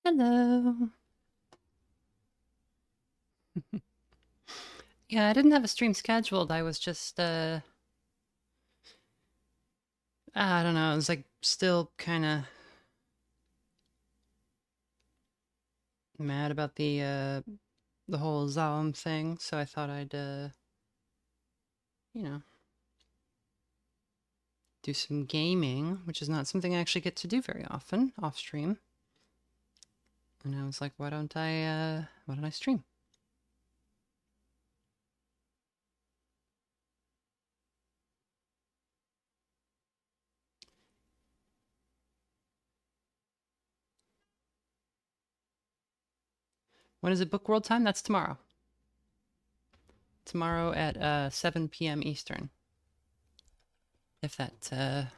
Hello. Yeah, I didn't have a stream scheduled. I was just, I don't know. I was like still kind of mad about the whole Zalm thing, so I thought I'd, you know, do some gaming, which is not something I actually get to do very often off stream. And I was like, why don't I stream? When is it Book World time? That's tomorrow. Tomorrow at 7 p.m. Eastern. If that,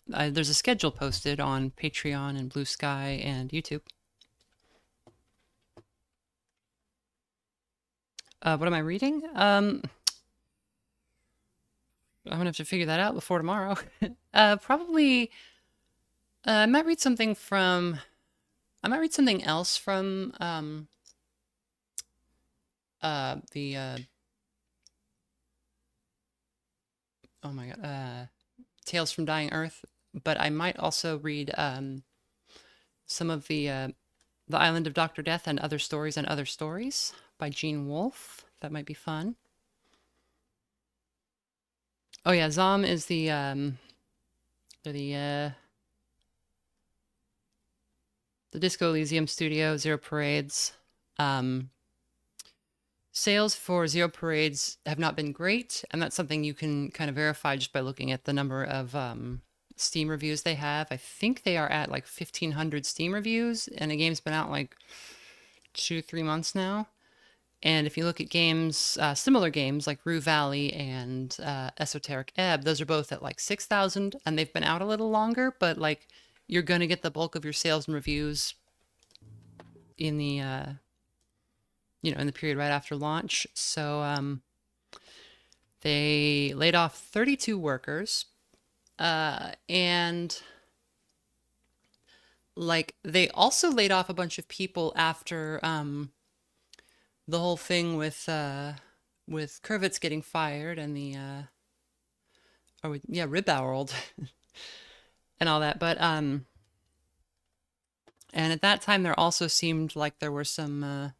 there's a schedule posted on Patreon and Blue Sky and YouTube. What am I reading? I'm gonna have to figure that out before tomorrow. Probably, I might read something from, I might read something else from, the, oh my God, Tales from Dying Earth, but I might also read, some of The Island of Dr. Death and Other Stories by Gene Wolfe. That might be fun. Oh yeah, Zom is the Disco Elysium studio, Zero Parades. Sales for Zero Parades have not been great, and that's something you can kind of verify just by looking at the number of Steam reviews they have. I think they are at like 1,500 Steam reviews, and the game's been out like 2-3 months now. And if you look at games, similar games like Rue Valley and Esoteric Ebb, those are both at like 6,000, and they've been out a little longer, but like you're going to get the bulk of your sales and reviews in the, in the period right after launch. So they laid off 32 workers, and like they also laid off a bunch of people after the whole thing with Kurvitz getting fired and the Rimworld and all that. But and at that time there also seemed like there were some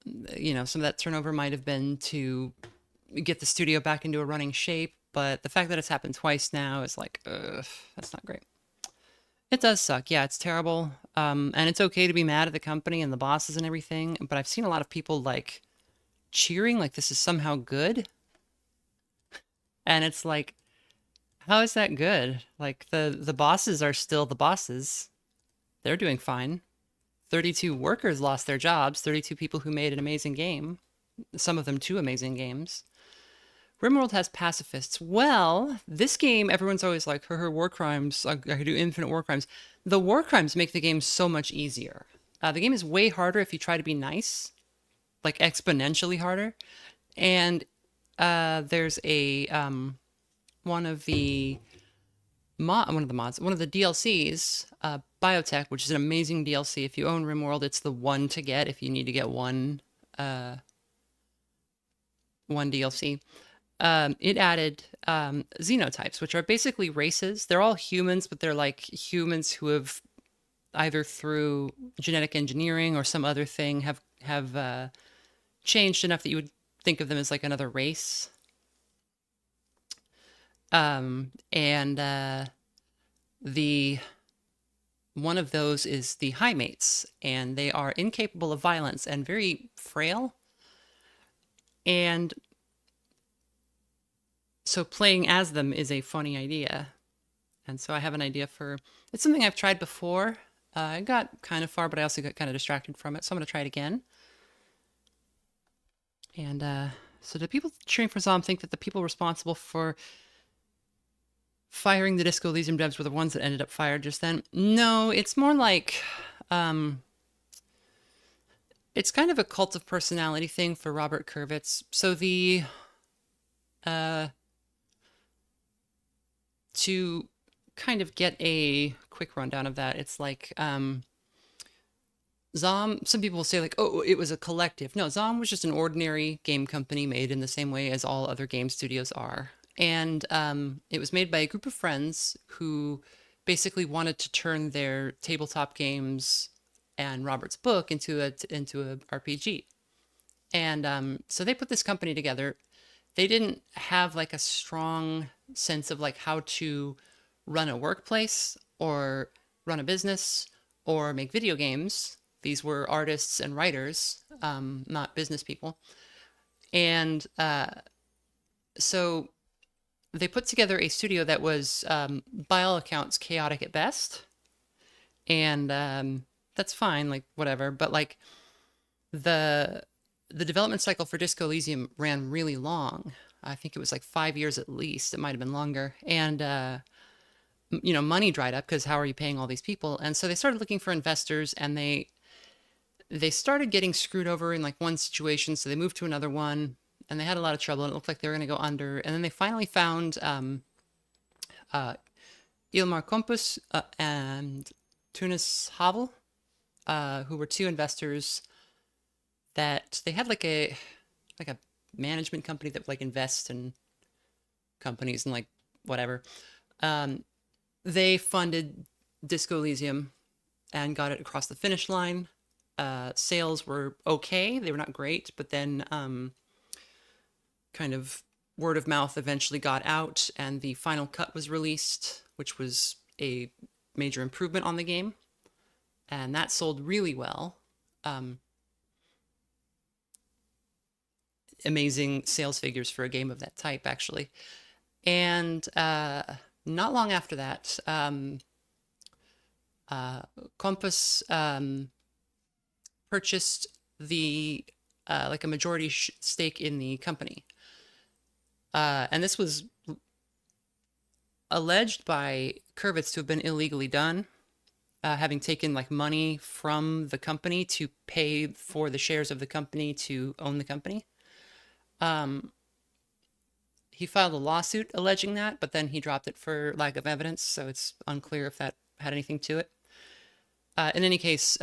some of that turnover might have been to get the studio back into a running shape, but the fact that it's happened twice now is like, ugh, that's not great. It does suck. Yeah, it's terrible. And it's okay to be mad at the company and the bosses and everything, but I've seen a lot of people like cheering like this is somehow good. And it's like, how is that good? Like the bosses are still the bosses. They're doing fine. 32 workers lost their jobs, 32 people who made an amazing game, some of them two amazing games. Rimworld has pacifists. Well, this game, everyone's always like, her war crimes, I could do infinite war crimes. The war crimes make the game so much easier. The game is way harder if you try to be nice, like exponentially harder. And there's a one of the DLCs, Biotech, which is an amazing DLC. If you own Rimworld, it's the one to get if you need to get one DLC. It added xenotypes, which are basically races. They're all humans, but they're like humans who have either through genetic engineering or some other thing have changed enough that you would think of them as like another race. And the one of those is the high mates, and they are incapable of violence and very frail. And so playing as them is a funny idea. And so I have an idea for, it's something I've tried before. I got kind of far, but I also got kind of distracted from it. So I'm going to try it again. And so do people cheering for Zom think that the people responsible for firing the Disco Elysium devs were the ones that ended up fired just then? No, it's more like, it's kind of a cult of personality thing for Robert Kurvitz. So the, to kind of get a quick rundown of that. It's like Zom, some people will say like, oh, it was a collective. No, Zom was just an ordinary game company made in the same way as all other game studios are. And it was made by a group of friends who basically wanted to turn their tabletop games and Robert's book into a RPG. And so they put this company together. They didn't have like a strong sense of like how to run a workplace or run a business or make video games. These were artists and writers, not business people. And so they put together a studio that was, by all accounts, chaotic at best. And that's fine, like whatever. But like the development cycle for Disco Elysium ran really long. I think it was like 5 years at least. It might have been longer. And money dried up because how are you paying all these people? And so they started looking for investors, and they started getting screwed over in like one situation, so they moved to another one, and they had a lot of trouble, and it looked like they were going to go under. And then they finally found Ilmar Kompus and Tunis Havel, who were two investors that they had like a management company that like invests in companies and like whatever. They funded Disco Elysium and got it across the finish line. Sales were okay. They were not great, but then kind of word of mouth eventually got out, and the final cut was released, which was a major improvement on the game. And that sold really well. Amazing sales figures for a game of that type, actually. And not long after that, Compass purchased the like a majority stake in the company. And this was alleged by Kurvitz to have been illegally done, having taken like money from the company to pay for the shares of the company to own the company. He filed a lawsuit alleging that, but then he dropped it for lack of evidence, so it's unclear if that had anything to it. In any case,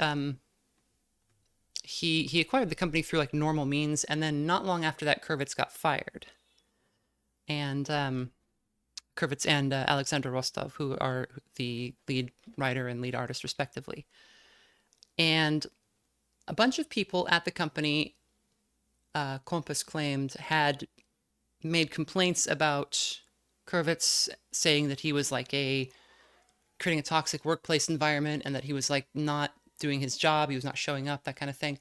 he acquired the company through like normal means, and then not long after that, Kurvitz got fired. And Kurvitz and Alexander Rostov, who are the lead writer and lead artist respectively. And a bunch of people at the company, Compass claimed, had made complaints about Kurvitz, saying that he was like creating a toxic workplace environment, and that he was like not doing his job, he was not showing up, that kind of thing.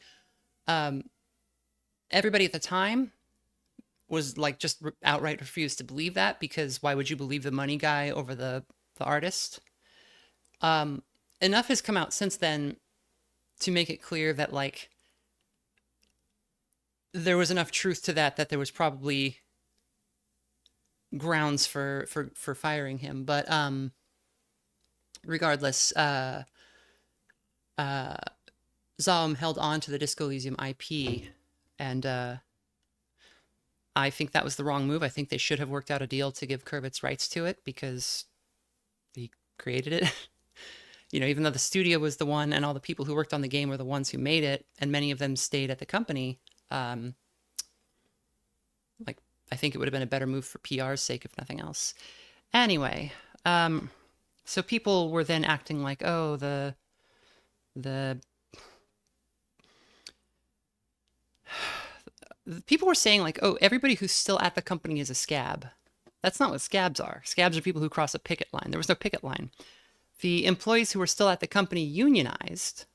Everybody at the time was like just outright refused to believe that, because why would you believe the money guy over the artist? Enough has come out since then to make it clear that like there was enough truth to that there was probably grounds for firing him. But regardless, Zaum held on to the Disco Elysium IP, and I think that was the wrong move. I think they should have worked out a deal to give Kurvitz rights to it, because he created it. Even though the studio was the one and all the people who worked on the game were the ones who made it, and many of them stayed at the company, like I think it would have been a better move for PR's sake, if nothing else. Anyway, so people were then acting like, oh, the people were saying like, oh, everybody who's still at the company is a scab. That's not what scabs are. Scabs are people who cross a picket line. There was no picket line. The employees who were still at the company unionized.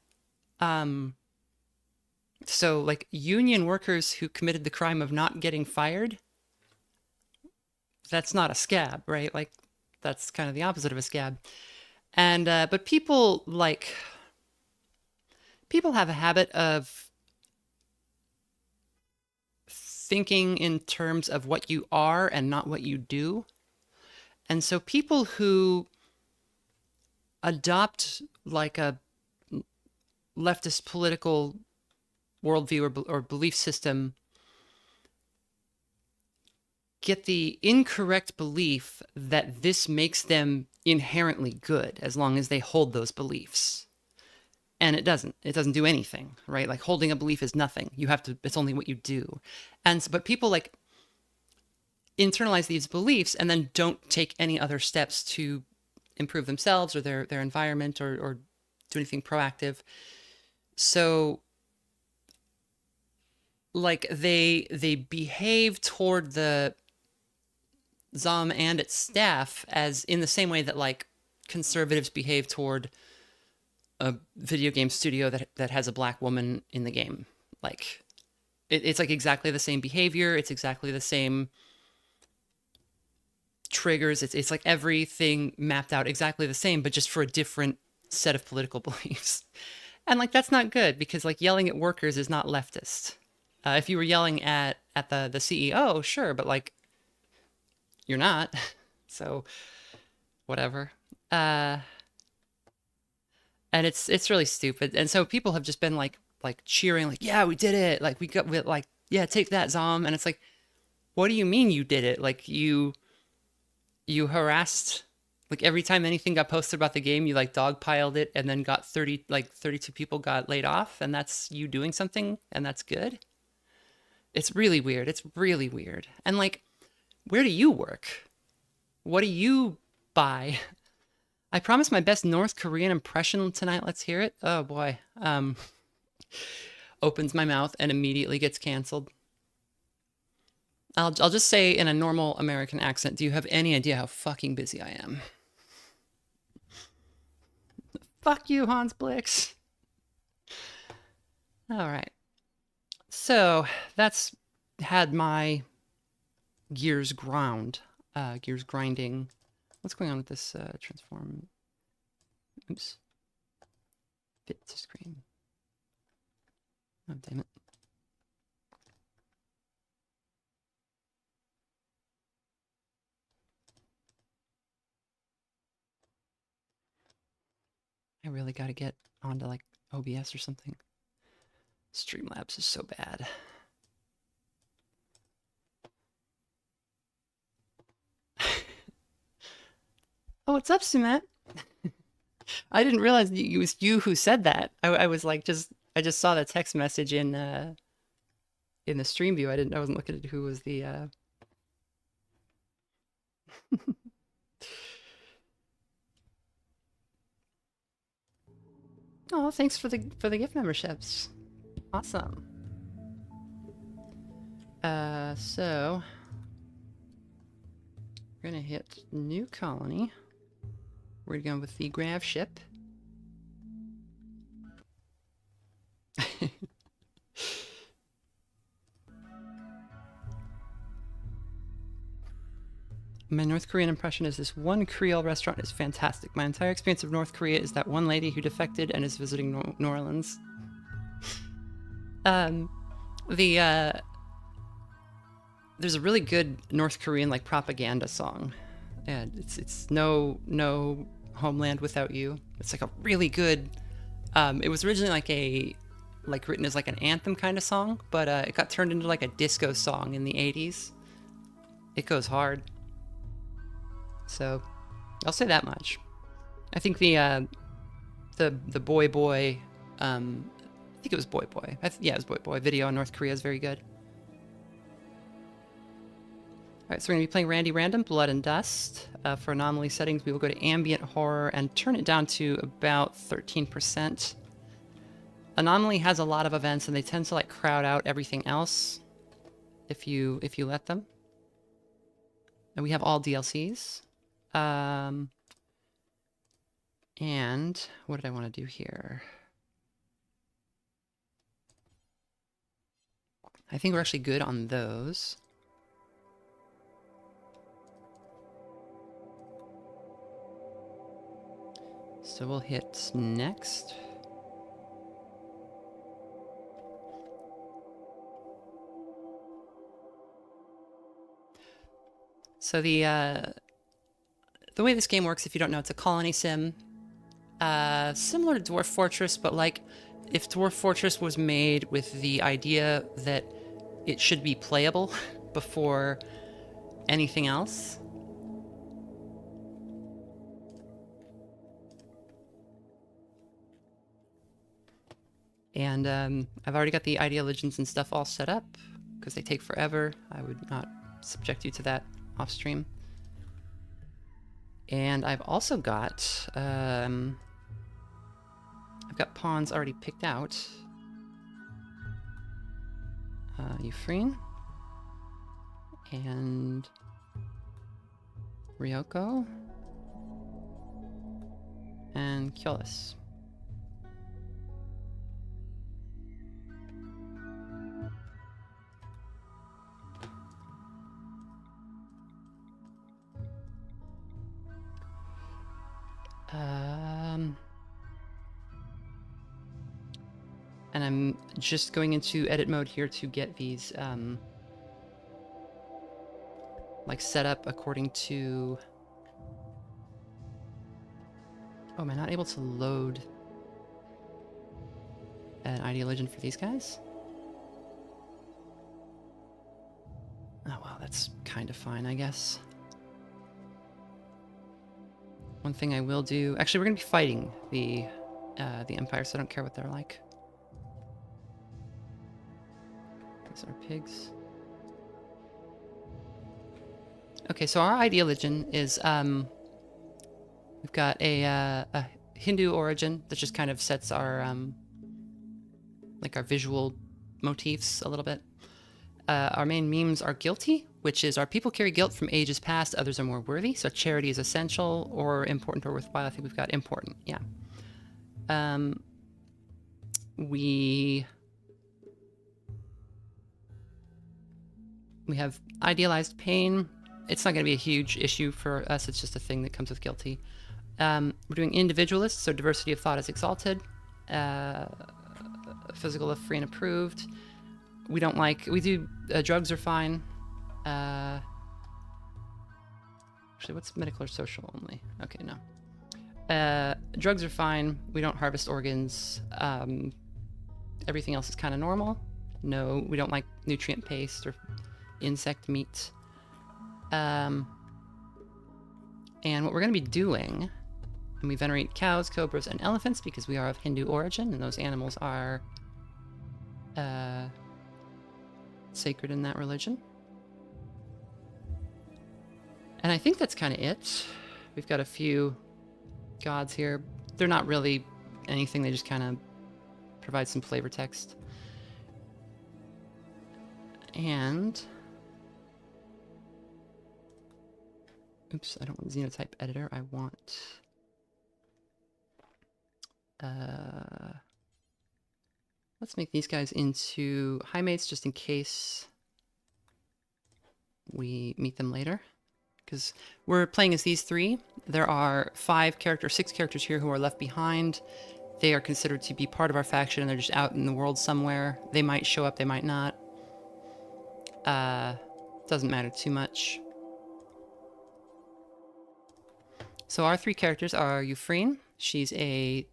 So like union workers who committed the crime of not getting fired, that's not a scab, right? Like that's kind of the opposite of a scab. And but people have a habit of thinking in terms of what you are and not what you do. And so people who adopt like a leftist political worldview or belief system get the incorrect belief that this makes them inherently good as long as they hold those beliefs. And it doesn't. It doesn't do anything, right? Like holding a belief is nothing. You have to, it's only what you do. And so, but people like internalize these beliefs and then don't take any other steps to improve themselves or their environment or do anything proactive. So like they behave toward the ZOM and its staff as in the same way that like conservatives behave toward a video game studio that has a black woman in the game. Like it's like exactly the same behavior. It's exactly the same triggers. It's like everything mapped out exactly the same, but just for a different set of political beliefs. And like that's not good because like yelling at workers is not leftist. If you were yelling at the CEO, sure, but like you're not. So whatever. And it's really stupid. And so people have just been like cheering, like, yeah, we did it. Like we got with like, yeah, take that, Zom. And it's like, what do you mean you did it? Like you harassed, like every time anything got posted about the game, you like dogpiled it and then got 32 people got laid off, and that's you doing something and that's good. It's really weird. It's really weird. And like, where do you work? What do you buy? I promised my best North Korean impression tonight. Let's hear it. Oh boy. Opens my mouth and immediately gets canceled. I'll just say in a normal American accent, do you have any idea how fucking busy I am? Fuck you, Hans Blix. All right. So that's had my gears grinding. What's going on with this transform? Oops. Fit to screen. Oh, damn it. I really got to get onto like OBS or something. Streamlabs is so bad. Oh, what's up, Sumat? I didn't realize it was you who said that. I was like, I just saw the text message in the stream view. I wasn't looking at who was the. Oh, thanks for the gift memberships. Awesome. So we're gonna hit new colony. We're going with the grav ship. My North Korean impression is this one Creole restaurant is fantastic. My entire experience of North Korea is that one lady who defected and is visiting New Orleans. There's a really good North Korean like propaganda song, and it's no Homeland Without You. It's like a really good. It was originally like written as like an anthem kind of song, but it got turned into like a disco song in the 80s. It goes hard. So I'll say that much. I think the boy I think it was boy yeah, it was boy video on North Korea is very good. Alright, so we're going to be playing Randy Random, Blood and Dust. For anomaly settings, we will go to ambient horror and turn it down to about 13%. Anomaly has a lot of events and they tend to like crowd out everything else if you let them. And we have all DLCs. And what did I want to do here? I think we're actually good on those. So we'll hit next. So the way this game works, if you don't know, it's a colony sim. Similar to Dwarf Fortress, but like if Dwarf Fortress was made with the idea that it should be playable before anything else. And I've already got the ideologians and stuff all set up because they take forever. I would not subject you to that off stream. And I've also got I've got pawns already picked out. Euphraine and Ryoko and Kyolis. And I'm just going into edit mode here to get these like set up according to... Oh, am I not able to load an ideologian for these guys? Oh, well, that's kind of fine, I guess. One thing I will do... Actually, we're going to be fighting the Empire, so I don't care what they're like. These are pigs. Okay, so our ideologian is... we've got a Hindu origin that just kind of sets our... like our visual motifs a little bit. Our main memes are guilty, which is our people carry guilt from ages past, others are more worthy. So charity is essential or important or worthwhile. I think we've got important, yeah. We have idealized pain. It's not going to be a huge issue for us. It's just a thing that comes with guilty. We're doing individualists, so diversity of thought is exalted. Physical of free and approved. We don't like... We do... drugs are fine. Actually, what's medical or social only? Okay, no. Drugs are fine. We don't harvest organs. Everything else is kind of normal. No, we don't like nutrient paste or insect meat. And what we're going to be doing... And we venerate cows, cobras, and elephants because we are of Hindu origin, and those animals are... sacred in that religion. And I think that's kind of it. We've got a few gods here. They're not really anything, they just kind of provide some flavor text. And... Oops, I don't want Xenotype editor, I want... Let's make these guys into high mates just in case we meet them later. Because we're playing as these three. There are 6 characters here who are left behind. They are considered to be part of our faction and they're just out in the world somewhere. They might show up, they might not. Doesn't matter too much. So our 3 characters are Euphraine. She's a...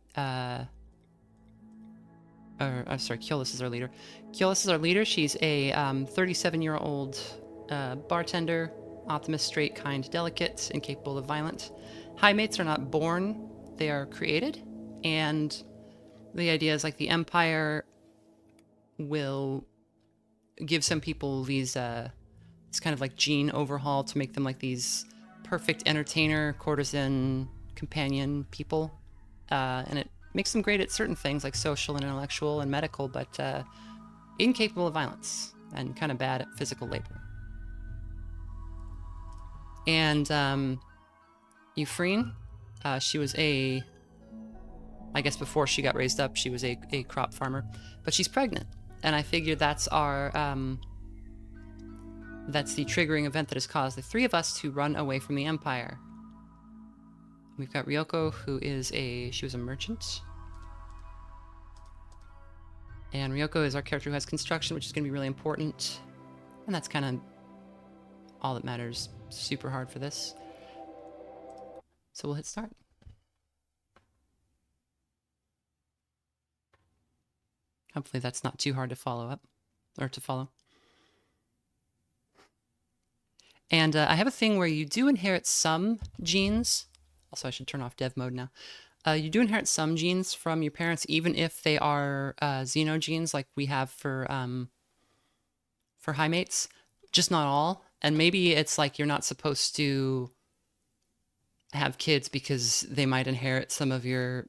Kyolis is our leader. Kyolis is our leader. She's a 37-year-old bartender, optimist, straight, kind, delicate, incapable of violence. High mates are not born, they are created. And the idea is like the Empire will give some people these, it's kind of like gene overhaul to make them like these perfect entertainer, courtesan, companion people. And it makes them great at certain things like social and intellectual and medical, but incapable of violence and kind of bad at physical labor. And Euphraine, she was I guess before she got raised up, she was a crop farmer, but she's pregnant. And I figured that's that's the triggering event that has caused the 3 of us to run away from the Empire. We've got Ryoko, who is she was a merchant. And Ryoko is our character who has construction, which is going to be really important. And that's kind of all that matters. Super hard for this. So we'll hit start. Hopefully that's not too hard to follow up, or to follow. And I have a thing where you do inherit some genes. Also, I should turn off dev mode now. You do inherit some genes from your parents, even if they are xeno genes, like we have for high mates. Just not all. And maybe it's like you're not supposed to have kids because they might inherit some of your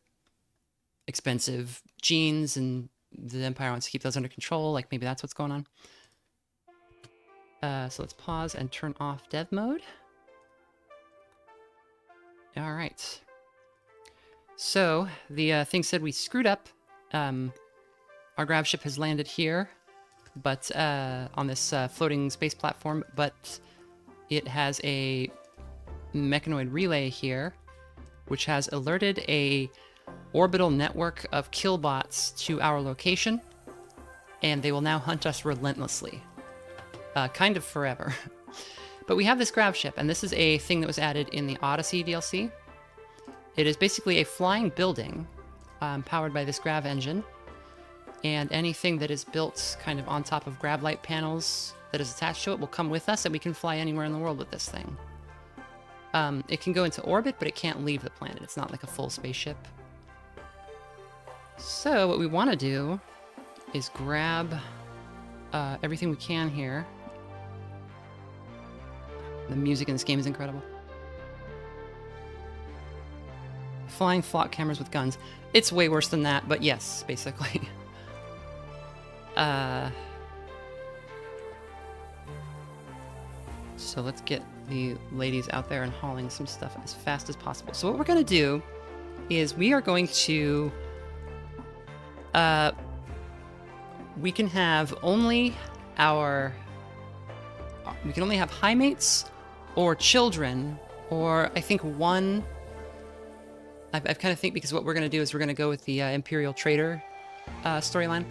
expensive genes, and the Empire wants to keep those under control. Like maybe that's what's going on. So let's pause and turn off dev mode. All right. So the thing said we screwed up. Our grav ship has landed here, but on this floating space platform, but it has a mechanoid relay here, which has alerted a orbital network of killbots to our location, and they will now hunt us relentlessly. Kind of forever. But we have this grav ship, and this is a thing that was added in the Odyssey DLC. It is basically a flying building powered by this grav engine, and anything that is built kind of on top of grav light panels that is attached to it will come with us, and we can fly anywhere in the world with this thing. It can go into orbit, but it can't leave the planet. It's not like a full spaceship. So what we want to do is grab everything we can here. The music in this game is incredible. Flying flock cameras with guns. It's way worse than that, but yes, basically. So let's get the ladies out there and hauling some stuff as fast as possible. So what we're going to do is we are going to... we can have only our... We can only have high mates or children, or I think one... I've kind of think, because what we're going to do is we're going to go with the Imperial Trader storyline.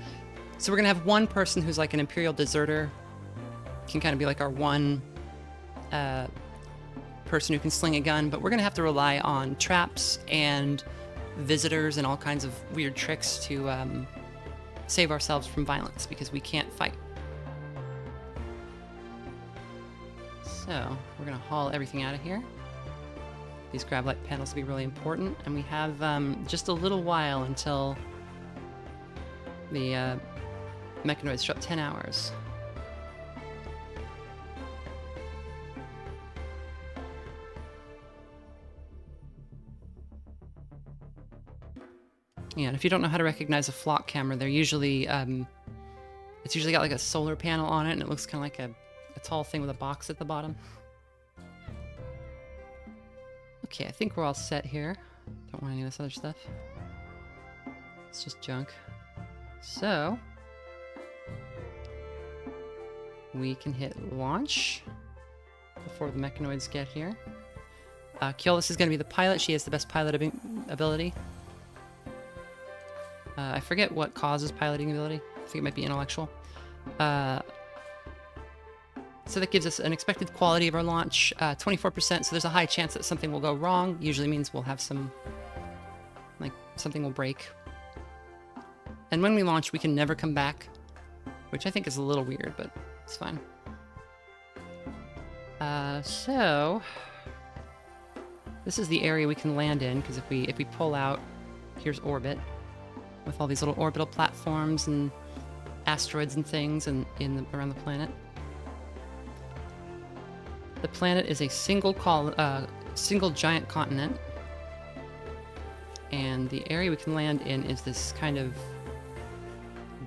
So we're going to have one person who's like an Imperial deserter, can kind of be like our one person who can sling a gun, but we're going to have to rely on traps and visitors and all kinds of weird tricks to save ourselves from violence, because we can't fight. So we're going to haul everything out of here. These grav light panels will be really important, and we have just a little while until the mechanoids show up. 10 hours. Yeah, and if you don't know how to recognize a flock camera, they're usually it's usually got like a solar panel on it, and it looks kind of like a tall thing with a box at the bottom. Okay, I think we're all set here. Don't want any of this other stuff. It's just junk. So we can hit launch before the mechanoids get here. Keolis is going to be the pilot. She has the best pilot ability. I forget what causes piloting ability. I think it might be intellectual. So that gives us an expected quality of our launch, 24%, so there's a high chance that something will go wrong. Usually means we'll have some, like, something will break. And when we launch, we can never come back, which I think is a little weird, but it's fine. So this is the area we can land in, because if we pull out, here's orbit, with all these little orbital platforms and asteroids and things around the planet. The planet is a single giant continent, and the area we can land in is this kind of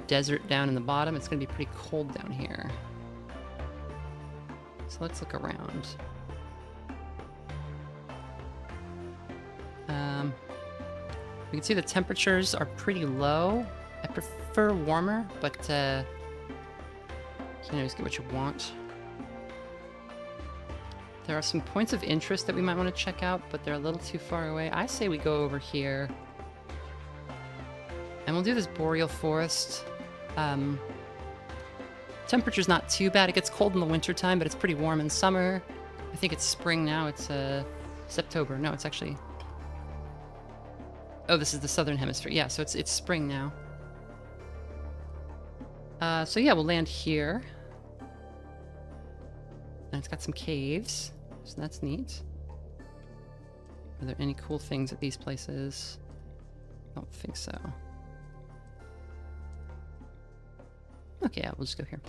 desert down in the bottom. It's going to be pretty cold down here. So let's look around. We can see the temperatures are pretty low. I prefer warmer, but you can always get what you want. There are some points of interest that we might want to check out, but they're a little too far away. I say we go over here. And we'll do this boreal forest. Temperature's not too bad. It gets cold in the wintertime, but it's pretty warm in summer. I think it's spring now. It's September. No, it's actually... Oh, this is the southern hemisphere. Yeah, so it's spring now. So yeah, we'll land here. And it's got some caves, so that's neat. Are there any cool things at these places? I don't think so. Okay, yeah, we'll just go here.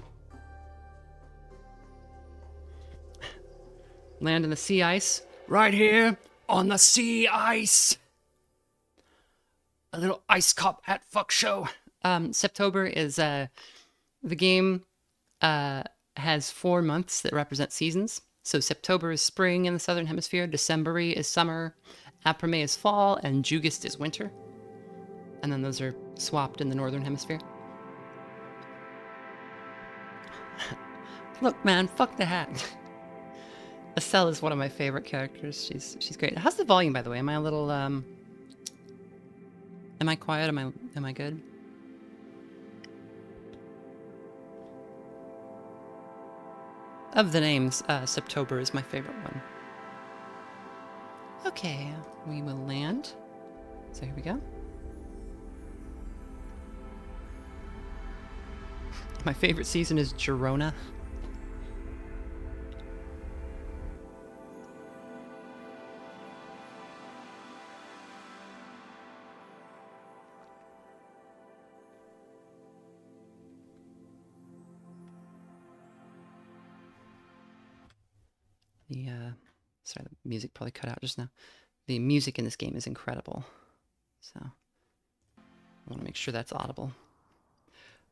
Land in the sea ice. Right here on the sea ice. A little ice cop hat fuck show. Septober is the game has 4 months that represent seasons. So Septober is spring in the southern hemisphere, December is summer, April-May is fall, and Jugust is winter. And then those are swapped in the northern hemisphere. Look, man, fuck the hat. Estelle is one of my favorite characters. She's great. How's the volume, by the way? Am I a little am I quiet? Am I good? Of the names, Septober is my favorite one. Okay, we will land. So here we go. My favorite season is Girona. Sorry, the music probably cut out just now. The music in this game is incredible. So I want to make sure that's audible.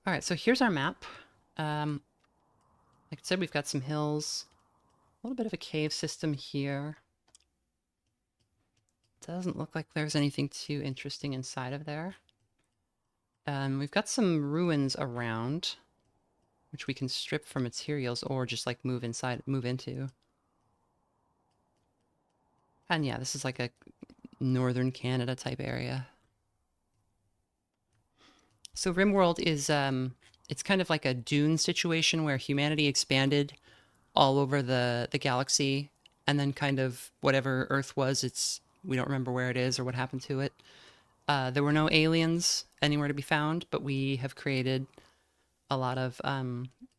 All right, so here's our map. Like I said, we've got some hills, a little bit of a cave system here. Doesn't look like there's anything too interesting inside of there. We've got some ruins around, which we can strip for materials or just like move into. And yeah, this is like a northern Canada type area. So Rimworld is, it's kind of like a dune situation where humanity expanded all over the galaxy, and then kind of whatever Earth was, we don't remember where it is or what happened to it. There were no aliens anywhere to be found, but we have created a lot of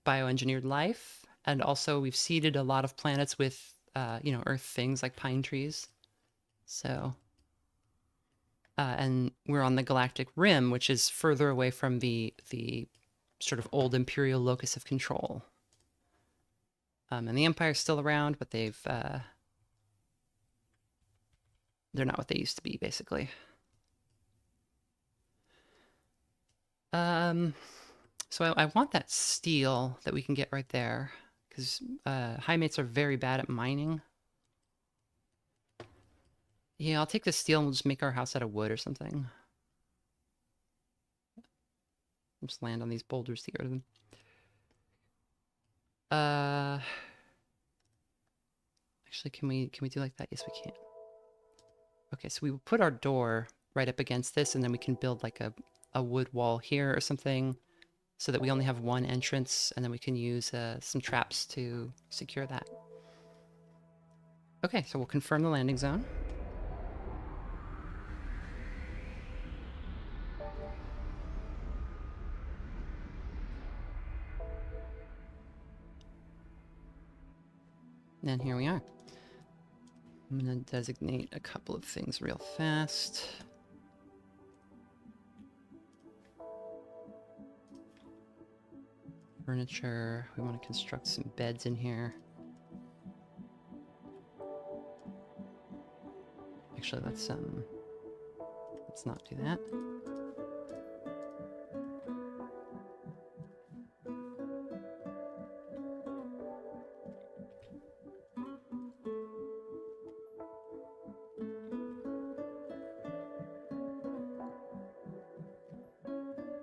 bioengineered life, and also we've seeded a lot of planets with Earth things like pine trees. So, and we're on the galactic rim, which is further away from the sort of old imperial locus of control. And the Empire's still around, but they're not what they used to be, basically. So I want that steel that we can get right there, because high mates are very bad at mining. Yeah, I'll take the steel and we'll just make our house out of wood or something. I'll just land on these boulders to get rid of them. Actually, can we do like that? Yes, we can. Okay, so we will put our door right up against this, and then we can build like a wood wall here or something, so that we only have one entrance, and then we can use some traps to secure that. Okay, so we'll confirm the landing zone. And here we are. I'm going to designate a couple of things real fast. Furniture. We want to construct some beds in here. Actually, let's not do that.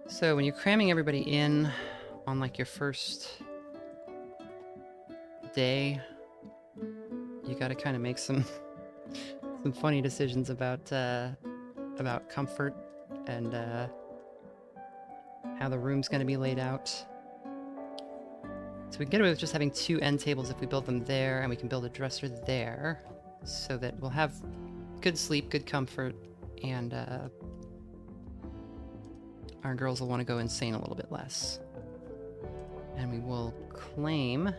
So when you're cramming everybody in on like your first day, you got to kind of make some funny decisions about comfort and how the room's going to be laid out. So we can get away with just having 2 end tables if we build them there, and we can build a dresser there, so that we'll have good sleep, good comfort, and our girls will want to go insane a little bit less. And we will claim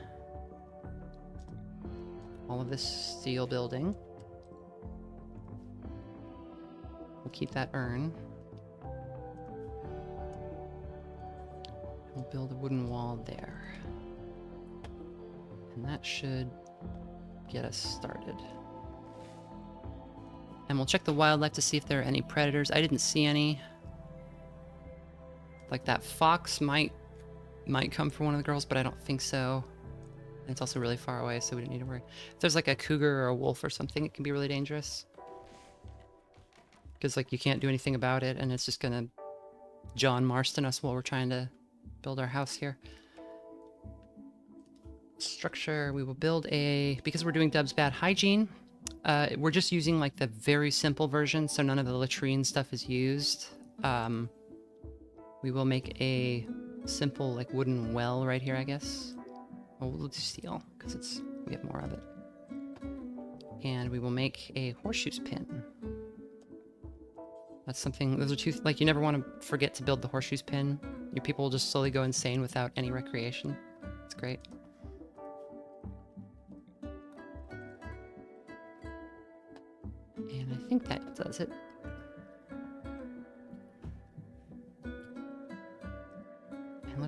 all of this steel building. We'll keep that urn. We'll build a wooden wall there. And that should get us started. And we'll check the wildlife to see if there are any predators. I didn't see any. Like that fox might come for one of the girls, but I don't think so. And it's also really far away, so we don't need to worry. If there's like a cougar or a wolf or something, it can be really dangerous. Because like you can't do anything about it, and it's just gonna John Marston us while we're trying to build our house here. Structure, we will build because we're doing Dub's Bad Hygiene, we're just using like the very simple version, so none of the latrine stuff is used. We will make a simple like wooden well right here, I guess. Oh, we'll do steel because we have more of it. And we will make a horseshoes pin. That's something, those are two, like you never want to forget to build the horseshoes pin. Your people will just slowly go insane without any recreation. It's great. And I think that does it. And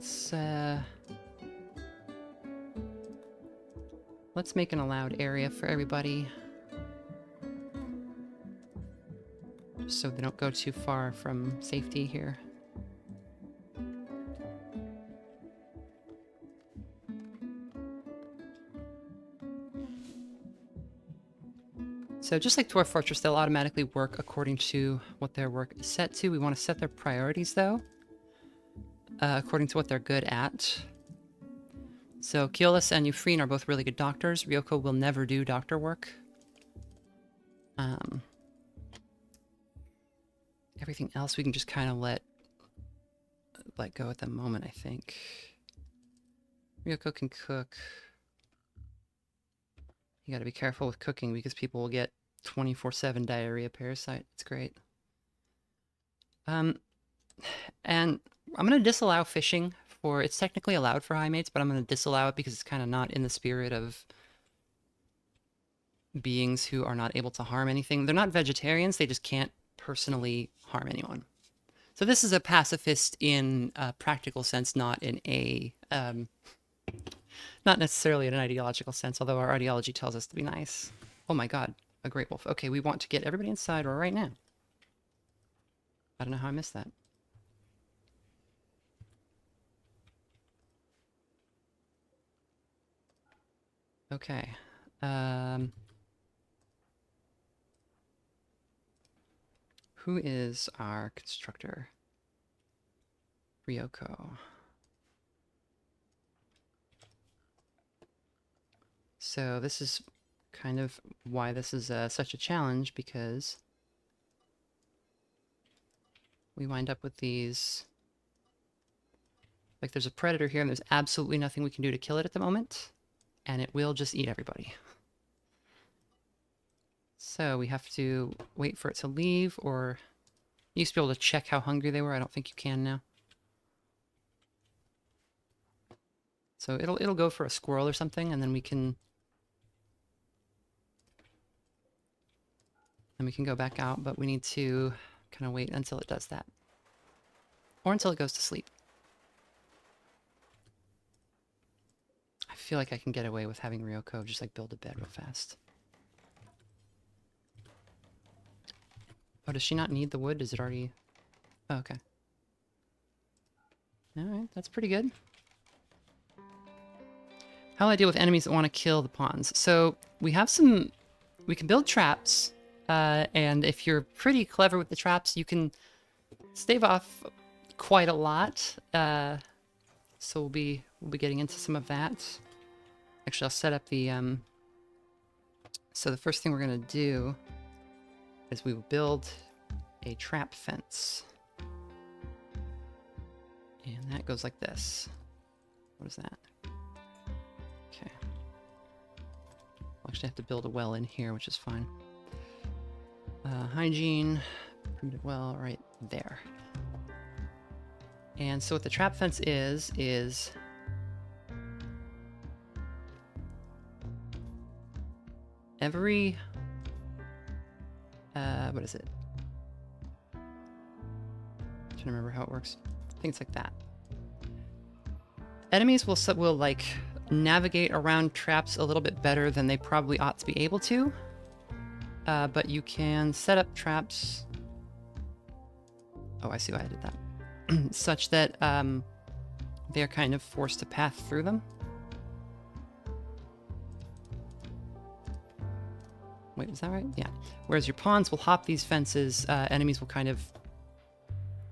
let's make an allowed area for everybody. Just so they don't go too far from safety here. So just like Dwarf Fortress, they'll automatically work according to what their work is set to. We want to set their priorities, though, according to what they're good at. So Keolis and Euphraine are both really good doctors. Ryoko will never do doctor work. Everything else we can just kind of let go at the moment, I think. Ryoko can cook. You gotta be careful with cooking because people will get 24/7 diarrhea parasite. It's great. And I'm gonna disallow fishing it's technically allowed for high mates, but I'm gonna disallow it because it's kind of not in the spirit of beings who are not able to harm anything. They're not vegetarians, they just can't personally harm anyone. So this is a pacifist in a practical sense, not in a not necessarily in an ideological sense, although our ideology tells us to be nice. Oh my god, a great wolf. Okay, we want to get everybody inside right now. I don't know how I missed that. Okay. Who is our constructor? Ryoko. So this is kind of why this is such a challenge, because we wind up with these... Like there's a predator here and there's absolutely nothing we can do to kill it at the moment. And it will just eat everybody. So we have to wait for it to leave, or... You used to be able to check how hungry they were. I don't think you can now. So it'll go for a squirrel or something, and then we can... And we can go back out, but we need to kind of wait until it does that. Or until it goes to sleep. I feel like I can get away with having Ryoko just like build a bed real fast. Oh, does she not need the wood? Is it already... Oh, okay. Alright, that's pretty good. How do I deal with enemies that want to kill the pawns? So, we have some... We can build traps, and if you're pretty clever with the traps, you can stave off quite a lot. So we'll be getting into some of that. Actually, I'll set up the... So the first thing we're going to do is we will build a trap fence. And that goes like this. What is that? Okay. I'll actually have to build a well in here, which is fine. Hygiene, primitive well, right there. And so what the trap fence is every... what is it? I'm trying to remember how it works. I think it's like that. Enemies will like navigate around traps a little bit better than they probably ought to be able to. But you can set up traps. Oh, I see why I did that. Such that they're kind of forced to path through them. Wait, was that right? Yeah. Whereas your pawns will hop these fences, enemies will kind of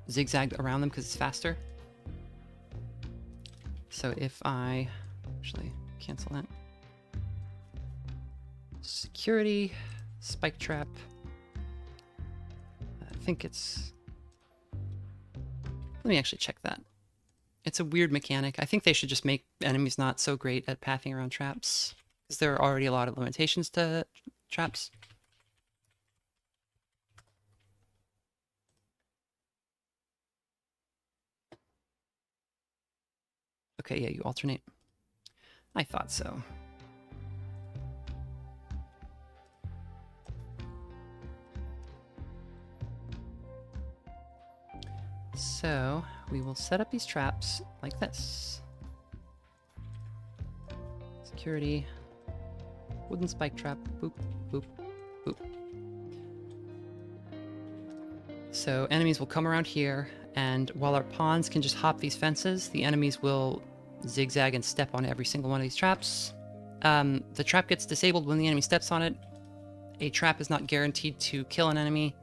zigzag around them because it's faster. So if I actually cancel that. Security, spike trap. I think it's... Let me actually check that. It's a weird mechanic. I think they should just make enemies not so great at pathing around traps, because there are already a lot of limitations to traps. Okay, yeah, you alternate. I thought so. So we will set up these traps like this. Security, wooden spike trap, boop, boop, boop. So enemies will come around here, and while our pawns can just hop these fences, the enemies will zigzag and step on every single one of these traps. The trap gets disabled when the enemy steps on it. A trap is not guaranteed to kill an enemy,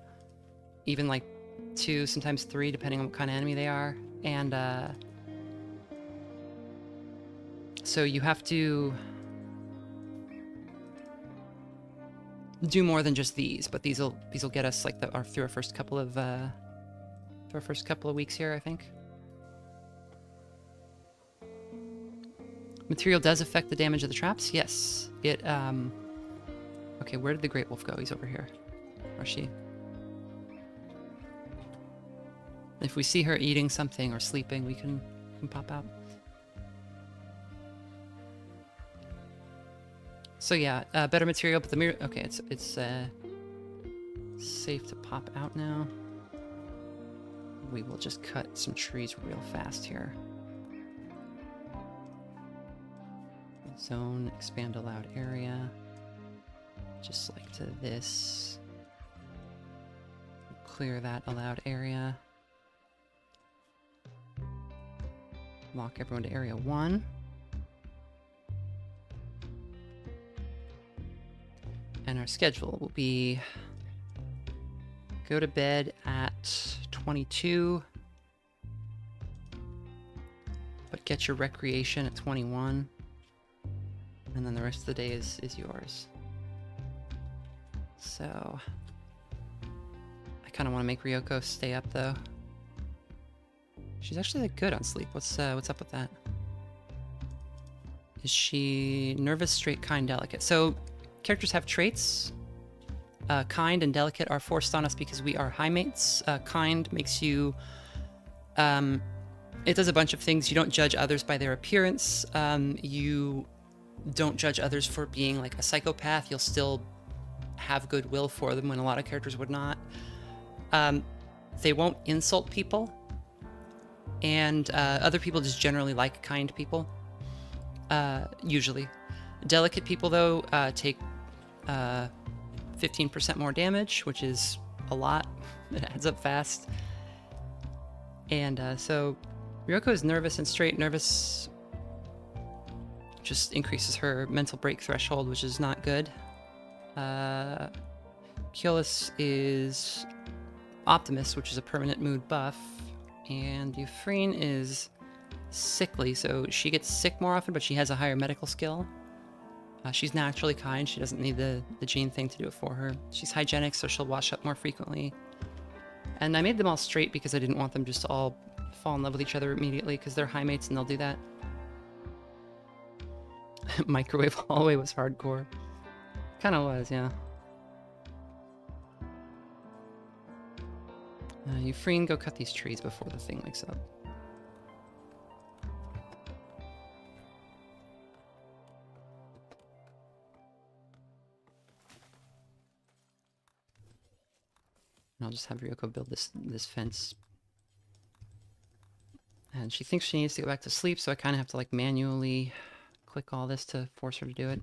even like 2, sometimes 3, depending on what kind of enemy they are. And so you have to do more than just these, but these will get us like through our first couple of weeks here, I think. Material does affect the damage of the traps. Yes, it. Okay, where did the Great Wolf go? He's over here, or she. If we see her eating something or sleeping, we can pop out. So yeah, better material, but the mirror. Okay, it's safe to pop out now. We will just cut some trees real fast here. Zone, expand allowed area. Just like to this. Clear that allowed area. Lock everyone to area 1. And our schedule will be go to bed at 22, but get your recreation at 21, and then the rest of the day is yours. So I kind of want to make Ryoko stay up though. She's actually like good on sleep. What's up with that? Is she nervous, straight, kind, delicate? So characters have traits. Kind and delicate are forced on us because we are high mates. Kind makes you... it does a bunch of things. You don't judge others by their appearance. You don't judge others for being like a psychopath. You'll still have goodwill for them when a lot of characters would not. They won't insult people. And other people just generally like kind people. Usually. Delicate people, though, take 15% more damage, which is a lot. It adds up fast. And so Ryoko is nervous and straight. Nervous just increases her mental break threshold, which is not good. Keyless is optimist, which is a permanent mood buff. And Euphraine is sickly, so she gets sick more often, but she has a higher medical skill. She's naturally kind. She doesn't need the gene thing to do it for her. She's hygienic, so she'll wash up more frequently. And I made them all straight because I didn't want them just to all fall in love with each other immediately, because they're high mates and they'll do that. Microwave hallway was hardcore. Kind of was, yeah. Euphraine, go cut these trees before the thing wakes up. And I'll just have Ryoko build this fence. And she thinks she needs to go back to sleep, so I kind of have to like manually click all this to force her to do it.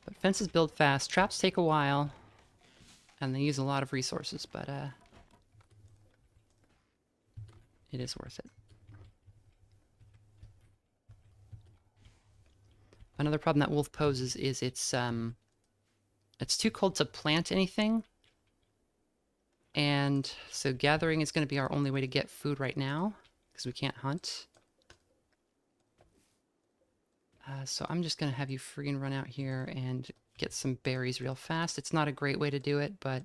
But fences build fast, traps take a while, and they use a lot of resources, but it is worth it. Another problem that wolf poses is it's too cold to plant anything. And so gathering is going to be our only way to get food right now, because we can't hunt. So I'm just going to have you freaking run out here and get some berries real fast. It's not a great way to do it, but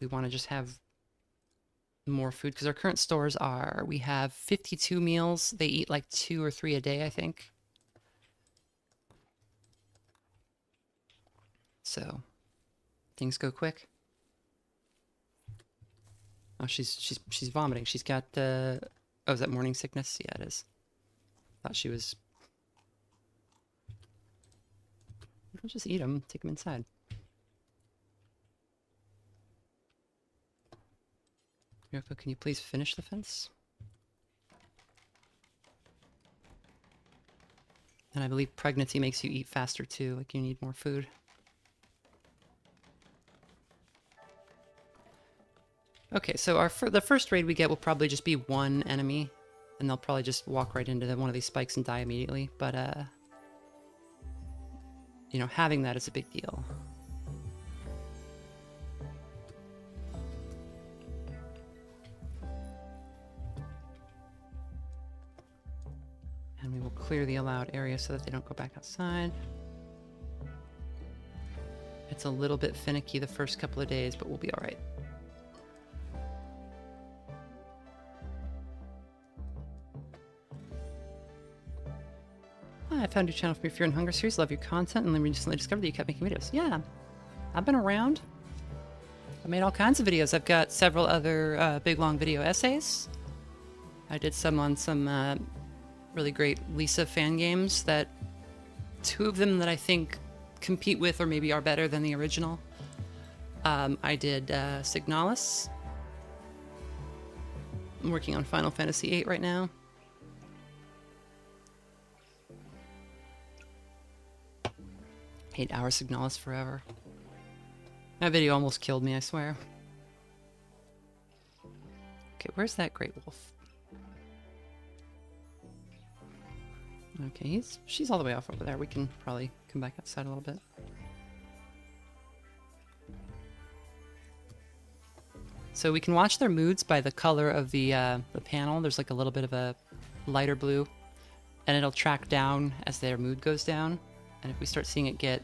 we want to just have more food, because our current stores are, we have 52 meals. They eat like 2 or 3 a day, I think. So things go quick. Oh, she's vomiting. She's got oh, is that morning sickness? Yeah, it is. Thought she was. We'll just eat them. Take them inside. Ryoko, can you please finish the fence? And I believe pregnancy makes you eat faster too. Like you need more food. Okay, so the first raid we get will probably just be one enemy, and they'll probably just walk right into one of these spikes and die immediately, but, you know, having that is a big deal. And we will clear the allowed area so that they don't go back outside. It's a little bit finicky the first couple of days, but we'll be alright. I found your channel from your Fear and Hunger series. Love your content, and then recently discovered that you kept making videos. Yeah, I've been around. I made all kinds of videos. I've got several other big long video essays. I did some on some really great Lisa fan games, that 2 of them that I think compete with or maybe are better than the original. I did Signalis. I'm working on Final Fantasy VIII right now. Eight hours Signalis forever. That video almost killed me, I swear. Okay, where's that great wolf? Okay, she's all the way off over there. We can probably come back outside a little bit. So we can watch their moods by the color of the panel. There's like a little bit of a lighter blue, and it'll track down as their mood goes down. And if we start seeing it get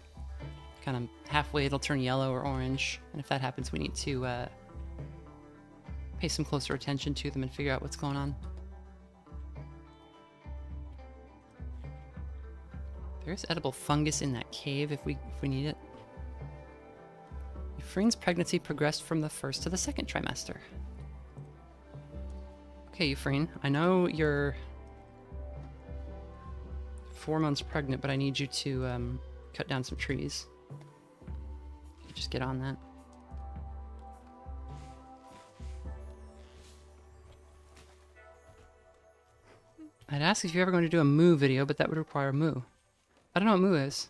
kind of halfway, it'll turn yellow or orange. And if that happens, we need to pay some closer attention to them and figure out what's going on. There's edible fungus in that cave if we need it. Euphrane's pregnancy progressed from the 1st to the 2nd trimester. Okay, Euphraine, I know you're 4 months pregnant, but I need you to cut down some trees. Just get on that. I'd ask if you're ever going to do a moo video, but that would require moo. I don't know what moo is.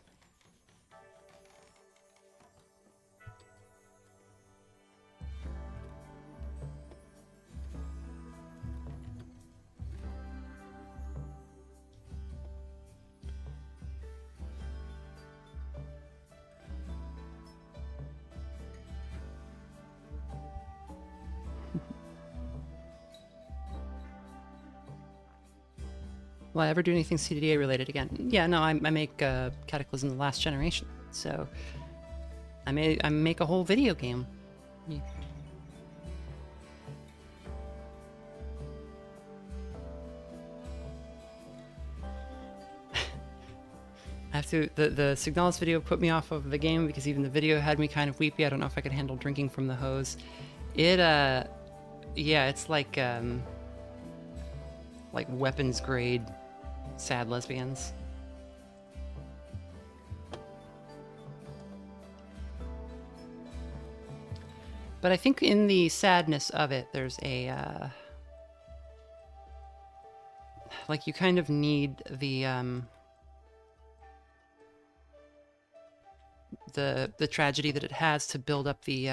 Will I ever do anything CDDA related again? Yeah, no, I make Cataclysm the Last Generation, so I make a whole video game. Yeah. I have to, the Signalis video put me off of the game because even the video had me kind of weepy. I don't know if I could handle drinking from the hose. It, yeah, it's like weapons grade sad lesbians. But I think in the sadness of it, there's a like you kind of need the tragedy that it has to build up the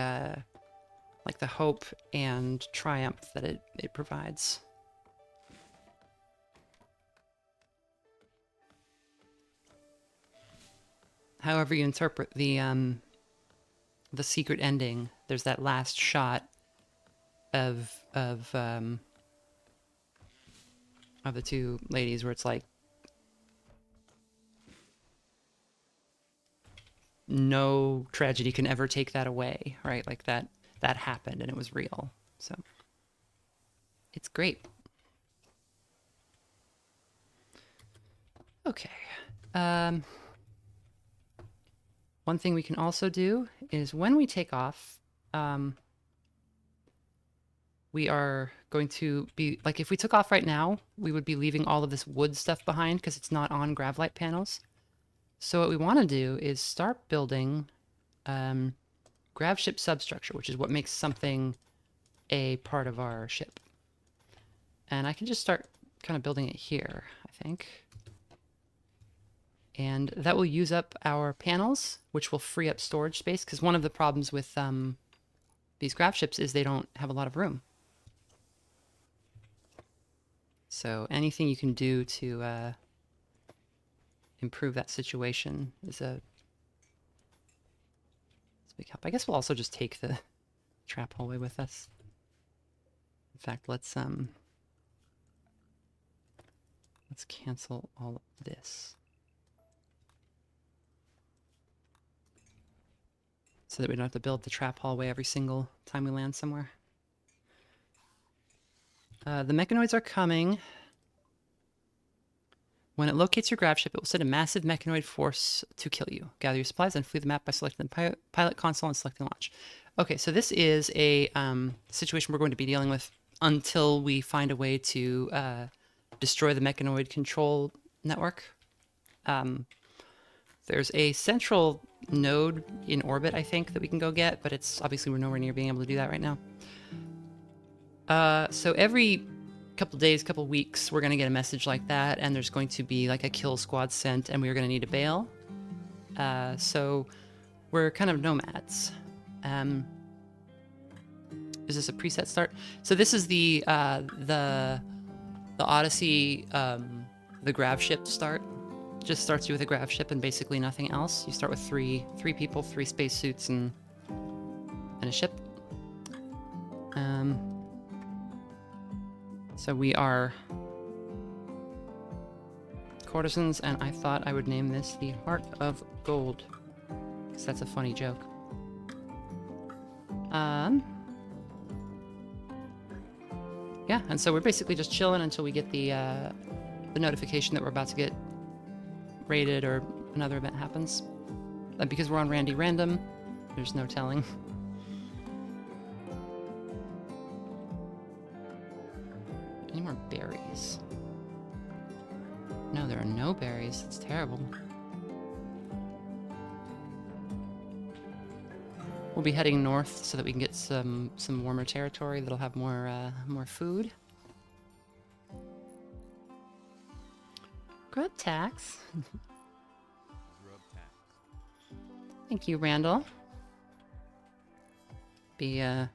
like the hope and triumph that it provides. However you interpret the secret ending, there's that last shot of the two ladies where it's like no tragedy can ever take that away, right? Like that happened and it was real. So it's great. Okay. One thing we can also do is when we take off, we are going to be, like if we took off right now, we would be leaving all of this wood stuff behind because it's not on Gravlight panels. So what we want to do is start building Gravship substructure, which is what makes something a part of our ship. And I can just start kind of building it here, I think. And that will use up our panels, which will free up storage space, because one of the problems with these Gravships is they don't have a lot of room. So anything you can do to improve that situation is a big help. I guess we'll also just take the trap hallway with us. In fact, let's cancel all of this, so that we don't have to build the trap hallway every single time we land somewhere. The mechanoids are coming. When it locates your Gravship, it will send a massive mechanoid force to kill you. Gather your supplies and flee the map by selecting the pilot console and selecting launch. Okay, so this is a situation we're going to be dealing with until we find a way to destroy the mechanoid control network. There's a central node in orbit, I think, that we can go get, but it's obviously we're nowhere near being able to do that right now. So every couple days, couple weeks, we're going to get a message like that, and there's going to be like a kill squad sent, and we're going to need to bail. So we're kind of nomads. Is this a preset start? So this is the Odyssey, the Gravship start. Just starts you with a Gravship and basically nothing else. You start with three people, 3 spacesuits, and a ship. So we are courtesans, and I thought I would name this the Heart of Gold, because that's a funny joke. Yeah, and so we're basically just chilling until we get the notification that we're about to get raided or another event happens. Because we're on Randy Random, there's no telling. Any more berries? No, there are no berries. It's terrible. We'll be heading north so that we can get some warmer territory that'll have more food. Grub tax. Thank you, Randall. Got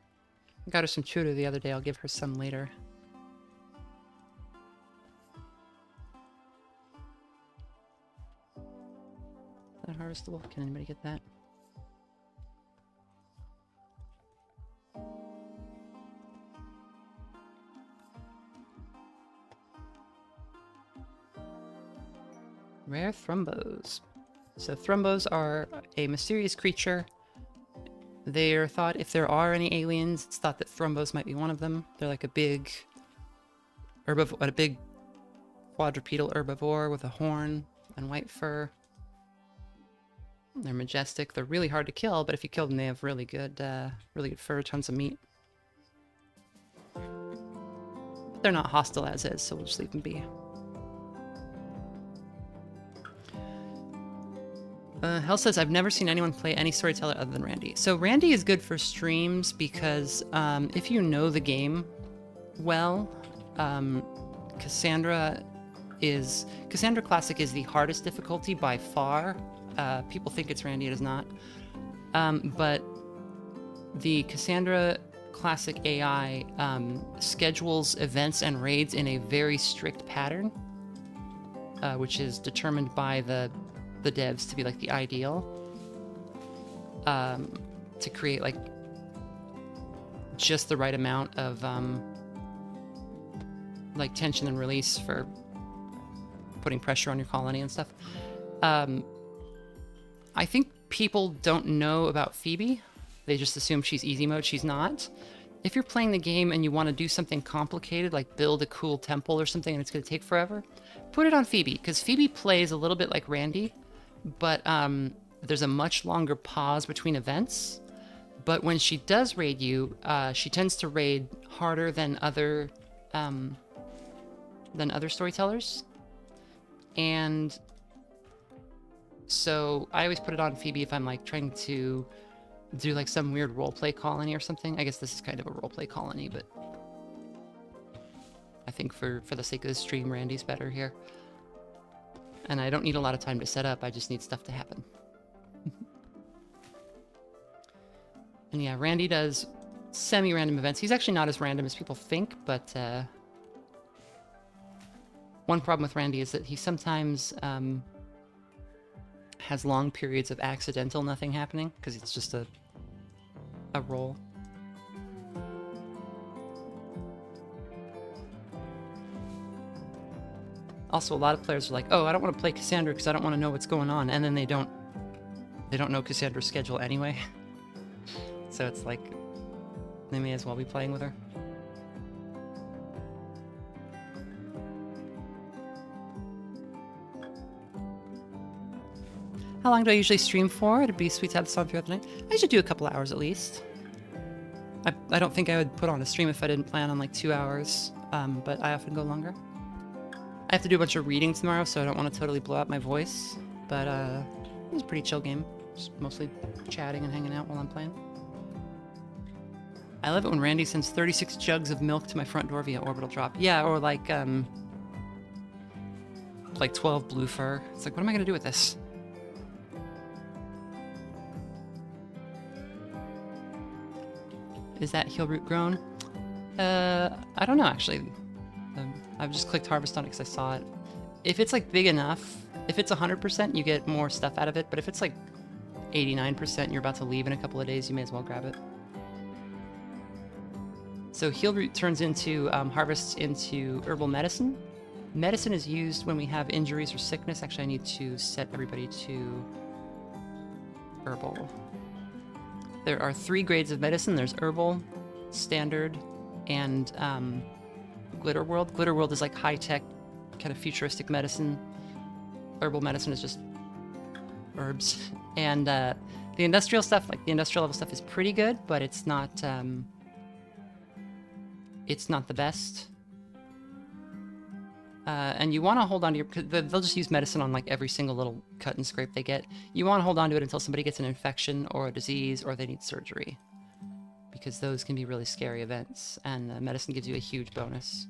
her some chura the other day. I'll give her some later. Is that harvestable? Can anybody get that? Rare thrumbos. So thrumbos are a mysterious creature. They're thought, if there are any aliens, it's thought that thrumbos might be one of them. They're like a big herbivore, a big quadrupedal herbivore with a horn and white fur. They're majestic. They're really hard to kill, but if you kill them, they have really good fur, tons of meat. But they're not hostile as is, so we'll just leave them be. Hell says, I've never seen anyone play any storyteller other than Randy. So Randy is good for streams because if you know the game well, Cassandra Classic is the hardest difficulty by far. People think it's Randy, it is not. But the Cassandra Classic AI schedules events and raids in a very strict pattern, which is determined by the devs to be like the ideal, to create like just the right amount of like tension and release for putting pressure on your colony and stuff. I think people don't know about Phoebe. They just assume she's easy mode. She's not. If you're playing the game and you want to do something complicated, like build a cool temple or something, and it's going to take forever, put it on Phoebe, because Phoebe plays a little bit like Randy, but there's a much longer pause between events. But when she does raid you, she tends to raid harder than other storytellers. And so I always put it on Phoebe if I'm like trying to do like some weird roleplay colony or something. I guess this is kind of a roleplay colony, but I think for the sake of the stream, Randy's better here. And I don't need a lot of time to set up, I just need stuff to happen. And yeah, Randy does semi-random events. He's actually not as random as people think, but one problem with Randy is that he sometimes has long periods of accidental nothing happening, because it's just a roll. Also, a lot of players are like, oh, I don't want to play Cassandra because I don't want to know what's going on, and then they don't know Cassandra's schedule anyway. So it's like, they may as well be playing with her. How long do I usually stream for? It'd be sweet to have this on throughout the night. I usually do a couple hours at least. I don't think I would put on a stream if I didn't plan on like 2 hours, but I often go longer. I have to do a bunch of reading tomorrow, so I don't want to totally blow out my voice, but it was a pretty chill game. Just mostly chatting and hanging out while I'm playing. I love it when Randy sends 36 jugs of milk to my front door via orbital drop. Yeah, or like 12 blue fur. It's like, what am I gonna do with this? Is that heel root grown? I don't know, actually. I've just clicked harvest on it because I saw it. If it's like big enough, if it's 100%, you get more stuff out of it. But if it's like 89% and you're about to leave in a couple of days, you may as well grab it. So heel root turns into, harvests into herbal medicine. Medicine is used when we have injuries or sickness. Actually, I need to set everybody to herbal. There are 3 grades of medicine. There's herbal, standard, and glitter world. Glitter world is like high-tech, kind of futuristic medicine. Herbal medicine is just herbs. And the industrial stuff, like the industrial level stuff, is pretty good, but it's not the best. And you want to hold on to your, because they'll just use medicine on like every single little cut and scrape they get. You want to hold on to it until somebody gets an infection or a disease or they need surgery, because those can be really scary events, and medicine gives you a huge bonus.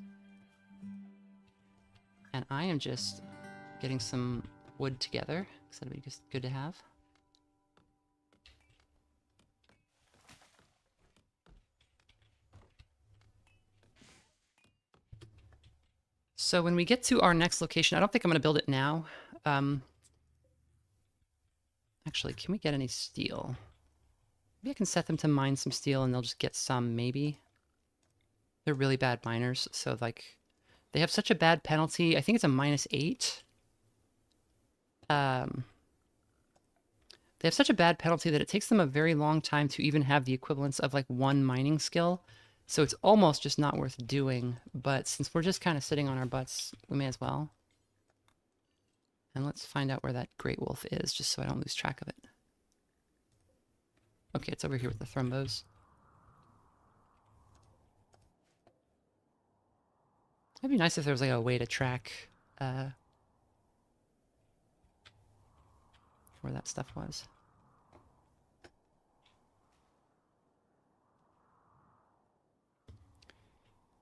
And I am just getting some wood together, because that'd be just good to have. So when we get to our next location, I don't think I'm going to build it now. Actually, can we get any steel? Maybe I can set them to mine some steel and they'll just get some, maybe. They're really bad miners, so like, they have such a bad penalty. I think it's a -8. They have such a bad penalty that it takes them a very long time to even have the equivalence of like 1 mining skill. So it's almost just not worth doing, but since we're just kind of sitting on our butts, we may as well. And let's find out where that great wolf is, just so I don't lose track of it. Okay, it's over here with the thrombos. It'd be nice if there was like a way to track where that stuff was.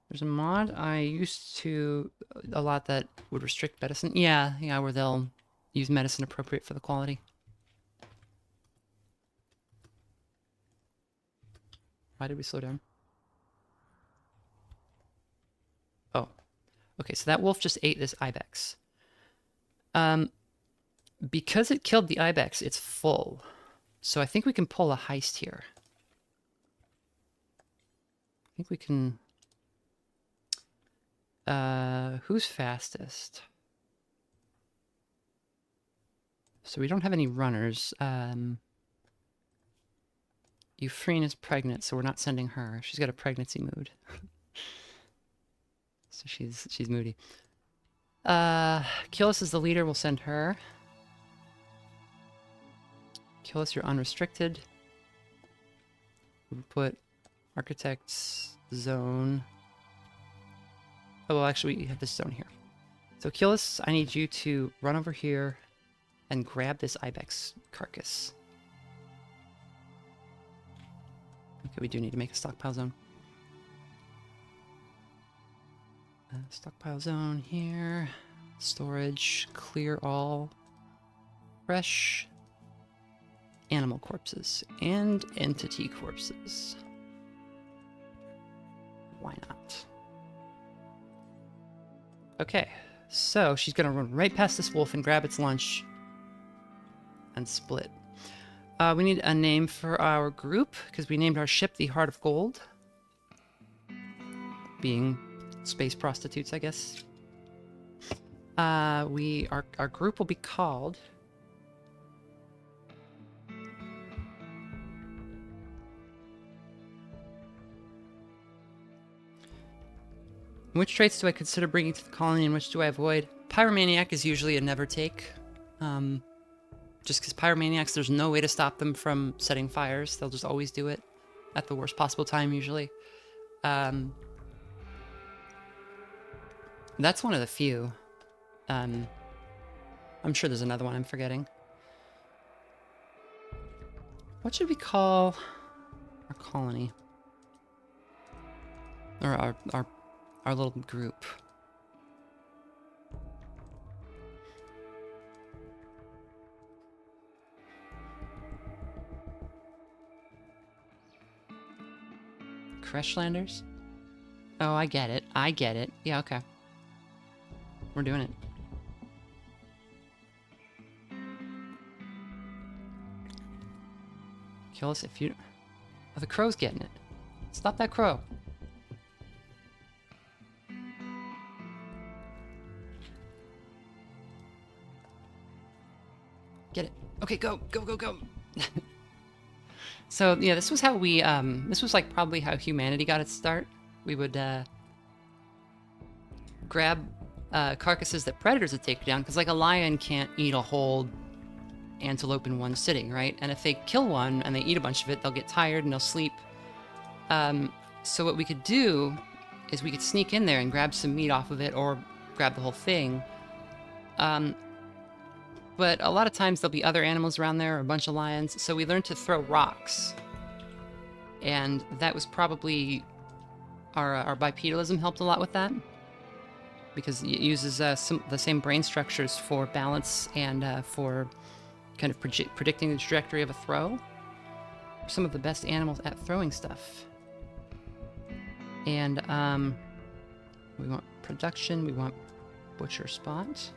There's a mod I used to a lot that would restrict medicine. Yeah, where they'll use medicine appropriate for the quality. Why did we slow down? Oh, okay, so that wolf just ate this ibex. Because it killed the ibex, it's full. So I think we can pull a heist here. I think we can... who's fastest? So we don't have any runners. Euphraine is pregnant, so we're not sending her. She's got a pregnancy mood. So she's moody. Killis is the leader, we'll send her. Killis, you're unrestricted. We'll put Architect's Zone. Oh, well, actually, we have this zone here. So, Killis, I need you to run over here and grab this ibex carcass. Okay, we do need to make a stockpile zone. Stockpile zone here. Storage, clear all. Fresh animal corpses and entity corpses. Why not? Okay, so she's gonna run right past this wolf and grab its lunch and split. We need a name for our group because we named our ship the Heart of Gold, being space prostitutes, I guess. Our group will be called which traits do I consider bringing to the colony and which do I avoid? Pyromaniac is usually a never take. Just because pyromaniacs, there's no way to stop them from setting fires. They'll just always do it at the worst possible time, usually. That's one of the few. I'm sure there's another one I'm forgetting. What should we call our colony? Or our little group? Crashlanders? Oh, I get it. I get it. Yeah, okay. We're doing it. Kill us if you... Oh, the crow's getting it. Stop that crow. Get it. Okay, go, go, go, go. So, yeah, this was how we, this was like probably how humanity got its start. We would, grab, carcasses that predators would take down, because like a lion can't eat a whole antelope in one sitting, right? And if they kill one and they eat a bunch of it, they'll get tired and they'll sleep. So what we could do is we could sneak in there and grab some meat off of it or grab the whole thing. But a lot of times there'll be other animals around there, or a bunch of lions, so we learned to throw rocks. And that was probably... Our bipedalism helped a lot with that. Because it uses the same brain structures for balance and for kind of predicting the trajectory of a throw. Some of the best animals at throwing stuff. And we want production, we want butcher spot.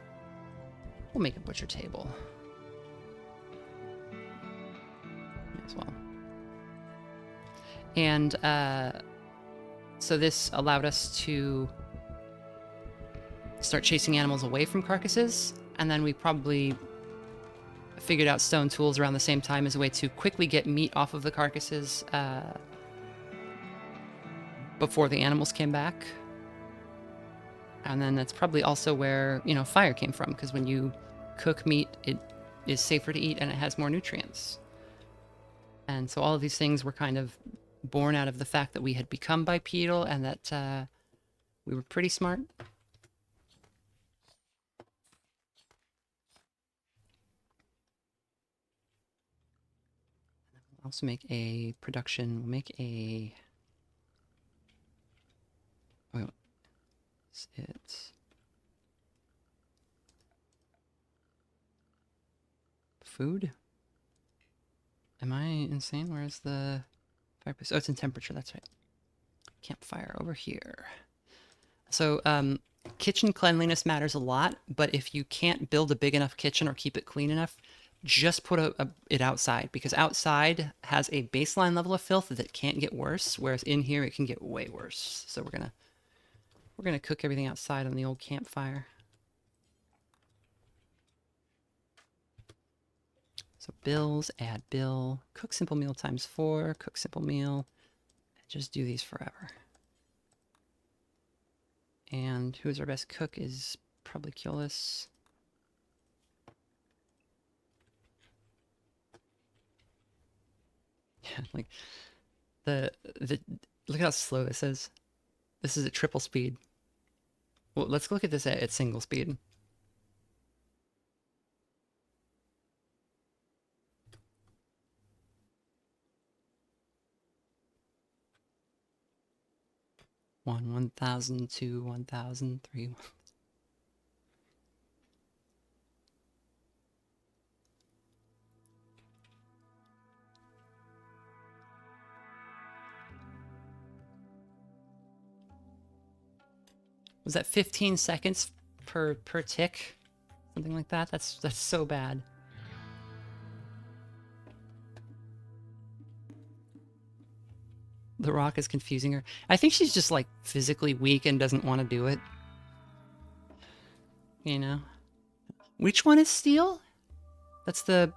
We'll make a butcher table as well. And so this allowed us to start chasing animals away from carcasses, and then we probably figured out stone tools around the same time as a way to quickly get meat off of the carcasses before the animals came back. And then that's probably also where, you know, fire came from, because when you cook meat, it is safer to eat and it has more nutrients. And so all of these things were kind of born out of the fact that we had become bipedal and that we were pretty smart. Also make a production. We'll make a... Wait, it's food? Am I insane? Where's the fireplace? Oh, it's in temperature. That's right. Campfire over here. So, kitchen cleanliness matters a lot, but if you can't build a big enough kitchen or keep it clean enough, just put it outside, because outside has a baseline level of filth that can't get worse, whereas in here it can get way worse. So we're gonna cook everything outside on the old campfire. So bills, add bill, cook simple meal times 4, cook simple meal, just do these forever. And who's our best cook is probably Keyless. Yeah, like the look how slow this is. This is at triple speed. Well, let's look at this at single speed. One, 1,000, 2, 1,000, 3. Was that 15 seconds per tick? Something like that? That's so bad. The rock is confusing her. I think she's just like physically weak and doesn't want to do it. You know? Which one is steel? That's the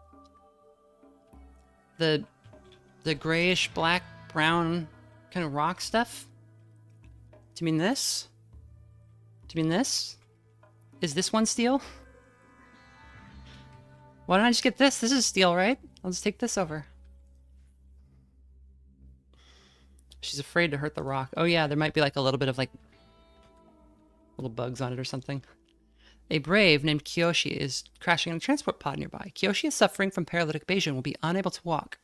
grayish, black, brown kind of rock stuff? Do you mean this? Do you mean this? Is this one steel? Why don't I just get this? This is steel, right? I'll just take this over. She's afraid to hurt the rock. Oh yeah, there might be like a little bit of like little bugs on it or something. A brave named Kiyoshi is crashing in a transport pod nearby. Kiyoshi is suffering from paralytic abrasion and will be unable to walk.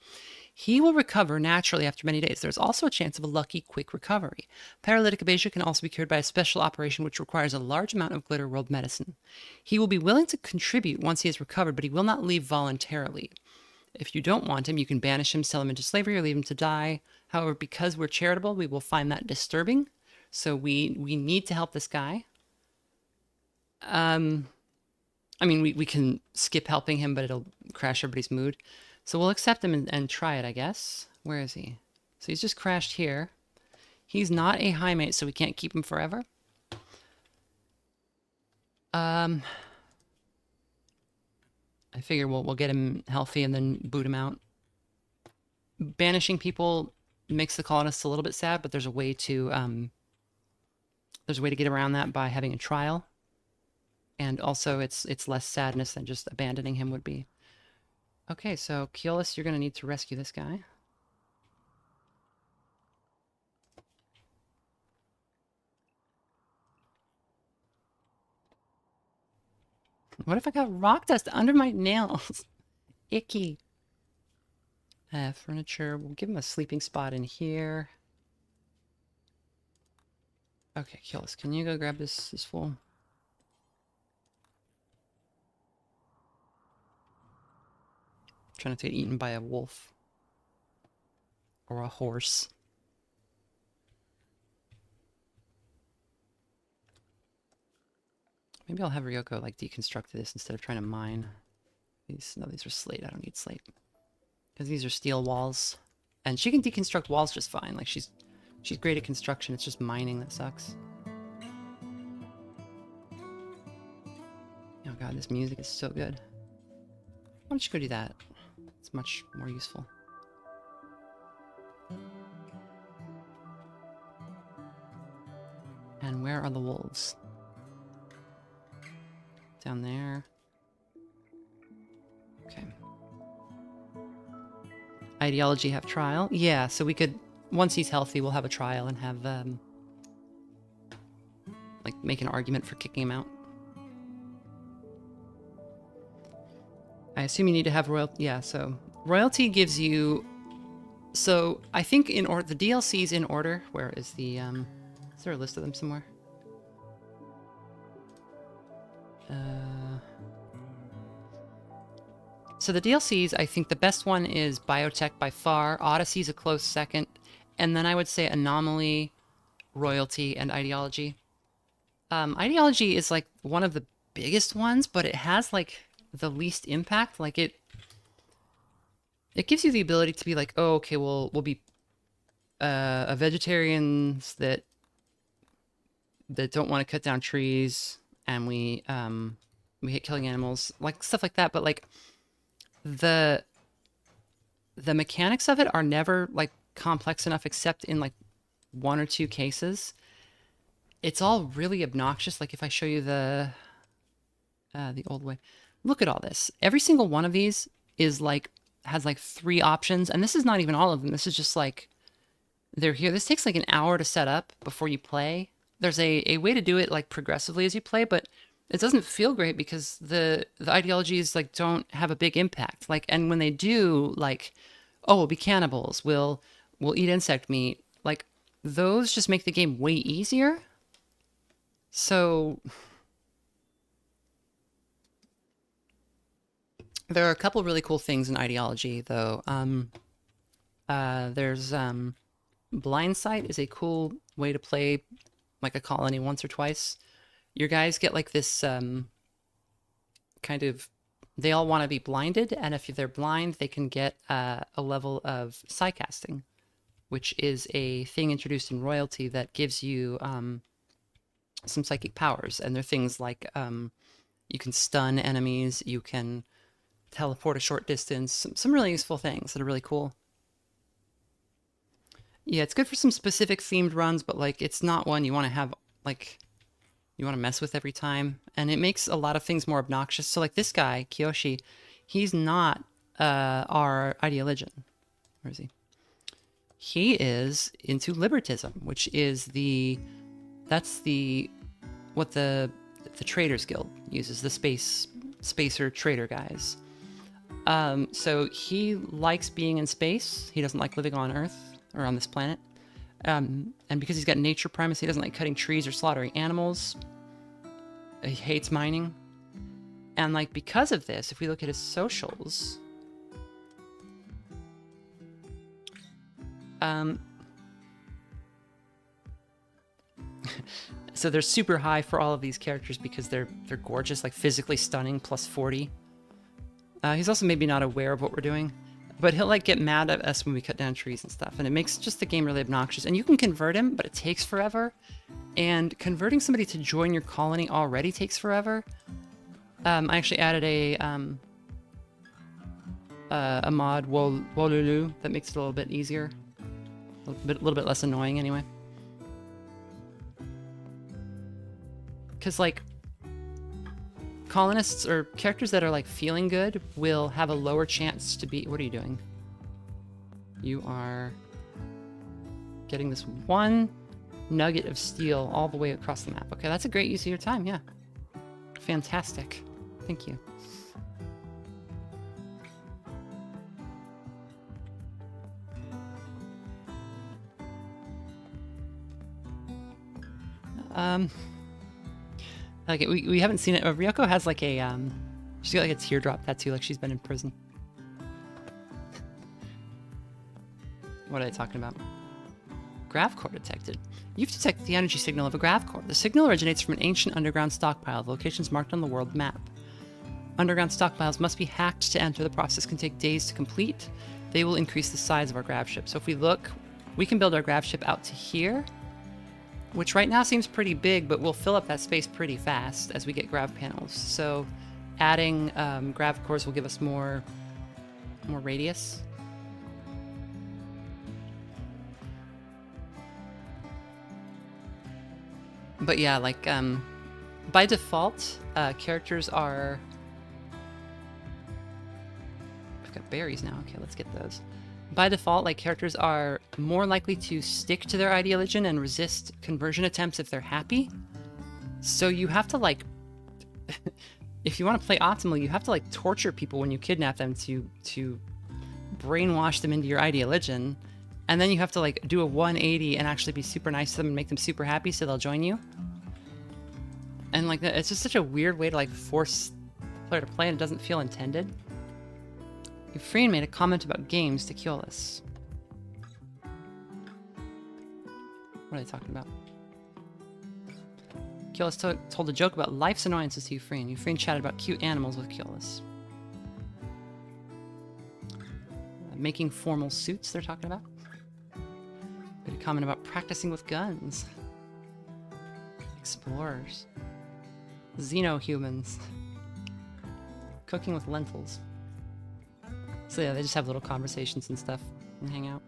He will recover naturally after many days. There's also a chance of a lucky, quick recovery. Paralytic abrasion can also be cured by a special operation which requires a large amount of Glitter World medicine. He will be willing to contribute once he has recovered, but he will not leave voluntarily. If you don't want him, you can banish him, sell him into slavery, or leave him to die. However, because we're charitable, we will find that disturbing. So we need to help this guy. I mean, we can skip helping him, but it'll crash everybody's mood. So we'll accept him and try it, I guess. Where is he? So he's just crashed here. He's not a high mate, so we can't keep him forever. I figure we'll get him healthy and then boot him out. Banishing people makes the colonists a little bit sad, but there's a way to get around that by having a trial. And also it's less sadness than just abandoning him would be. Okay, so Keyless, you're gonna need to rescue this guy. What if I got rock dust under my nails? Icky. Furniture. We'll give him a sleeping spot in here. Okay, Keyless, can you go grab this fool? Trying not to get eaten by a wolf. Or a horse. Maybe I'll have Ryoko like deconstruct this instead of trying to mine. These are slate. I don't need slate. Because these are steel walls. And she can deconstruct walls just fine. Like she's great at construction. It's just mining that sucks. Oh god, this music is so good. Why don't you go do that? It's much more useful. And where are the wolves? Down there. Okay. Ideology have trial? Yeah, so we could, once he's healthy, we'll have a trial and have, like, make an argument for kicking him out. I assume you need to have royalty. Yeah, so royalty gives you So I think in order, the DLCs in order. Where is the is there a list of them somewhere? So the DLCs, I think the best one is Biotech by far. Odyssey's a close second, and then I would say Anomaly, Royalty, and Ideology. Ideology is like one of the biggest ones, but it has like the least impact. Like it gives you the ability to be like, oh, okay, we'll be a vegetarians that don't want to cut down trees, and we hate killing animals, like stuff like that. But like the mechanics of it are never like complex enough, except in like one or two cases. It's all really obnoxious. Like if I show you the old way, look at all this. Every single one of these is like has like 3 options, and this is not even all of them. This is just like they're here. This takes like an hour to set up before you play. There's a way to do it like progressively as you play, but it doesn't feel great because the ideologies like don't have a big impact. Like, and when they do, like, oh, we'll be cannibals, we'll eat insect meat, like those just make the game way easier. So there are a couple really cool things in Ideology, though. There's Blind Sight is a cool way to play like a colony once or twice. Your guys get like this kind of, they all want to be blinded, and if they're blind, they can get a level of psycasting, which is a thing introduced in Royalty that gives you some psychic powers. And they're things like you can stun enemies, you can teleport a short distance, some really useful things that are really cool. Yeah, it's good for some specific themed runs, but like it's not one you want to have, like, you want to mess with every time. And it makes a lot of things more obnoxious. So like this guy, Kiyoshi, he's not our ideologian. Where is he? He is into libertism, which is what the Traders Guild uses, the spacer trader guys. So he likes being in space. He doesn't like living on Earth or on this planet. And because he's got nature primacy, he doesn't like cutting trees or slaughtering animals. He hates mining. And like because of this, if we look at his socials, so they're super high for all of these characters because they're gorgeous, like physically stunning, plus 40. He's also maybe not aware of what we're doing, but he'll like get mad at us when we cut down trees and stuff, and it makes just the game really obnoxious. And you can convert him, but it takes forever. And converting somebody to join your colony already takes forever. I actually added a mod, Wololoo, that makes it a little bit easier, a little bit less annoying anyway. Because like colonists or characters that are like feeling good will have a lower chance to be. What are you doing? You are getting this one nugget of steel all the way across the map. Okay, that's a great use of your time. Yeah, fantastic. Thank you. Okay, we haven't seen it. Ryoko has like a she's got like a teardrop tattoo, like she's been in prison. What are they talking about? Grav core detected. You've detected the energy signal of a grav core. The signal originates from an ancient underground stockpile. The locations marked on the world map. Underground stockpiles must be hacked to enter. The process can take days to complete. They will increase the size of our grav ship. So if we look, we can build our grav ship out to here, which right now seems pretty big, but we'll fill up that space pretty fast as we get grav panels. So adding grav cores will give us more radius. But yeah, like by default, characters are... I've got berries now. Okay, let's get those. By default, like characters are more likely to stick to their ideology and resist conversion attempts if they're happy. So you have to like, if you want to play optimally, you have to like torture people when you kidnap them to brainwash them into your ideology, and then you have to like do a 180 and actually be super nice to them and make them super happy so they'll join you. And like it's just such a weird way to like force the player to play, and it doesn't feel intended. Euphrian made a comment about games to Keolis. What are they talking about? Keolis told a joke about life's annoyances to Euphrian. Euphrian chatted about cute animals with Keolis. Making formal suits, they're talking about. Made a comment about practicing with guns. Explorers. Xeno-humans. Cooking with lentils. So yeah, they just have little conversations and stuff and hang out.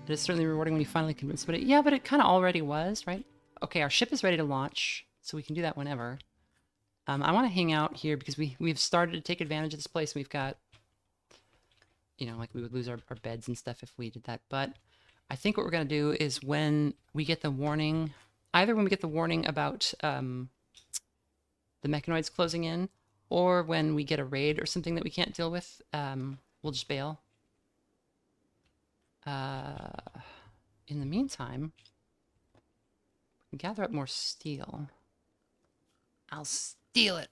It is certainly rewarding when you finally convince somebody. Yeah, but it kind of already was, right? Okay, our ship is ready to launch, so we can do that whenever. I want to hang out here because we've started to take advantage of this place. We've got, you know, like we would lose our beds and stuff if we did that. But I think what we're going to do is when we get the warning, either when we get the warning about the mechanoids closing in, or when we get a raid or something that we can't deal with, we'll just bail. In the meantime, we can gather up more steel. I'll steal it.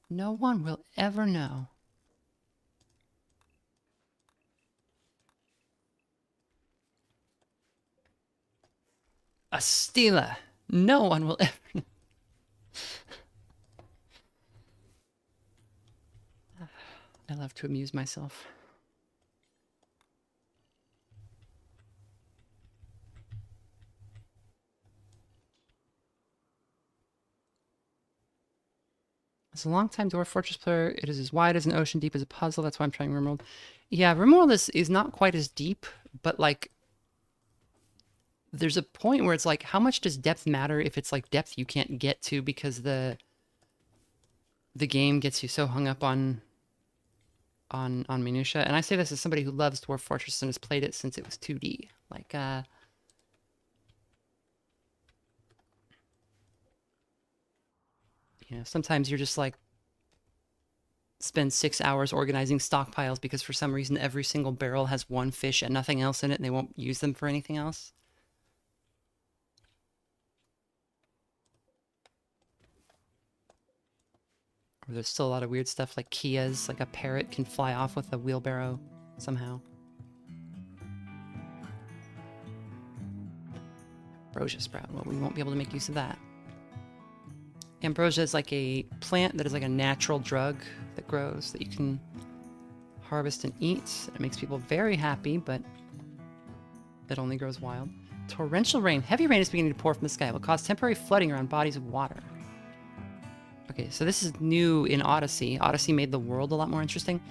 No one will ever know. A stealer. No one will ever know. I love to amuse myself. As a long-time Dwarf Fortress player, it is as wide as an ocean, deep as a puzzle. That's why I'm trying Rimworld. Yeah, Rimworld is not quite as deep, but like there's a point where it's like, how much does depth matter if it's like depth you can't get to because the game gets you so hung up on minutia. And I say this as somebody who loves Dwarf Fortress and has played it since it was 2D. Like you know, sometimes you're just like spend 6 hours organizing stockpiles because for some reason every single barrel has one fish and nothing else in it and they won't use them for anything else. Or there's still a lot of weird stuff like Kias, like a parrot can fly off with a wheelbarrow somehow. Ambrosia sprout, well, we won't be able to make use of that. Ambrosia is like a plant that is like a natural drug that grows that you can harvest and eat. It makes people very happy, but it only grows wild. Torrential rain. Heavy rain is beginning to pour from the sky. It will cause temporary flooding around bodies of water. Okay, so this is new in Odyssey. Odyssey made the world a lot more interesting.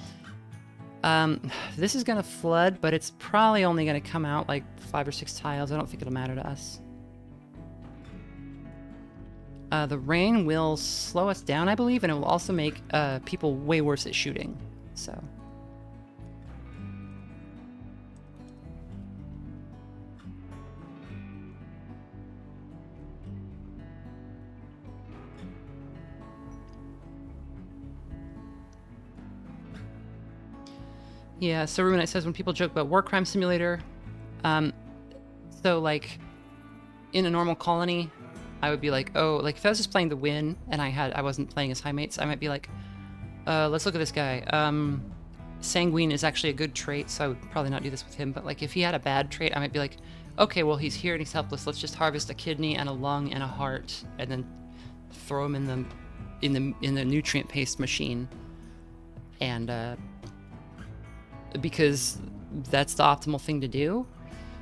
This is going to flood, but it's probably only going to come out like 5 or 6 tiles. I don't think it'll matter to us. The rain will slow us down, I believe, and it will also make people way worse at shooting. So. Yeah, so Ruminite says when people joke about War Crime Simulator, so like in a normal colony, I would be like, oh, like if I was just playing the win and I wasn't playing as high mates, I might be like, let's look at this guy. Sanguine is actually a good trait, so I would probably not do this with him. But like if he had a bad trait, I might be like, okay, well he's here and he's helpless. Let's just harvest a kidney and a lung and a heart, and then throw him in the nutrient paste machine. And because that's the optimal thing to do.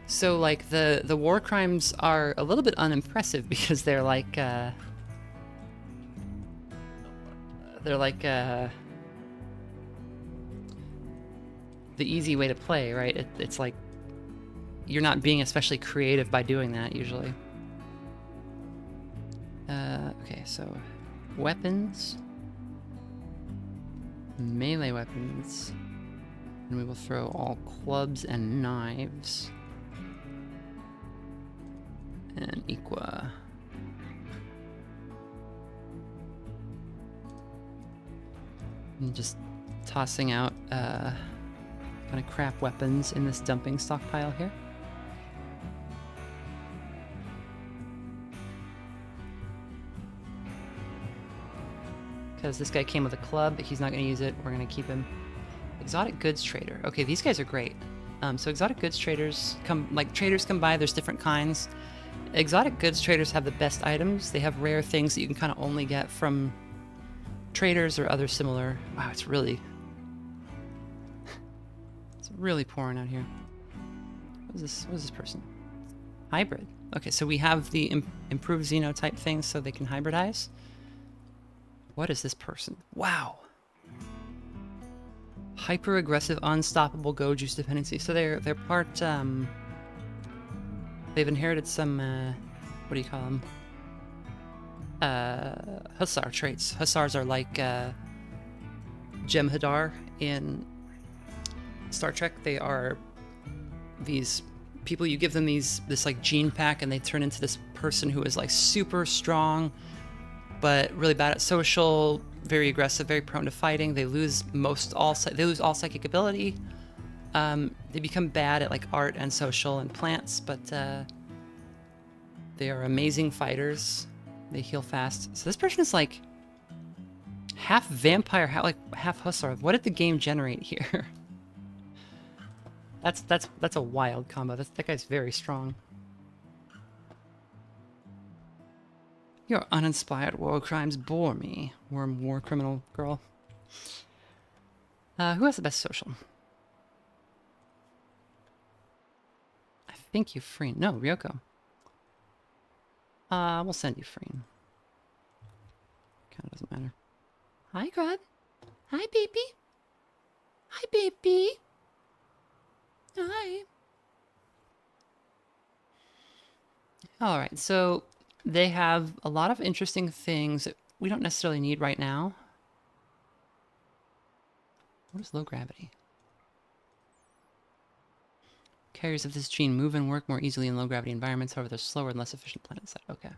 So like the war crimes are a little bit unimpressive because they're like the easy way to play, right? It's like you're not being especially creative by doing that usually. Okay, so weapons, melee weapons, and we will throw all clubs and knives. And Equa. And just tossing out kind of crap weapons in this dumping stockpile here. Because this guy came with a club, but he's not going to use it. We're going to keep him. Exotic goods trader. Okay, these guys are great. So exotic goods traders come, like traders come by. There's different kinds. Exotic goods traders have the best items. They have rare things that you can kind of only get from traders or other similar. Wow, it's really pouring out here. What is this? What is this person? Hybrid. Okay, so we have the improved Xenotype things so they can hybridize. What is this person? Wow. Hyper aggressive, unstoppable go juice dependency. So they're part. They've inherited some. What do you call them? Hussar traits. Hussars are like Jem'Hadar in Star Trek. They are these people. You give them this like gene pack, and they turn into this person who is like super strong, but really bad at social, very aggressive, very prone to fighting. They lose all psychic ability. They become bad at like art and social and plants, but they are amazing fighters. They heal fast. So this person is like half vampire, half hussar. What did the game generate here? That's a wild combo. That guy's very strong. Your uninspired war crimes bore me, worm war criminal girl. Who has the best social? I think Euphraine. No, Ryoko. We'll send Euphraine. Kind of doesn't matter. Hi, Grub. Hi, baby. Hi, baby. Hi. All right, so they have a lot of interesting things that we don't necessarily need right now. What is low gravity? Carriers of this gene move and work more easily in low gravity environments, however they're slower and less efficient planet side. Okay.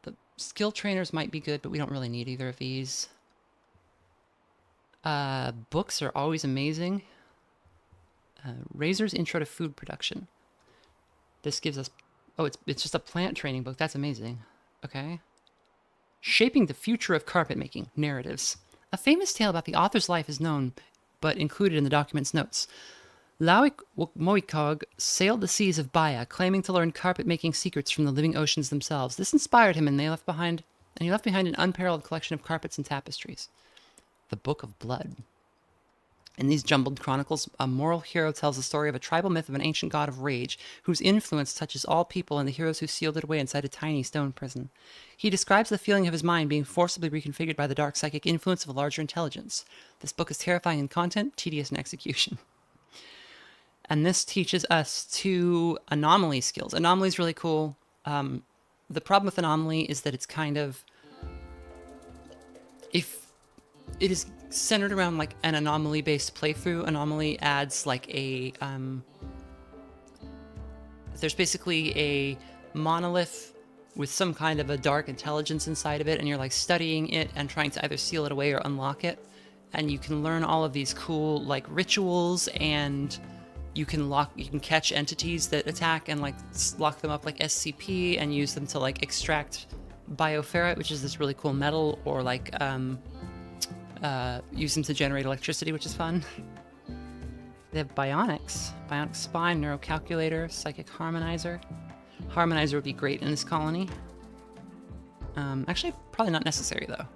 The skill trainers might be good, but we don't really need either of these. Books are always amazing. Razor's Intro to Food Production. This gives us... Oh, it's just a plant training book. That's amazing. Okay. Shaping the Future of Carpet Making. Narratives. A famous tale about the author's life is known, but included in the document's notes. Lauik Moikog sailed the seas of Baya, claiming to learn carpet-making secrets from the living oceans themselves. This inspired him, and he left behind an unparalleled collection of carpets and tapestries. The Book of Blood. In these jumbled chronicles, a moral hero tells the story of a tribal myth of an ancient god of rage, whose influence touches all people and the heroes who sealed it away inside a tiny stone prison. He describes the feeling of his mind being forcibly reconfigured by the dark psychic influence of a larger intelligence. This book is terrifying in content, tedious in execution. And this teaches us 2 anomaly skills. Anomaly is really cool. The problem with anomaly is that it's kind of... If it is centered around like an anomaly-based playthrough, anomaly adds like a... there's basically a monolith with some kind of a dark intelligence inside of it, and you're like studying it and trying to either seal it away or unlock it. And you can learn all of these cool like rituals, and you can catch entities that attack and like lock them up like SCP and use them to like extract bioferrite, which is this really cool metal, or like use them to generate electricity, which is fun. They have bionics, bionic spine, neurocalculator, psychic harmonizer. Harmonizer would be great in this colony. Actually, probably not necessary though.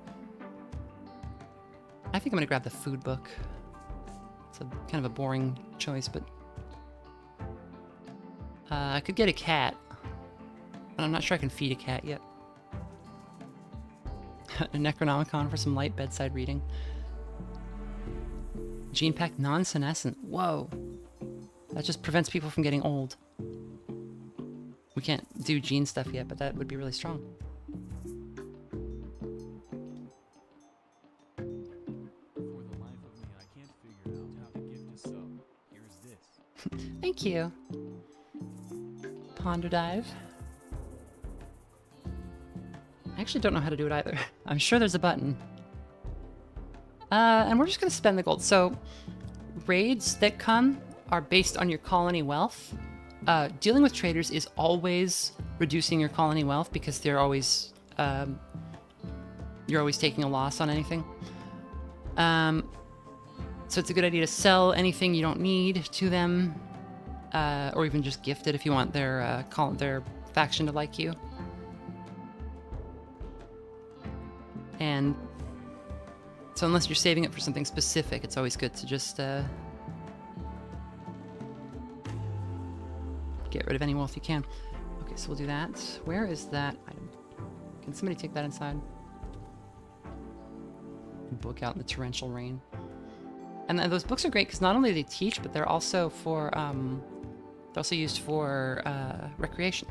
I think I'm gonna grab the food book. It's a kind of a boring choice, but I could get a cat, but I'm not sure I can feed a cat yet. A Necronomicon for some light bedside reading. Gene pack non-senescent. Whoa. That just prevents people from getting old. We can't do gene stuff yet, but that would be really strong. For the life of me, I can't figure out how to gift a sub. Here's this. Thank you. Ponder dive. I actually don't know how to do it either. I'm sure there's a button. And we're just going to spend the gold. So raids that come are based on your colony wealth. Dealing with traders is always reducing your colony wealth because they're always you're always taking a loss on anything. So it's a good idea to sell anything you don't need to them, or even just gift it if you want their faction to like you. And so unless you're saving it for something specific, it's always good to just get rid of any wealth you can. Okay, so we'll do that. Where is that item? Can somebody take that inside? Book out in the torrential rain. And those books are great because not only do they teach, but they're also for they're also used for recreation.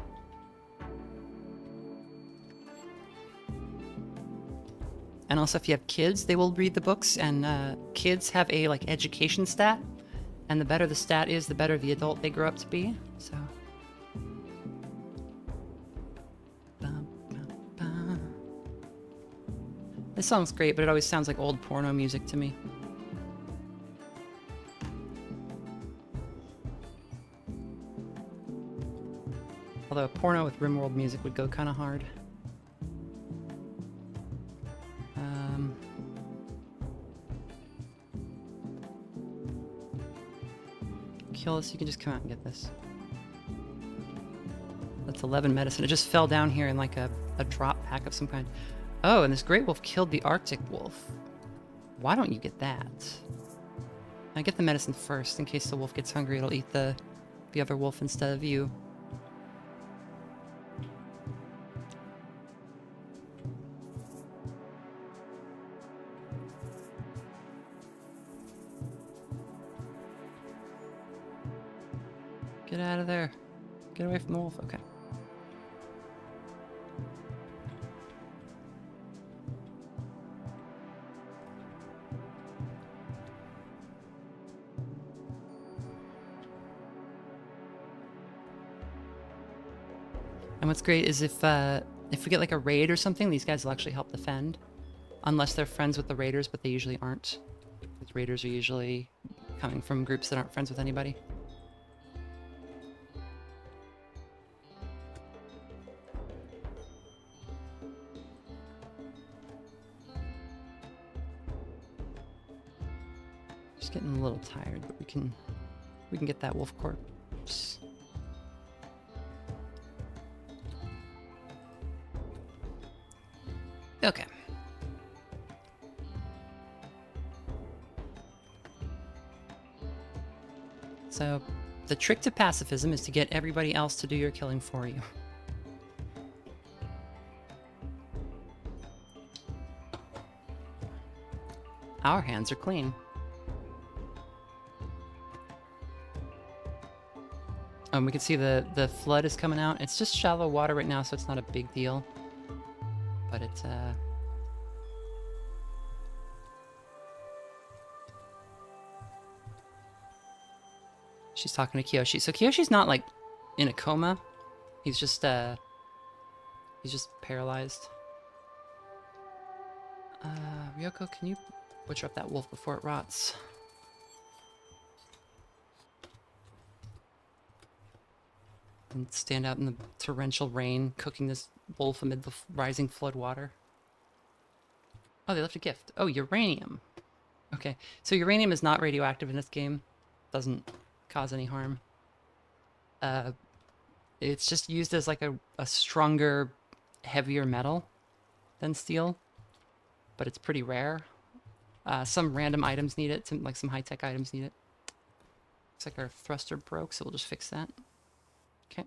And also, if you have kids, they will read the books. And kids have a education stat, and the better the stat is, the better the adult they grow up to be. So. This song's great, but it always sounds like old porno music to me. Although a porno with Rimworld music would go kind of hard. Kill this, you can just come out and get this. That's 11 medicine. It just fell down here in like a drop pack of some kind. Oh, and this great wolf killed the Arctic wolf. Why don't you get that? I get the medicine first in case the wolf gets hungry. It'll eat the other wolf instead of you. Get out of there. Get away from the wolf. Okay. And what's great is if we get like a raid or something, these guys will actually help defend. Unless they're friends with the raiders, but they usually aren't. Because raiders are usually coming from groups that aren't friends with anybody. Just getting a little tired, but we can get that wolf corpse. Okay. So, the trick to pacifism is to get everybody else to do your killing for you. Our hands are clean. We can see the flood is coming out. It's just shallow water right now, so it's not a big deal. But it's she's talking to Kiyoshi. So Kiyoshi's not like in a coma. He's just paralyzed. Ryoko, can you butcher up that wolf before it rots? And stand out in the torrential rain, cooking this wolf amid the rising flood water. Oh, they left a gift. Oh, uranium. Okay, so uranium is not radioactive in this game. Doesn't cause any harm. It's just used as like a stronger, heavier metal than steel. But it's pretty rare. Some random items need it, like some high-tech items need it. Looks like our thruster broke, so we'll just fix that. Okay.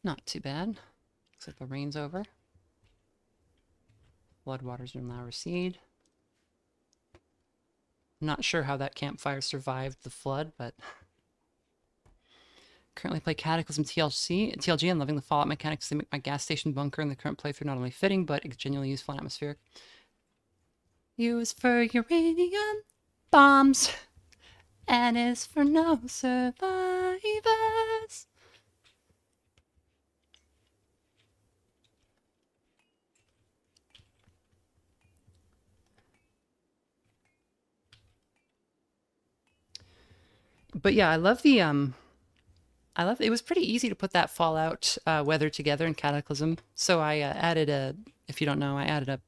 Not too bad. Looks like the rain's over. Floodwaters will now recede. I'm not sure how that campfire survived the flood, but Currently play Cataclysm TLG and loving the Fallout mechanics. They make my gas station bunker in the current playthrough not only fitting, but genuinely useful and atmospheric. U is for uranium bombs, N is for no survivors. But yeah, I love the it was pretty easy to put that Fallout weather together in Cataclysm. So I added if you don't know, I added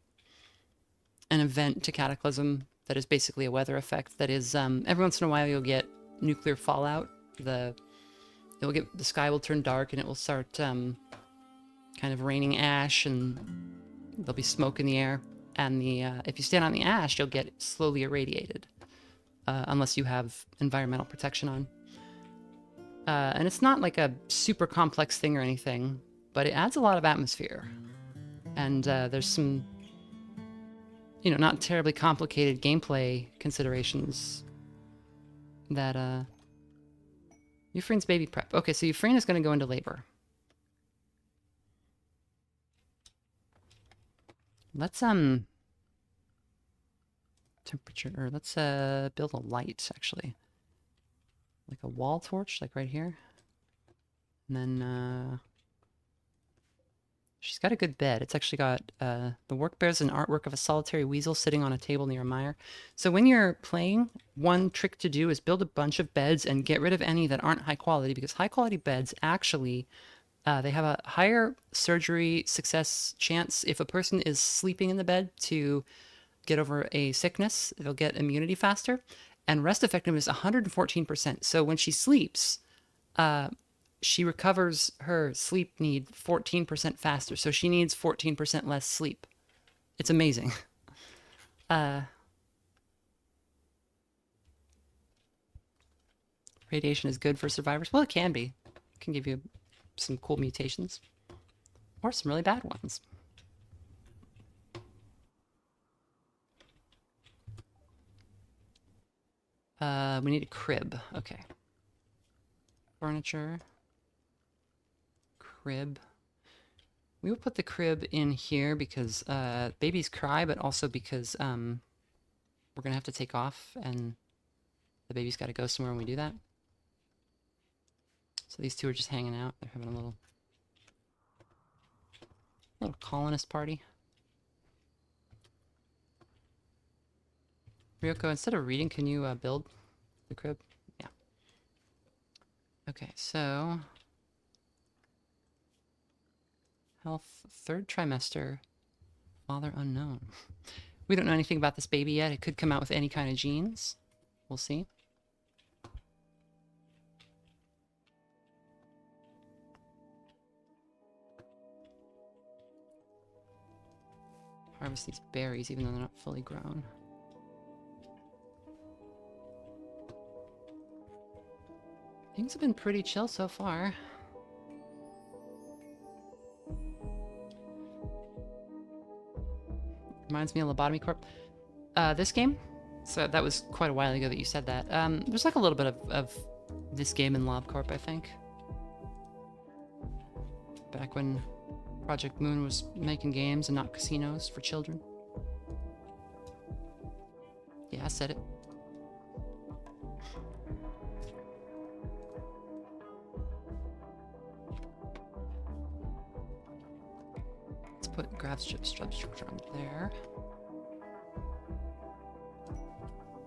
an event to Cataclysm that is basically a weather effect. That is, every once in a while you'll get nuclear fallout. The sky will turn dark and it will start kind of raining ash, and there'll be smoke in the air. And if you stand on the ash, you'll get slowly irradiated, unless you have environmental protection on. And it's not like a super complex thing or anything, but it adds a lot of atmosphere. And there's some, not terribly complicated gameplay considerations that, Euphrane's baby prep. Okay, so Euphraine is going to go into labor. Let's, temperature, or let's, build a light, actually. Like a wall torch, like right here. And then, she's got a good bed. It's actually got, the work bears an artwork of a solitary weasel sitting on a table near a mire. So when you're playing, one trick to do is build a bunch of beds and get rid of any that aren't high quality, because high quality beds actually, they have a higher surgery success chance if a person is sleeping in the bed to get over a sickness. They'll get immunity faster. And rest effectiveness is 114%. So when she sleeps, she recovers her sleep need 14% faster. So she needs 14% less sleep. It's amazing. Radiation is good for survivors. Well, it can be. It can give you some cool mutations. Or some really bad ones. We need a crib. Okay. Furniture. Crib. We will put the crib in here because babies cry, but also because we're gonna have to take off and the baby's got to go somewhere when we do that. So these two are just hanging out. They're having a little colonist party. Ryoko, instead of reading, can you build the crib? Yeah. Okay, so health, 3rd trimester, father unknown. We don't know anything about this baby yet. It could come out with any kind of genes. We'll see. Harvest these berries even though they're not fully grown. Things have been pretty chill so far. Reminds me of Lobotomy Corp. This game? So that was quite a while ago that you said that. There's like a little bit of this game in Lob Corp, I think. Back when Project Moon was making games and not casinos for children. Yeah, I said it. Put grab strip structure on there.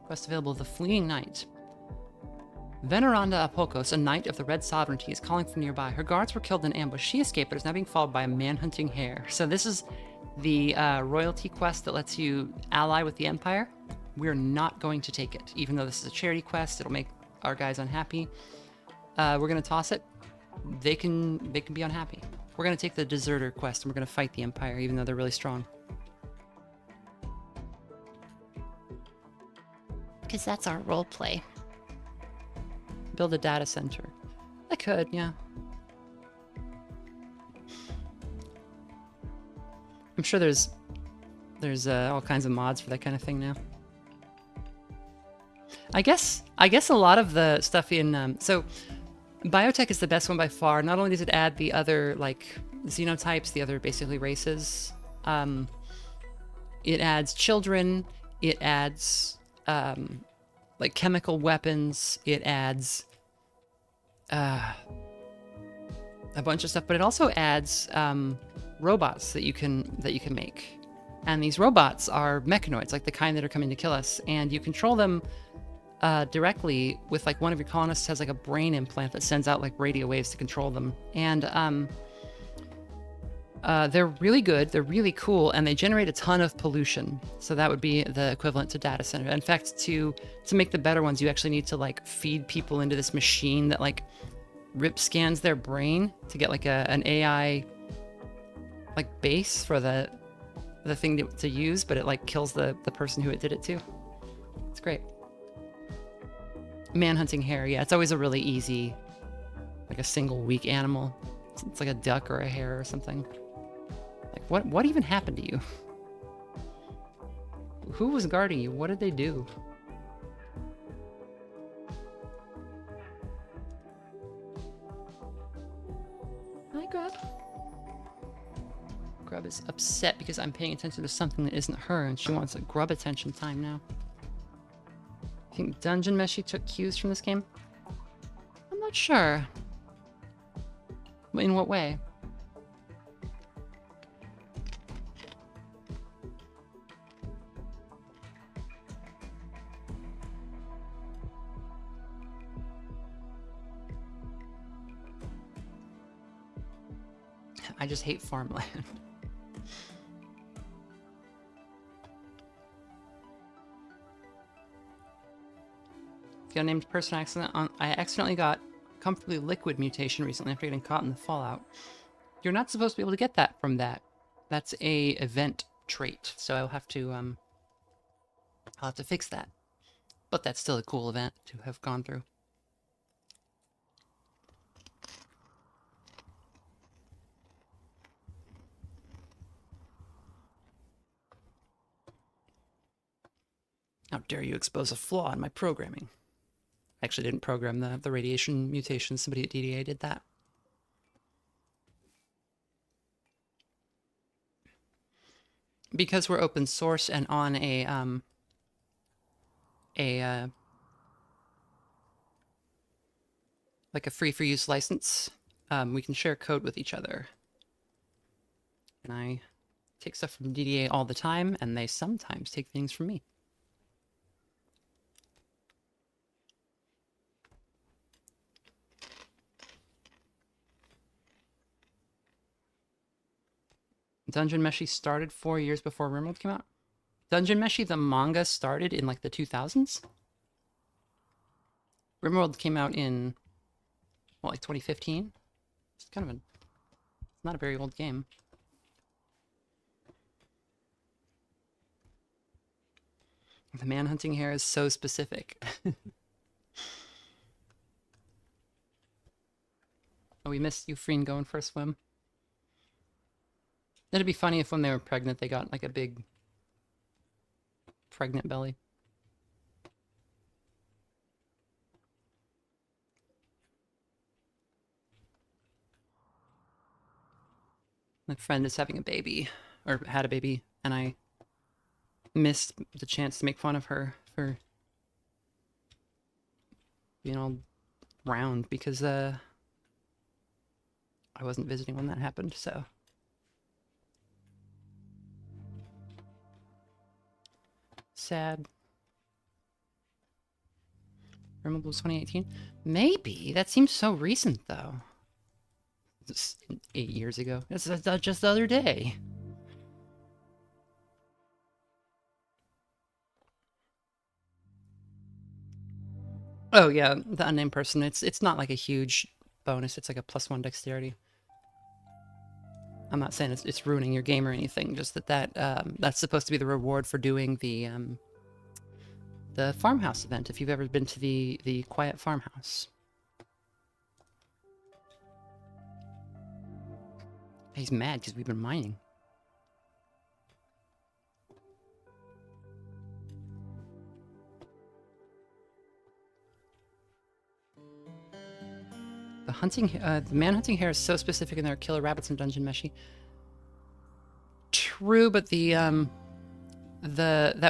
Quest available: The Fleeing Knight. Veneranda Apokos, a knight of the Red Sovereignty, is calling from nearby. Her guards were killed in ambush. She escaped, but is now being followed by a man-hunting hare. So this is the royalty quest that lets you ally with the Empire. We're not going to take it, even though this is a charity quest. It'll make our guys unhappy. We're gonna toss it. They can be unhappy. We're going to take the Deserter quest, and we're going to fight the Empire, even though they're really strong. Because that's our role play. Build a data center. I could, yeah. I'm sure there's all kinds of mods for that kind of thing now. I guess a lot of the stuff in... so Biotech is the best one by far. Not only does it add the other, like, xenotypes, the other basically races, it adds children, it adds, like, chemical weapons, it adds a bunch of stuff, but it also adds robots that you can make. And these robots are mechanoids, like the kind that are coming to kill us, and you control them directly with, like, one of your colonists has like a brain implant that sends out like radio waves to control them. And they're really good, they're really cool, and they generate a ton of pollution. So that would be the equivalent to data center. In fact, to make the better ones, you actually need to like feed people into this machine that like rip scans their brain to get like an AI like base for the thing to use, but it like kills the person who it did it to. It's great. Man-hunting hare, yeah, it's always a really easy, like a single weak animal. It's like a duck or a hare or something. Like, what even happened to you? Who was guarding you? What did they do? Hi, Grub. Grub is upset because I'm paying attention to something that isn't her, and she wants a grub attention time now. I think Dungeon Meshi took cues from this game? I'm not sure. In what way? I just hate farmland. The unnamed person I accidentally got comfortably liquid mutation recently after getting caught in the fallout. You're not supposed to be able to get that from that. That's a event trait, so I'll have to fix that. But that's still a cool event to have gone through. How dare you expose a flaw in my programming? I actually didn't program the radiation mutation. Somebody at DDA did that. Because we're open source and on a like a free for use license, we can share code with each other. And I take stuff from DDA all the time, and they sometimes take things from me. Dungeon Meshi started 4 years before Rimworld came out. Dungeon Meshi, the manga, started in like the 2000s. Rimworld came out in, what, like 2015? It's kind of it's not a very old game. The man-hunting hare is so specific. Oh, we missed Euphraine going for a swim. It'd be funny if when they were pregnant, they got like a big pregnant belly. My friend is having a baby, or had a baby, and I missed the chance to make fun of her for being all round because I wasn't visiting when that happened, so. Sad. Rimworld was 2018? Maybe. That seems so recent, though. Just 8 years ago. It's just the other day. Oh, yeah, the unnamed person. It's not like a huge bonus. It's like a +1 dexterity. I'm not saying it's ruining your game or anything, just that's supposed to be the reward for doing the farmhouse event, if you've ever been to the quiet farmhouse. He's mad because we've been mining. The man-hunting hare is so specific in their killer rabbits and dungeon meshy. True, but that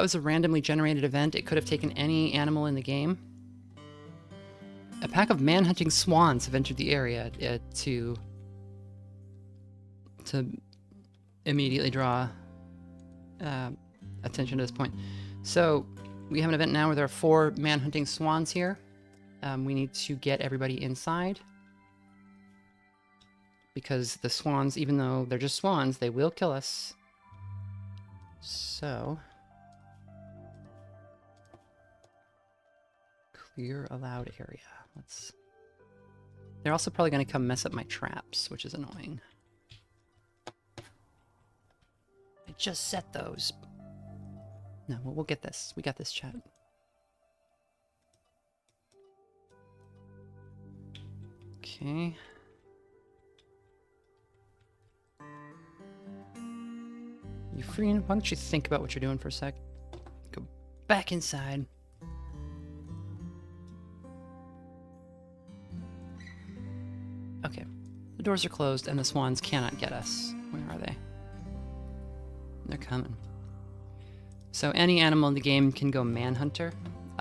was a randomly generated event. It could have taken any animal in the game. A pack of man-hunting swans have entered the area to immediately draw attention to this point. So we have an event now where there are 4 man-hunting swans here. We need to get everybody inside, because the swans, even though they're just swans, they will kill us. So clear allowed area. They're also probably going to come mess up my traps, which is annoying. I just set those. No, well, we'll get this. We got this, chat. Okay. You free? Why don't you think about what you're doing for a sec? Go back inside. Okay. The doors are closed and the swans cannot get us. Where are they? They're coming. So any animal in the game can go manhunter.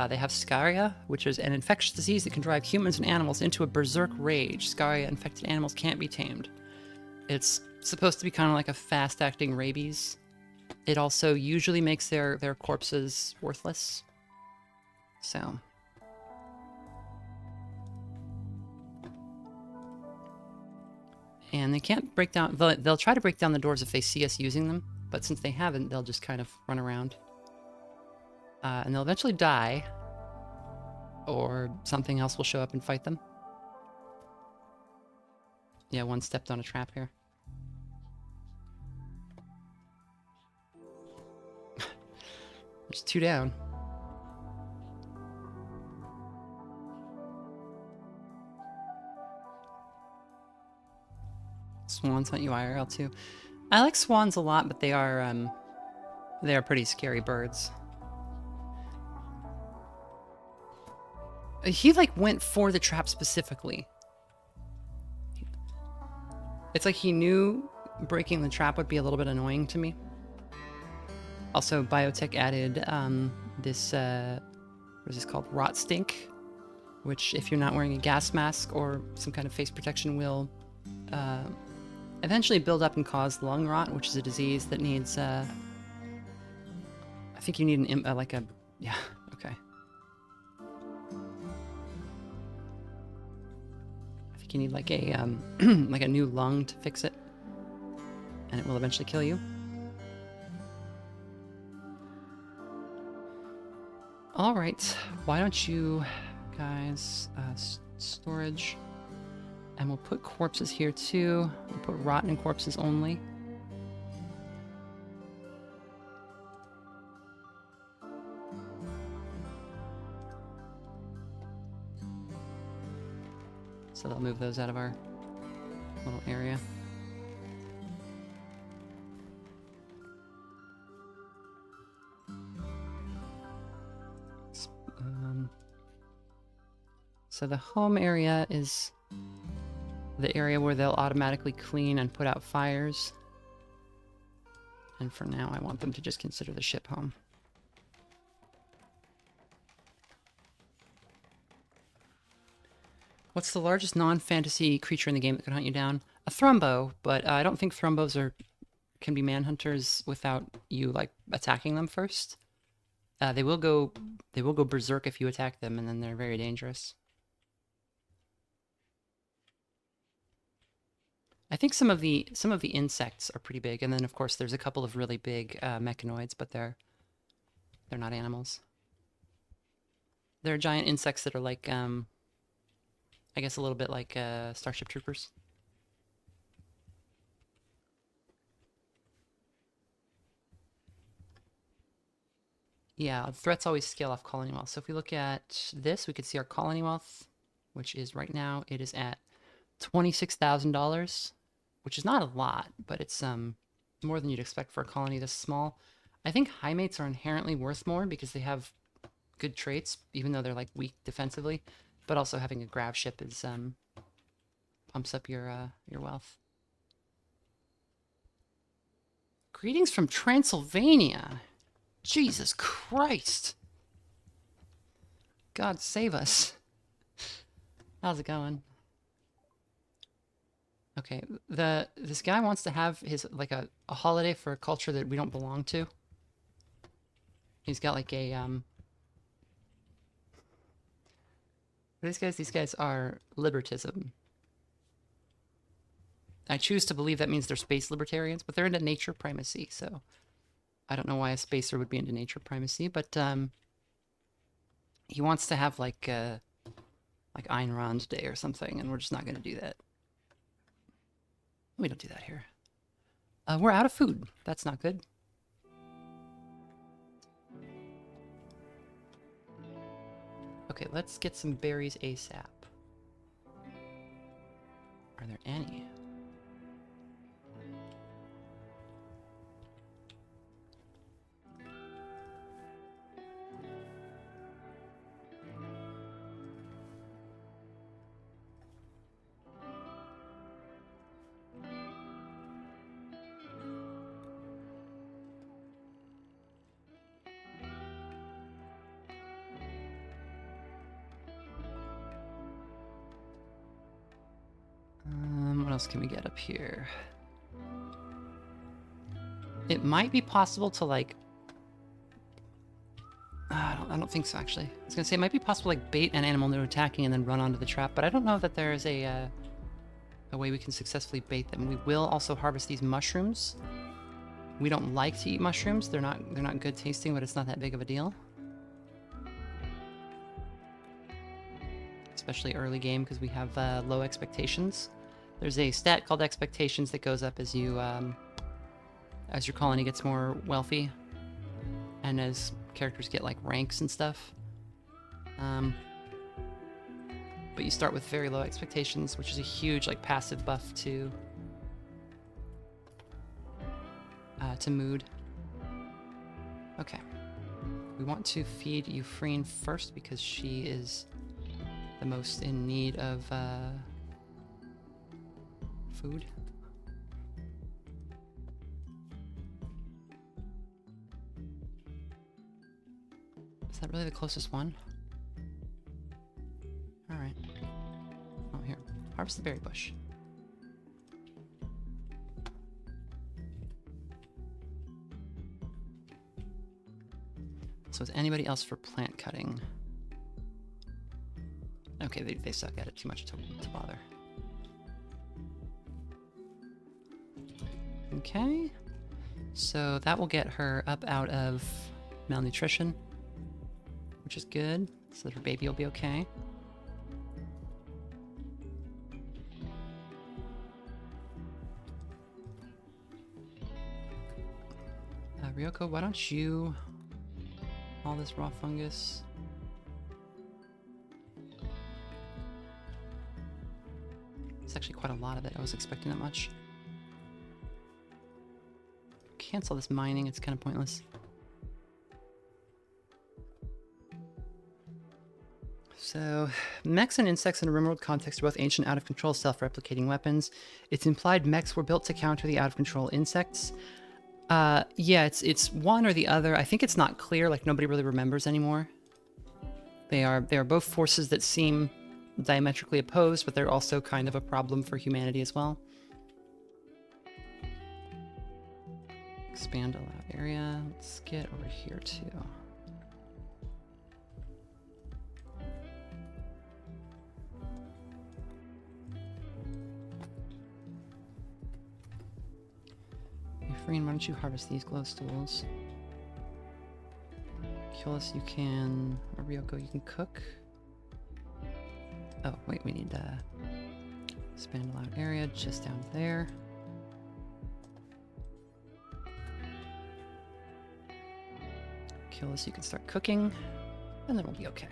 They have Scaria, which is an infectious disease that can drive humans and animals into a berserk rage. Scaria-infected animals can't be tamed. It's supposed to be kind of like a fast-acting rabies. It also usually makes their corpses worthless. So. And they can't break down... They'll try to break down the doors if they see us using them, but since they haven't, they'll just kind of run around. And they'll eventually die, or something else will show up and fight them. Yeah, one stepped on a trap here. There's 2 down. Swans hunt you IRL too. I like swans a lot, but they are pretty scary birds. He like went for the trap specifically. It's like he knew breaking the trap would be a little bit annoying to me. Also, Biotech added this, what is this called? Rot Stink, which if you're not wearing a gas mask or some kind of face protection will eventually build up and cause lung rot, which is a disease that needs, I think you need yeah, okay. I think you need like a, like a new lung to fix it, and it will eventually kill you. All right, why don't you guys, storage, and we'll put corpses here too. We'll put rotten corpses only. So they'll move those out of our little area. So the home area is the area where they'll automatically clean and put out fires. And for now, I want them to just consider the ship home. What's the largest non-fantasy creature in the game that can hunt you down? A Thrumbo, but I don't think Thrumbos can be manhunters without you like attacking them first. They will go berserk if you attack them, and then they're very dangerous. I think some of the insects are pretty big, and then of course there's a couple of really big mechanoids, but they're not animals. They're giant insects that are like I guess a little bit like Starship Troopers. Yeah, threats always scale off colony wealth. So if we look at this, we could see our colony wealth, which is right now it is at $26,000, which is not a lot, but it's more than you'd expect for a colony this small. I think high mates are inherently worth more because they have good traits, even though they're like weak defensively. But also having a grav ship is Pumps up your wealth. Greetings from Transylvania. Jesus Christ. God save us. How's it going? Okay, this guy wants to have his like a holiday for a culture that we don't belong to. He's got like a these guys are libertism. I choose to believe that means they're space libertarians, but they're into nature primacy, so I don't know why a spacer would be into nature primacy, but he wants to have like Ayn Rand Day or something, and we're just not going to do that. We don't do that here. We're out of food. That's not good. Okay, let's get some berries ASAP. Are there any? What else can we get up here? It might be possible to like... I don't think so, actually. I was gonna say it might be possible to like bait an animal into attacking and then run onto the trap, but I don't know that there is a way we can successfully bait them. We will also harvest these mushrooms. We don't like to eat mushrooms. They're not good tasting, but it's not that big of a deal. Especially early game because we have low expectations. There's a stat called expectations that goes up as you as your colony gets more wealthy, and as characters get like ranks and stuff. But you start with very low expectations, which is a huge like passive buff to mood. Okay, we want to feed Euphraine first because she is the most in need of food. Is that really the closest one? Alright. Oh, here. Harvest the berry bush. So is anybody else for plant cutting? Okay, they suck at it too much to bother. Okay. So that will get her up out of malnutrition, which is good, so that her baby will be okay. Ryoko, why don't you... all this raw fungus... It's actually quite a lot of it. I was expecting that much. Cancel this mining, it's kind of pointless. So, mechs and insects in a Rimworld context are both ancient, out-of-control, self-replicating weapons. It's implied mechs were built to counter the out-of-control insects. Yeah, it's one or the other. I think it's not clear, like nobody really remembers anymore. They are both forces that seem diametrically opposed, but they're also kind of a problem for humanity as well. Expand allowed area. Let's get over here too. Euphraine, why don't you harvest these glow stools? Cullis, you can... Ryoko, you can cook. Oh, wait, we need expand allowed area just down there. Cullis, you can start cooking, and then we'll be okay.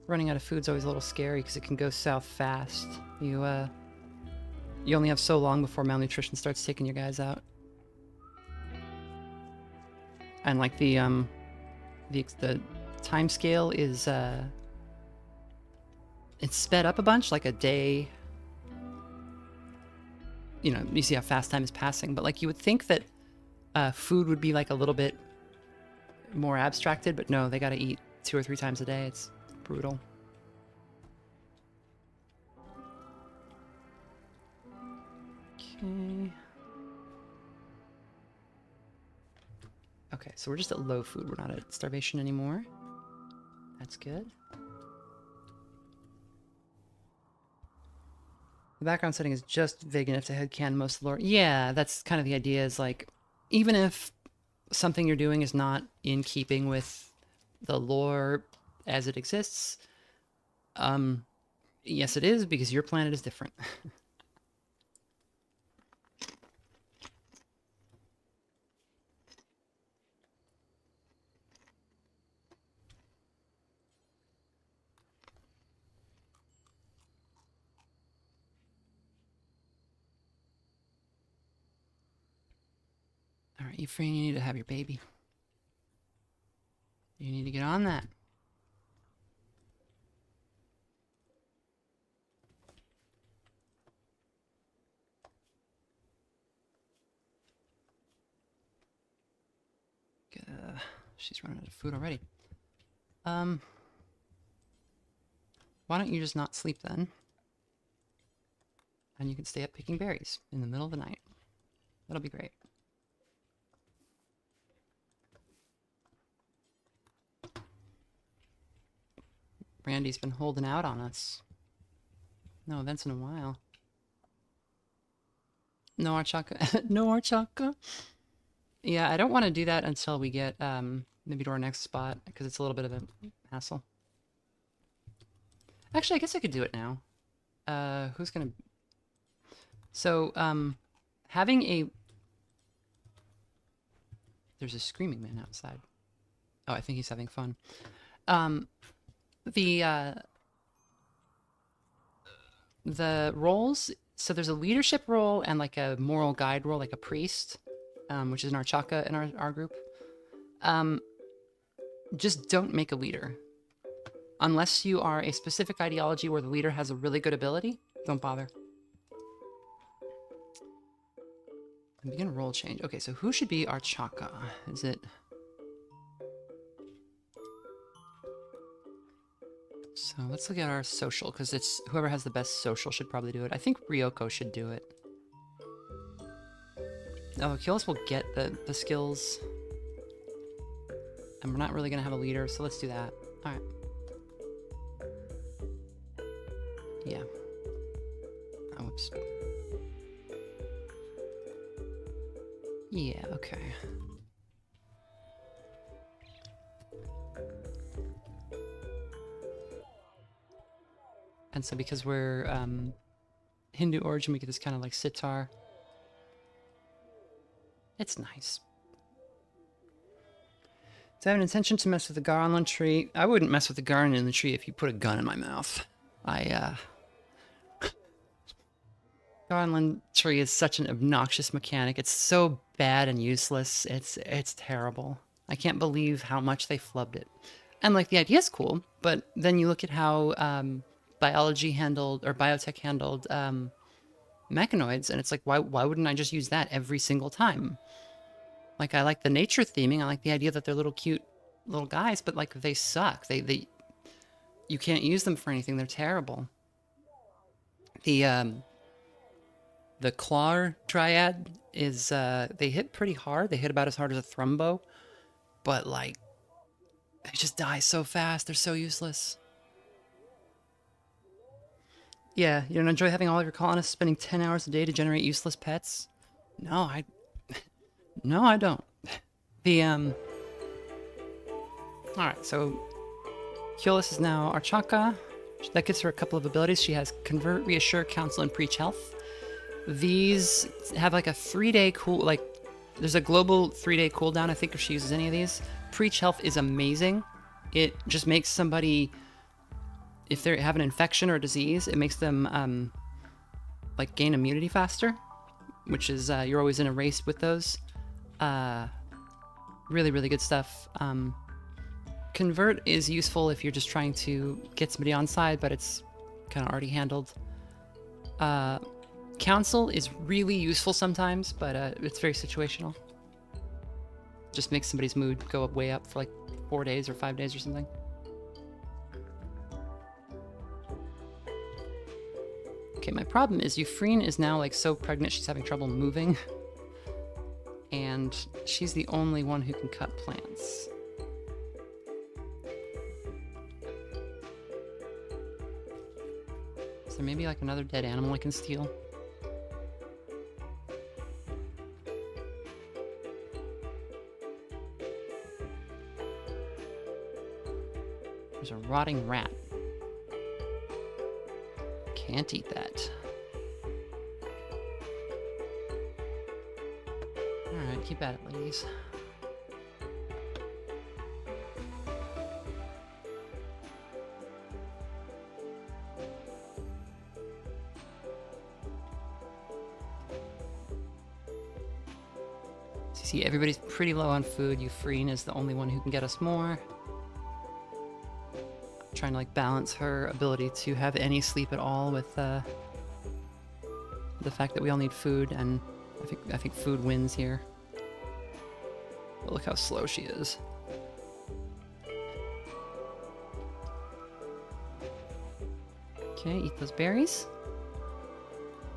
Running out of food's always a little scary because it can go south fast. You only have so long before malnutrition starts taking your guys out. And like the time scale is it's sped up a bunch, like a day. You know, you see how fast time is passing, but like you would think that food would be like a little bit more abstracted, but no, they got to eat 2 or 3 times a day. It's brutal. Okay. Okay, so we're just at low food. We're not at starvation anymore. That's good. The background setting is just vague enough to headcanon most of the lore. Yeah, that's kind of the idea, is like, even if something you're doing is not in keeping with the lore as it exists, yes it is, because your planet is different. All right, Ephraim, you need to have your baby. You need to get on that. She's running out of food already. Why don't you just not sleep then? And you can stay up picking berries in the middle of the night. That'll be great. Randy's been holding out on us. No events in a while. No Archaka. No Archaka. Yeah, I don't want to do that until we get maybe to our next spot, because it's a little bit of a hassle. Actually, I guess I could do it now. Who's gonna... So, having a... There's a screaming man outside. Oh, I think he's having fun. The roles, so there's a leadership role and like a moral guide role, like a priest, which is an Archaka in our group. Just don't make a leader. Unless you are a specific ideology where the leader has a really good ability, don't bother. Begin role change. Okay, so who should be Archaka? Is it... So let's look at our social, because it's whoever has the best social should probably do it. I think Ryoko should do it. Oh, Kylus will get the skills. And we're not really going to have a leader, so let's do that. Alright. Yeah. Oh, whoops. Yeah, okay. And so because we're Hindu origin, we get this kind of like sitar. It's nice. So I have an intention to mess with the garland tree. I wouldn't mess with the garland in the tree if you put a gun in my mouth. Garland tree is such an obnoxious mechanic. It's so bad and useless. It's terrible. I can't believe how much they flubbed it. And like the idea's cool, but then you look at how biology handled, or biotech handled mechanoids, and it's like, why wouldn't I just use that every single time? Like, I like the nature theming, I like the idea that they're little cute little guys, but like they suck. They you can't use them for anything. They're terrible. The Claw Triad is they hit pretty hard. They hit about as hard as a Thrumbo, but like they just die so fast. They're so useless. Yeah, you don't enjoy having all of your colonists spending 10 hours a day to generate useless pets? No, no, I don't. The, Alright, so... Kylus is now Archaka. That gives her a couple of abilities. She has Convert, Reassure, Counsel, and Preach Health. These have like a 3-day cool... Like, there's a global 3-day cooldown, I think, if she uses any of these. Preach Health is amazing. It just makes somebody... If they have an infection or a disease, it makes them, like, gain immunity faster. Which is, you're always in a race with those. Really, really good stuff. Convert is useful if you're just trying to get somebody on side, but it's kind of already handled. Council is really useful sometimes, but it's very situational. Just makes somebody's mood go up way up for like 4 days or 5 days or something. Okay, my problem is Euphraine is now like so pregnant she's having trouble moving. And she's the only one who can cut plants. Is there maybe like another dead animal I can steal? There's a rotting rat. Can't eat that. Alright, keep at it, ladies. So you see, everybody's pretty low on food. Euphraine is the only one who can get us more. Trying to like balance her ability to have any sleep at all with the fact that we all need food, and I think food wins here. But look how slow she is. Okay, eat those berries.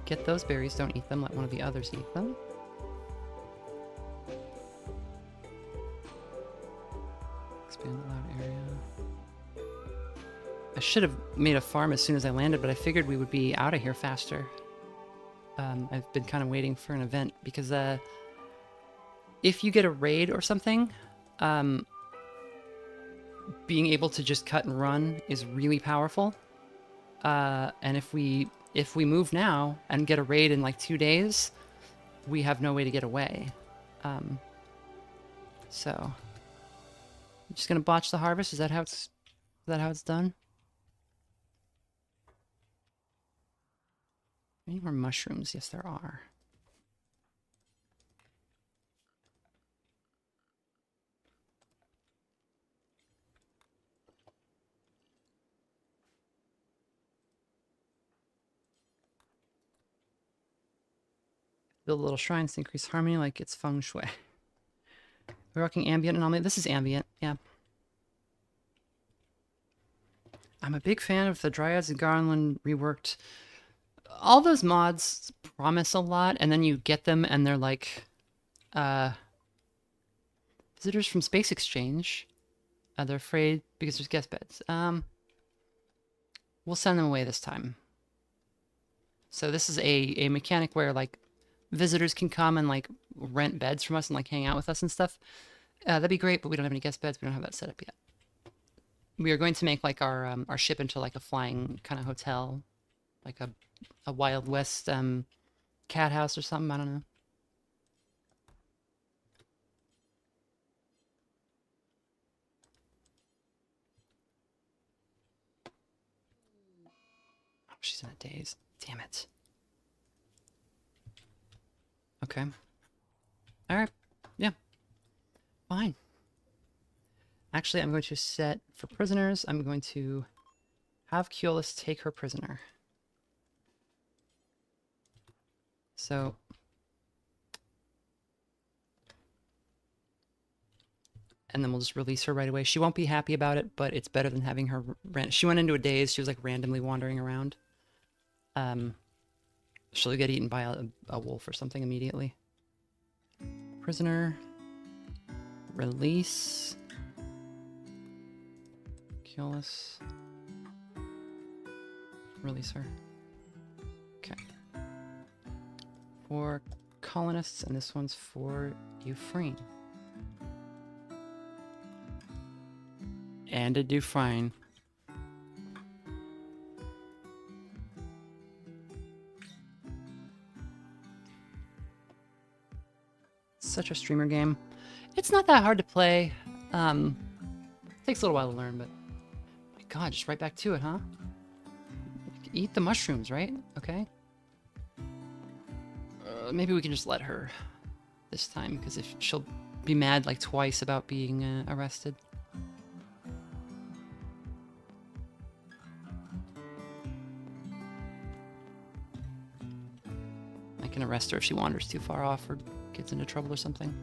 Get those berries, don't eat them, let one of the others eat them. Expand the loud area. I should have made a farm as soon as I landed, but I figured we would be out of here faster. I've been kind of waiting for an event, because if you get a raid or something, being able to just cut and run is really powerful. And if we move now and get a raid in like 2 days, we have no way to get away. So I'm just gonna botch the harvest. Is that how it's done? Any more mushrooms? Yes, there are. Build little shrines to increase harmony, like it's feng shui. We're rocking ambient anomaly. This is ambient, yeah. I'm a big fan of the Dryads and Garland reworked. All those mods promise a lot, and then you get them and they're like visitors from Space Exchange. They're afraid because there's guest beds. We'll send them away this time. So this is a mechanic where like visitors can come and like rent beds from us and like hang out with us and stuff. That'd be great, but we don't have any guest beds. We don't have that set up yet. We are going to make like our ship into like a flying kind of hotel, like a Wild West cat house or something. I don't know. Oh, she's in a daze. Damn it. Okay. All right. Yeah. Fine. Actually, I'm going to set for prisoners. I'm going to have Keolis take her prisoner. So and then we'll just release her right away. She won't be happy about it, but it's better than having her she went into a daze. She was like randomly wandering around. She'll get eaten by a wolf or something immediately. Prisoner. Release. Keolis. Release her. Okay. For colonists, and this one's for Euphraine. And a Dufresne. Such a streamer game. It's not that hard to play. Takes a little while to learn, but my God, just right back to it, huh? Eat the mushrooms, right? Okay. Maybe we can just let her this time, because if she'll be mad like twice about being arrested. can arrest her if she wanders too far off or gets into trouble or something.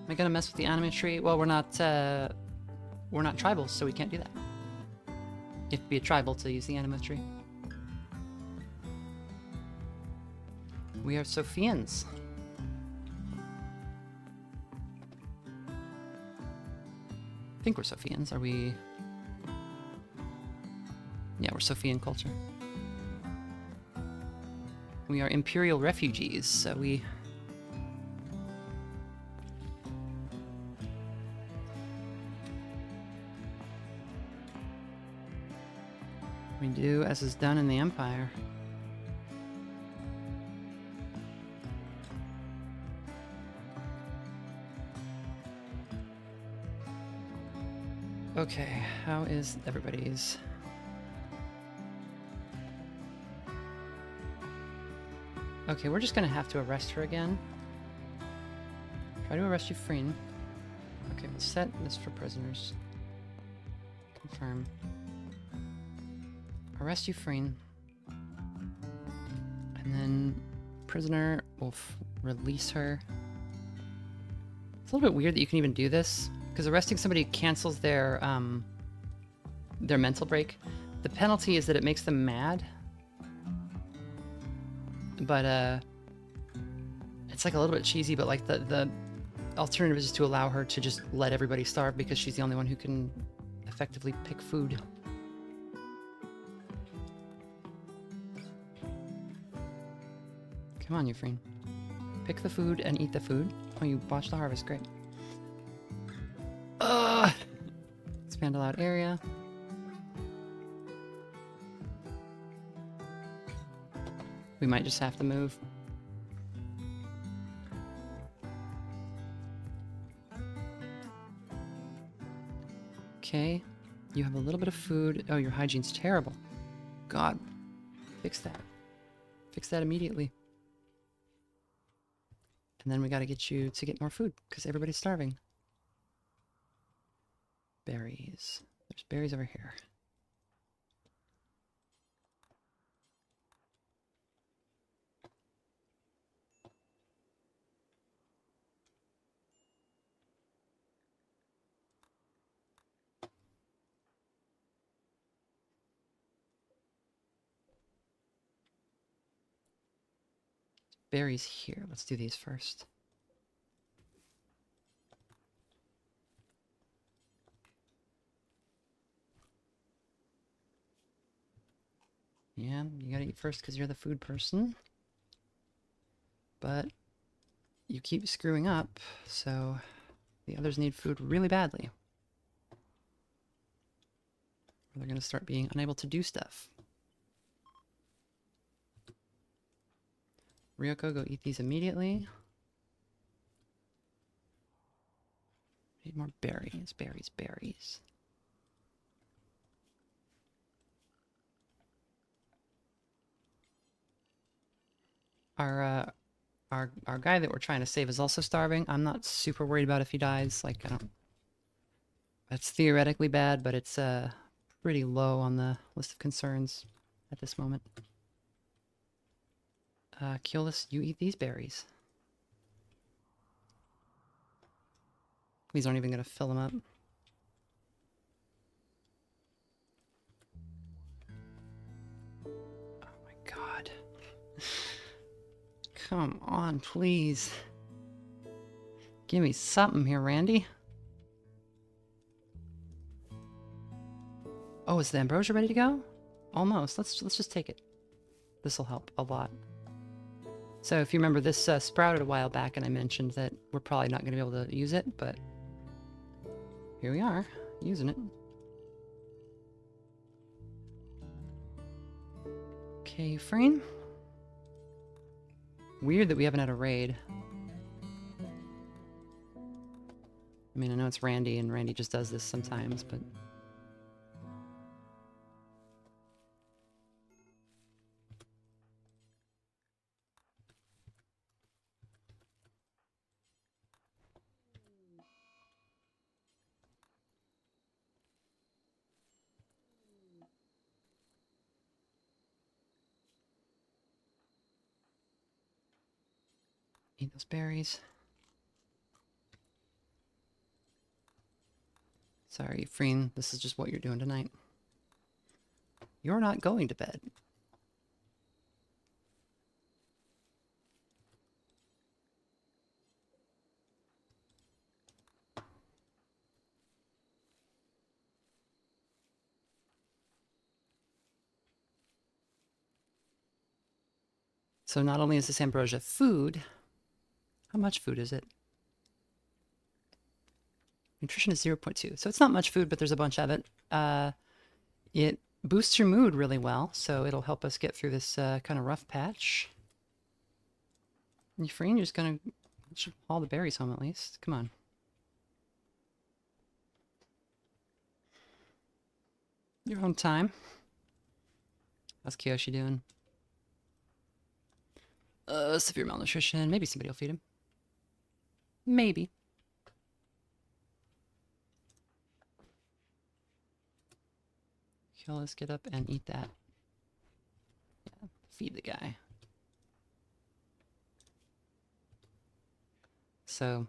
Am I gonna mess with the anime tree? Well, we're not tribals, so we can't do that. You have to be a tribal to use the anime tree. We are Sophians. I think we're Sophians. Are we? Yeah, we're Sophian culture. We are Imperial refugees, so we... We do as is done in the Empire. Okay, how is everybody's? Okay, we're just gonna have to arrest her again. Try to arrest you, Freen. Okay, we'll set this for prisoners. Confirm. Arrest you, Freen. And then prisoner will release her. It's a little bit weird that you can even do this, because arresting somebody cancels their mental break. The penalty is that it makes them mad. But it's like a little bit cheesy, but like the alternative is to allow her to just let everybody starve because she's the only one who can effectively pick food. Come on, Euphraine. Pick the food and eat the food. Oh, you watched the harvest. Great. Expand allowed area. We might just have to move. Okay. You have a little bit of food. Oh, your hygiene's terrible. God. Fix that. Fix that immediately. And then we gotta get you to get more food, because everybody's starving. Berries. There's berries over here. Berries here. Let's do these first. Yeah, you gotta eat first because you're the food person. But you keep screwing up, so the others need food really badly. Or they're gonna start being unable to do stuff. Ryoko, go eat these immediately. Need more berries, berries, berries. Our guy that we're trying to save is also starving. I'm not super worried about if he dies. Like, I don't... That's theoretically bad, but it's pretty low on the list of concerns at this moment. Keyless, you eat these berries. These aren't even going to fill them up. Oh my god. Come on, please. Give me something here, Randy. Oh, is the ambrosia ready to go? Almost. Let's just take it. This will help a lot. So if you remember, this sprouted a while back, and I mentioned that we're probably not going to be able to use it, but here we are, using it. Okay, Euphraine. Weird that we haven't had a raid. I mean, I know it's Randy, and Randy just does this sometimes, but... Eat those berries. Sorry, Freen, this is just what you're doing tonight. You're not going to bed. So not only is this ambrosia food, how much food is it? Nutrition is 0.2. So it's not much food, but there's a bunch of it. It boosts your mood really well, so it'll help us get through this kind of rough patch. You free? You're just gonna haul the berries home at least. Come on. Your own time. How's Kiyoshi doing? Severe malnutrition. Maybe somebody will feed him. Maybe. Okay, let's get up and eat that. Yeah, feed the guy. So,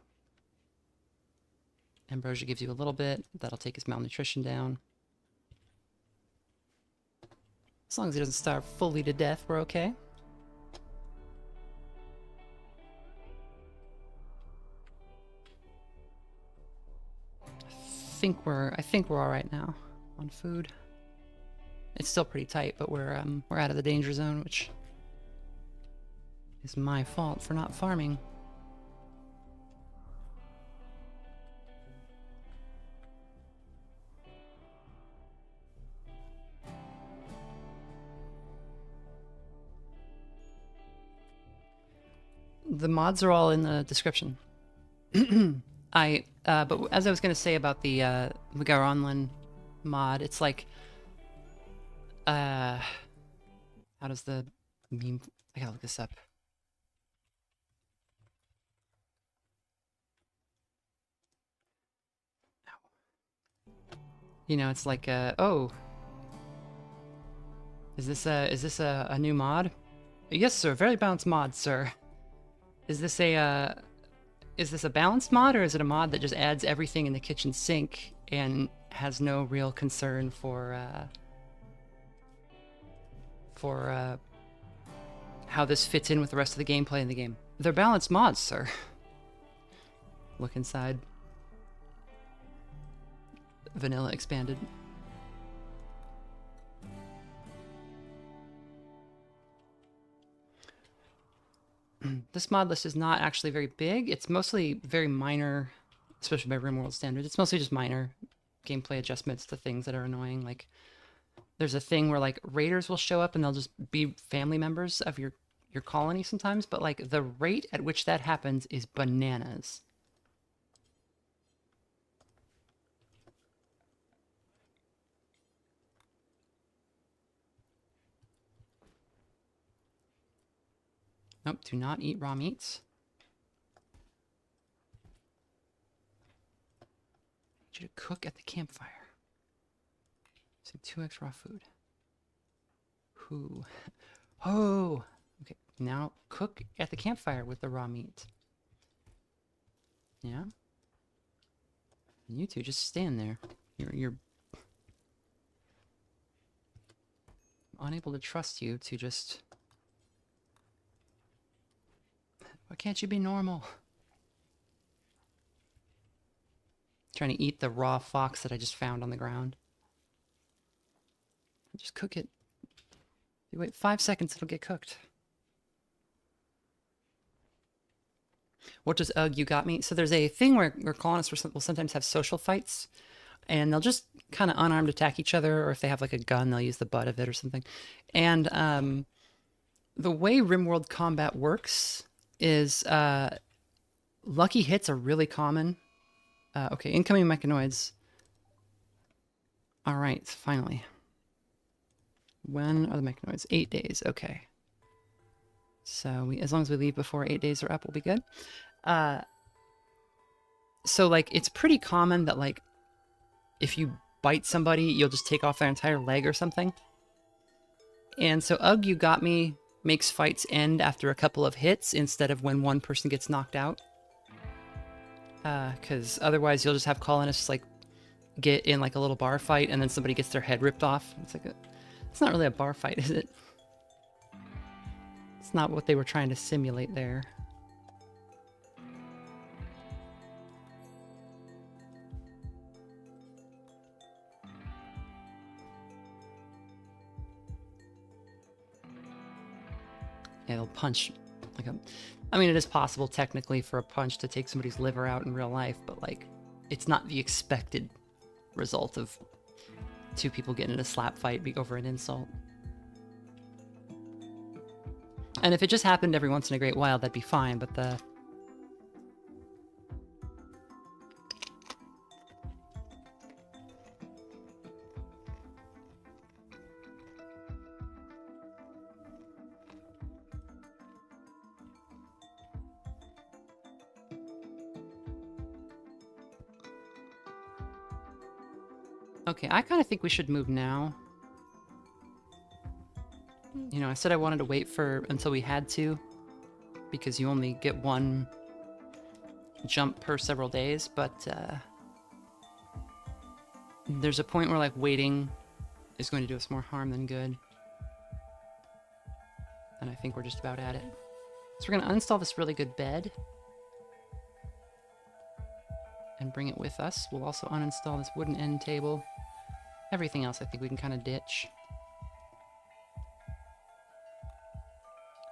ambrosia gives you a little bit. That'll take his malnutrition down. As long as he doesn't starve fully to death, we're okay. I think we're all right now on food. It's still pretty tight, but we're out of the danger zone, which is my fault for not farming. The mods are all in the description. But as I was going to say about the Garonlin mod, it's like, how does the meme? I gotta look this up. You know, it's like, oh, is this a new mod? Yes, sir. Very balanced mod, sir. Is this a balanced mod, or is it a mod that just adds everything in the kitchen sink and has no real concern for how this fits in with the rest of the gameplay in the game? They're balanced mods, sir. Look inside. Vanilla expanded. This mod list is not actually very big. It's mostly very minor, especially by Rimworld standards. It's mostly just minor gameplay adjustments to things that are annoying. Like, there's a thing where, like, raiders will show up and they'll just be family members of your colony sometimes, but, like, the rate at which that happens is bananas. Nope, do not eat raw meats. I need you to cook at the campfire. So 2x raw food. Who? Oh! Okay, now cook at the campfire with the raw meat. Yeah? And you two just stand there. You're unable to trust you to just... Why can't you be normal? Trying to eat the raw fox that I just found on the ground. Just cook it. If you wait 5 seconds, it'll get cooked. What does you got me? So there's a thing where colonists will sometimes have social fights, and they'll just kind of unarmed attack each other, or if they have like a gun, they'll use the butt of it or something. And the way Rimworld combat works is lucky hits are really common. Okay, incoming mechanoids. All right, finally. When are the mechanoids? 8 days. Okay. So as long as we leave before 8 days are up, we'll be good. So like it's pretty common that like if you bite somebody, you'll just take off their entire leg or something. And so you got me makes fights end after a couple of hits instead of when one person gets knocked out. Because otherwise you'll just have colonists like get in like a little bar fight and then somebody gets their head ripped off. It's not really a bar fight, is it? It's not what they were trying to simulate there. Yeah, they'll punch like a... I mean, it is possible technically for a punch to take somebody's liver out in real life, but like, it's not the expected result of two people getting in a slap fight over an insult. And if it just happened every once in a great while, that'd be fine, but the... Okay, I kind of think we should move now. You know, I said I wanted to wait until we had to, because you only get one jump per several days, but there's a point where like waiting is going to do us more harm than good. And I think we're just about at it. So we're going to uninstall this really good bed and bring it with us. We'll also uninstall this wooden end table. Everything else I think we can kind of ditch.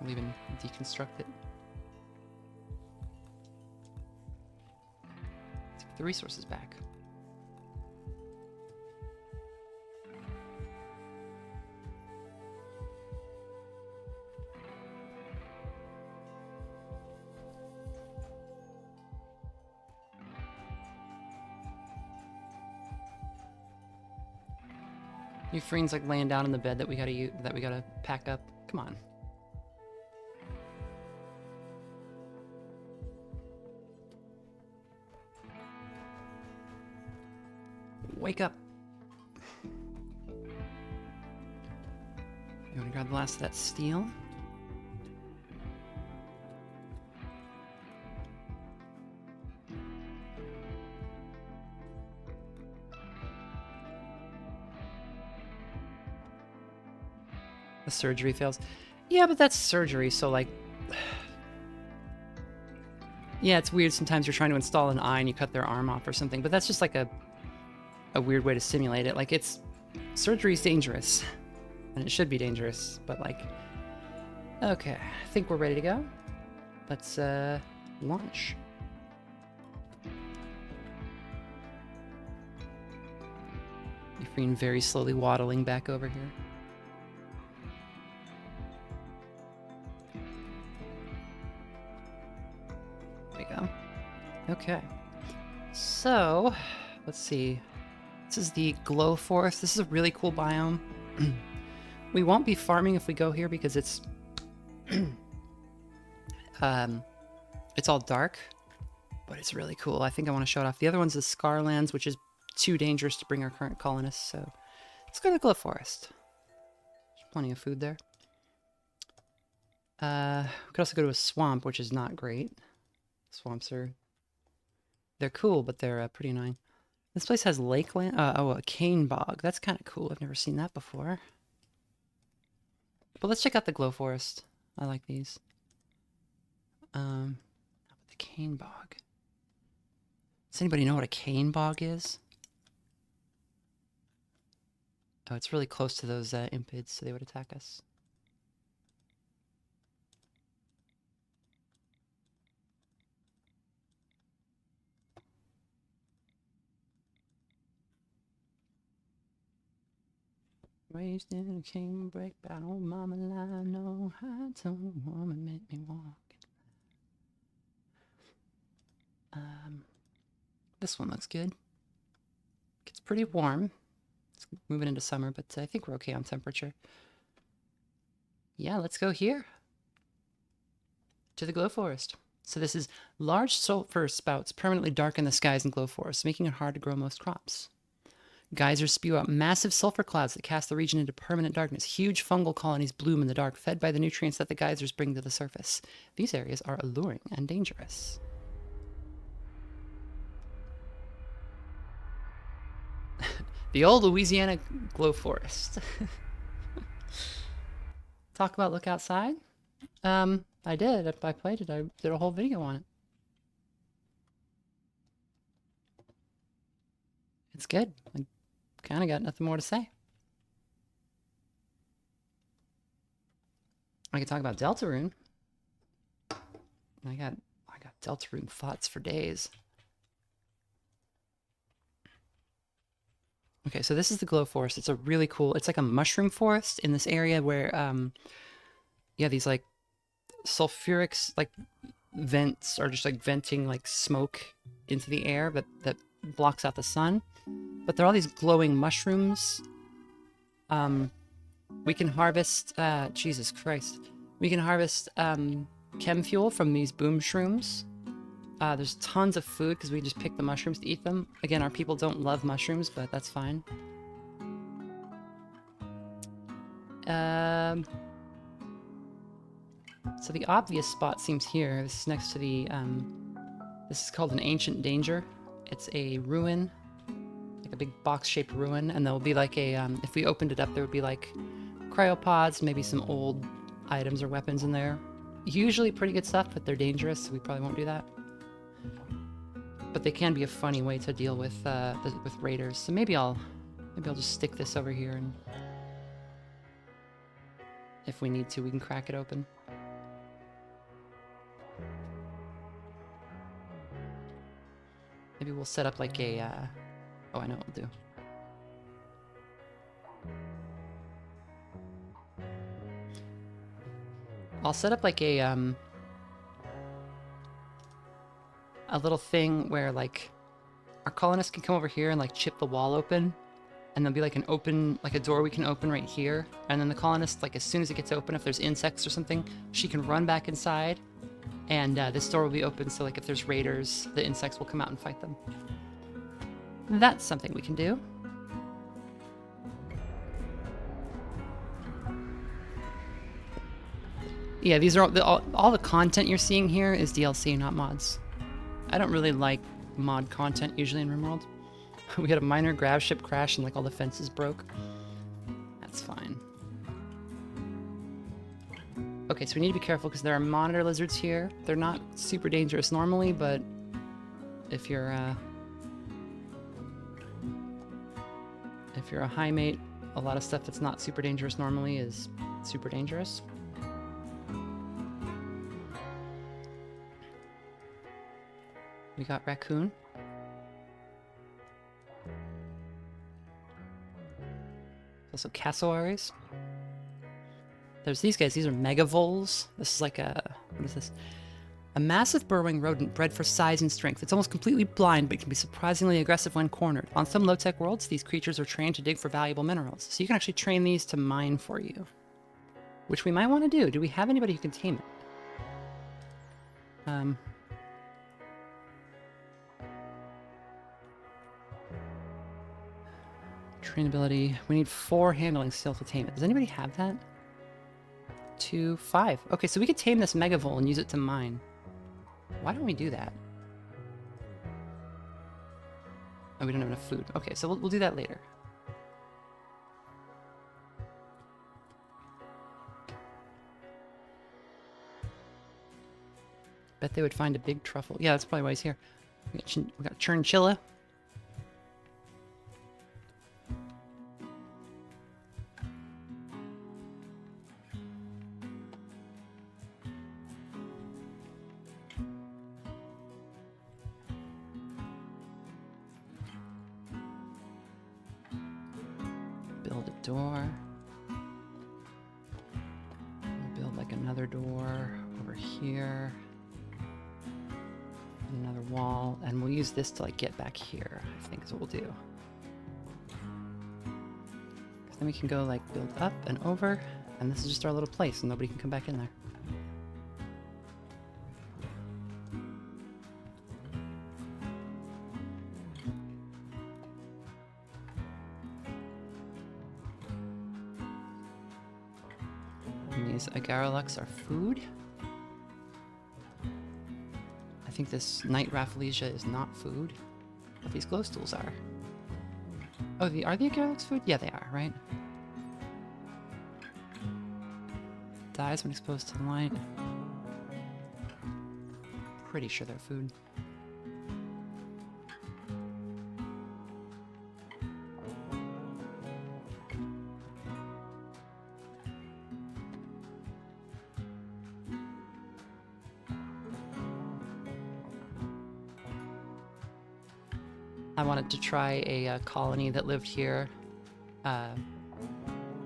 We'll even deconstruct it. Let's get the resources back. Euphrane's like laying down in the bed that we gotta pack up. Come on. Wake up. You want to grab the last of that steel? The surgery fails. Yeah, but that's surgery, so like... Yeah, it's weird. Sometimes you're trying to install an eye and you cut their arm off or something, but that's just like a weird way to simulate it. Like, it's... Surgery's dangerous. And it should be dangerous, but like... Okay, I think we're ready to go. Let's, launch. Euphraine very slowly waddling back over here. Okay, so let's see. This is the Glow Forest. This is a really cool biome. We won't be farming if we go here because it's it's all dark, but it's really cool. I think I want to show it off. The other one's the Scarlands, which is too dangerous to bring our current colonists, so let's go to the Glow Forest. There's plenty of food there. We could also go to a swamp, which is not great. Swamps they're cool, but they're pretty annoying. This place has lakeland. Oh, a cane bog. That's kind of cool. I've never seen that before. But let's check out the Glow Forest. I like these. How about the cane bog? Does anybody know what a cane bog is? Oh, it's really close to those impids, so they would attack us. Raised in a cane break by old mama line, no high tone woman make me walk. This one looks good. It's pretty warm. It's moving into summer, but I think we're okay on temperature. Yeah, let's go here. To the Glow Forest. So this is large sulfur spouts permanently darken the skies in Glow Forest, making it hard to grow most crops. Geysers spew out massive sulfur clouds that cast the region into permanent darkness. Huge fungal colonies bloom in the dark, fed by the nutrients that the geysers bring to the surface. These areas are alluring and dangerous. The old Louisiana glow forest. Talk about look outside? I did. I played it. I did a whole video on it. It's good. I kind of got nothing more to say. I could talk about Deltarune. I got Deltarune thoughts for days. Okay, so this is the glow forest. It's a really cool, it's like a mushroom forest in this area where, yeah, these like sulfuric like vents are just like venting like smoke into the air that blocks out the sun. But there are all these glowing mushrooms. We can harvest, Jesus Christ. We can harvest chem fuel from these boom shrooms. There's tons of food because we just pick the mushrooms to eat them. Again, our people don't love mushrooms, but that's fine. So the obvious spot seems here. This is next to the, this is called an ancient danger. It's a ruin, like a big box-shaped ruin, and there'll be like a, if we opened it up, there would be like cryopods, maybe some old items or weapons in there. Usually pretty good stuff, but they're dangerous, so we probably won't do that. But they can be a funny way to deal with raiders. So maybe I'll just stick this over here, and if we need to, we can crack it open. Maybe we'll set up like a, oh, I know what we'll do. I'll set up like a little thing where like our colonists can come over here and like chip the wall open, and there'll be like an open, like a door we can open right here, and then the colonist, like as soon as it gets open, if there's insects or something, she can run back inside, and this door will be open, so like if there's raiders, the insects will come out and fight them. That's something we can do. Yeah, these are all the content you're seeing here is DLC, not mods. I don't really like mod content usually in Rimworld. We had a minor grav ship crash and like all the fences broke. That's fine. Okay, so we need to be careful because there are monitor lizards here. They're not super dangerous normally, but if you're a high mate, a lot of stuff that's not super dangerous normally is super dangerous. We got raccoon. Also cassowaries. There's these guys. These are megavoles. This is like a, what is this? A massive burrowing rodent bred for size and strength. It's almost completely blind, but can be surprisingly aggressive when cornered. On some low-tech worlds, these creatures are trained to dig for valuable minerals. So you can actually train these to mine for you, which we might want to do. Do we have anybody who can tame it? Trainability. We need 4 handling skill to tame it. Does anybody have that? 2, 5. Okay, so we could tame this megavole and use it to mine. Why don't we do that? Oh, we don't have enough food. Okay, so we'll do that later. Bet they would find a big truffle. Yeah, that's probably why he's here. We got Churnchilla. Build a door. We'll build like another door over here. Another wall, and we'll use this to like get back here, I think is what we'll do. Because then we can go like build up and over, and this is just our little place and nobody can come back in there. these Agarolux are food. I think this Night Rafflesia is not food, but these glow stools are. Oh, are the Agarolux food? Yeah, they are, right? Dies when exposed to the light. Pretty sure they're food. I wanted to try a colony that lived here, and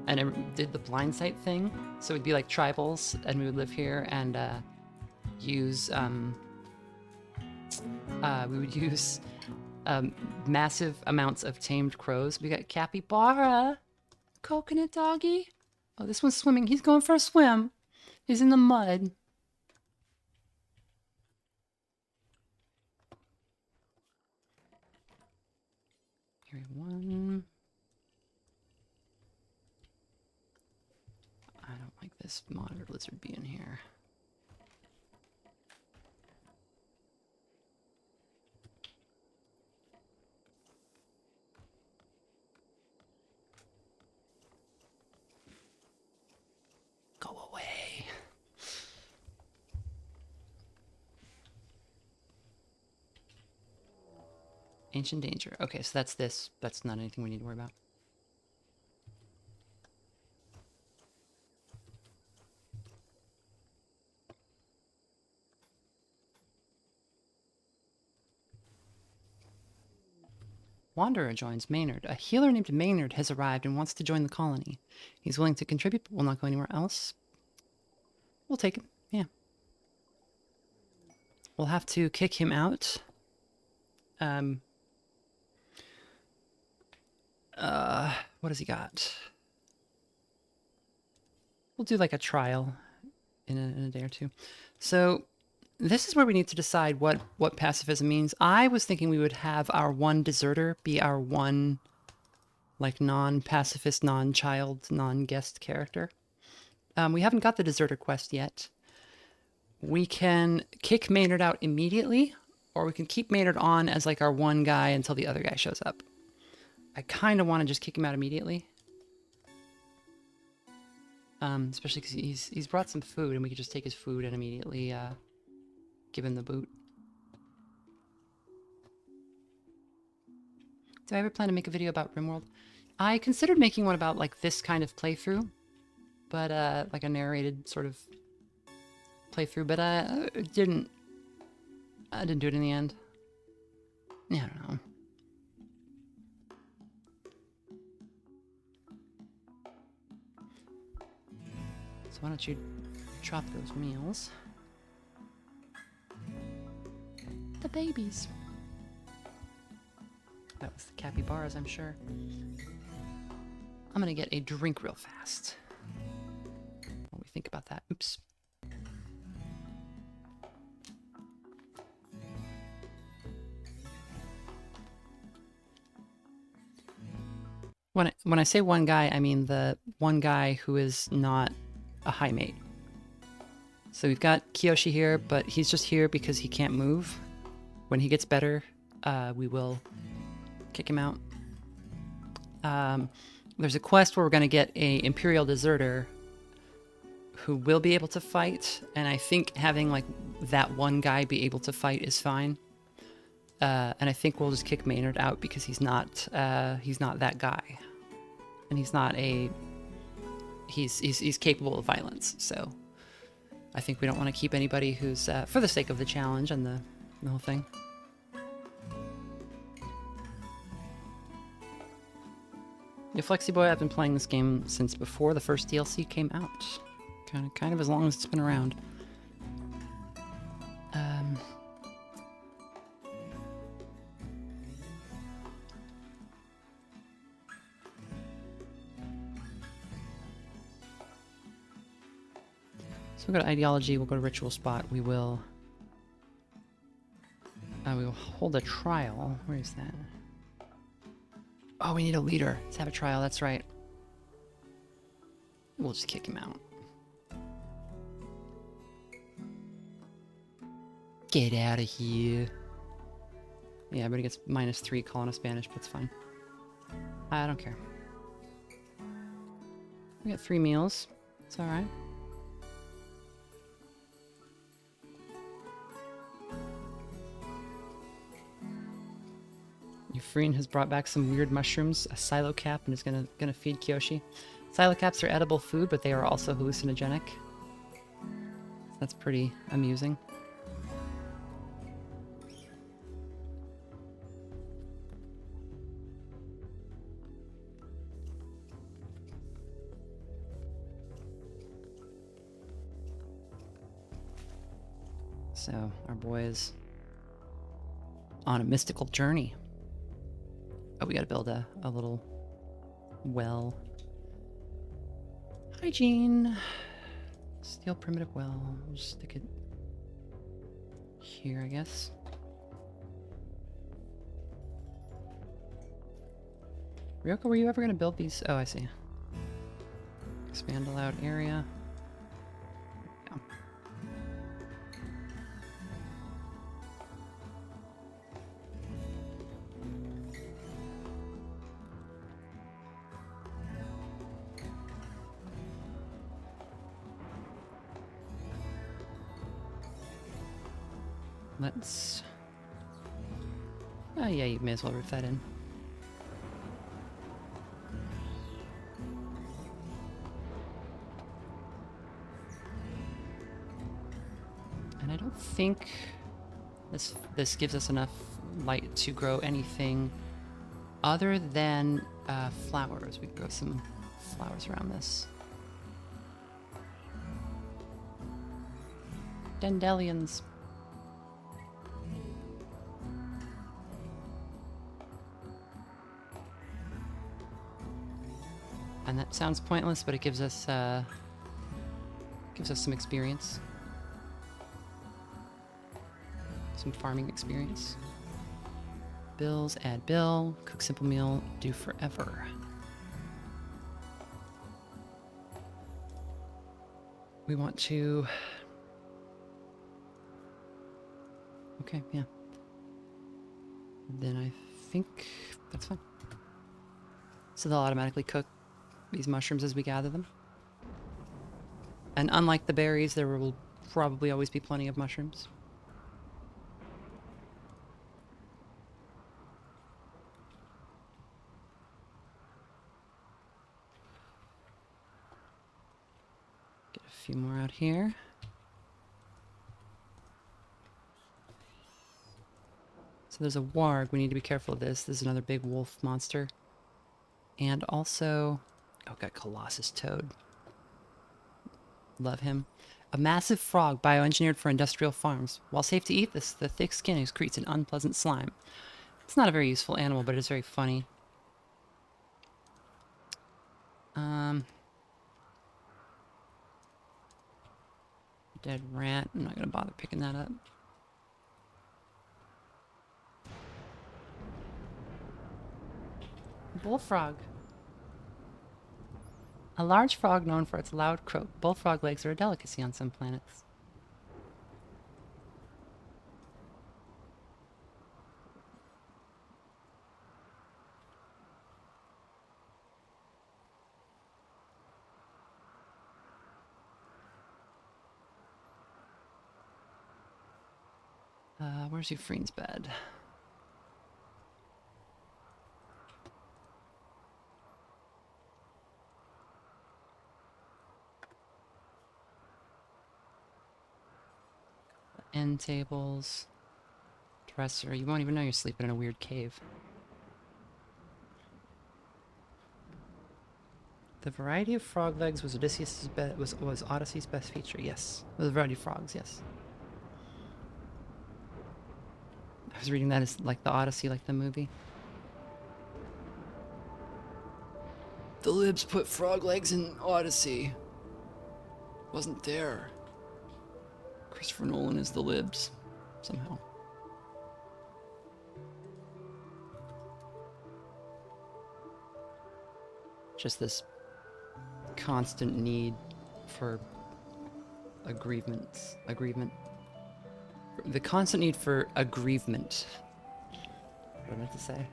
it did the blind sight thing. So it'd be like tribals, and we would live here and use massive amounts of tamed crows. We got capybara, coconut doggy. Oh, this one's swimming. He's going for a swim. He's in the mud. Area 1. I don't like this monitor lizard being here. Go away. Ancient danger. Okay, so that's this. That's not anything we need to worry about. Wanderer joins Maynard. A healer named Maynard has arrived and wants to join the colony. He's willing to contribute, but will not go anywhere else. We'll take him. Yeah. We'll have to kick him out. What has he got? We'll do like a trial in a day or two. So this is where we need to decide what pacifism means. I was thinking we would have our one deserter be our one like non-pacifist, non-child, non-guest character. We haven't got the deserter quest yet. We can kick Maynard out immediately, or we can keep Maynard on as like our one guy until the other guy shows up. I kind of want to just kick him out immediately. Especially because he's brought some food, and we could just take his food and immediately give him the boot. Do I ever plan to make a video about Rimworld? I considered making one about like this kind of playthrough, but like a narrated sort of playthrough, but I didn't do it in the end. Yeah, I don't know. So why don't you drop those meals? The babies. That was the capybaras, I'm sure. I'm gonna get a drink real fast. While we think about that. Oops. When I say one guy, I mean the one guy who is not a high mate. So we've got Kiyoshi here, but he's just here because he can't move. When he gets better, we will kick him out. There's a quest where we're going to get a Imperial deserter who will be able to fight, and I think having like that one guy be able to fight is fine. And I think we'll just kick Maynard out because he's not that guy, and he's not a he's capable of violence. So I think we don't want to keep anybody who's for the sake of the challenge and the whole thing. Yeah, Flexi Boy, I've been playing this game since before the first DLC came out. Kind of as long as it's been around. So we'll go to ideology, we'll go to ritual spot, we will hold a trial. Where is that? Oh, we need a leader. Let's have a trial, that's right. We'll just kick him out. Get out of here. Yeah, everybody gets -3 calling us Spanish, but it's fine. I don't care. We got 3 meals. It's alright. Euphorian has brought back some weird mushrooms, a silo cap, and is gonna feed Kyoshi. Silo caps are edible food, but they are also hallucinogenic. That's pretty amusing. So, our boy is on a mystical journey. Oh, we gotta build a little well. Hygiene. Steel primitive well. We'll just stick it here, I guess. Ryoko, were you ever gonna build these? Oh, I see. Expand allowed area. Yeah. Let's... Oh yeah, you may as well roof that in. And I don't think this gives us enough light to grow anything other than flowers. We can grow some flowers around this. Dandelions. And that sounds pointless, but it gives us some experience. Some farming experience. Bills, add bill, cook simple meal, do forever. We want to... Okay, yeah. Then I think that's fine. So they'll automatically cook these mushrooms as we gather them. And unlike the berries, there will probably always be plenty of mushrooms. Get a few more out here. So there's a warg. We need to be careful of this. This is another big wolf monster. And also... Oh, got Colossus Toad. Love him. A massive frog bioengineered for industrial farms. While safe to eat, the thick skin excretes an unpleasant slime. It's not a very useful animal, but it is very funny. Dead rat. I'm not going to bother picking that up. Bullfrog. A large frog known for its loud croak. Bullfrog legs are a delicacy on some planets. Where's Euphorion's bed? End tables. Dresser. You won't even know you're sleeping in a weird cave. The variety of frog legs was was Odyssey's best feature. Yes, the variety of frogs. Yes. I was reading that as like the Odyssey, like the movie. The libs put frog legs in Odyssey. Wasn't there. Christopher Nolan is the libs, somehow. Just this constant need for aggrievement. The constant need for aggrievement. What I meant to say.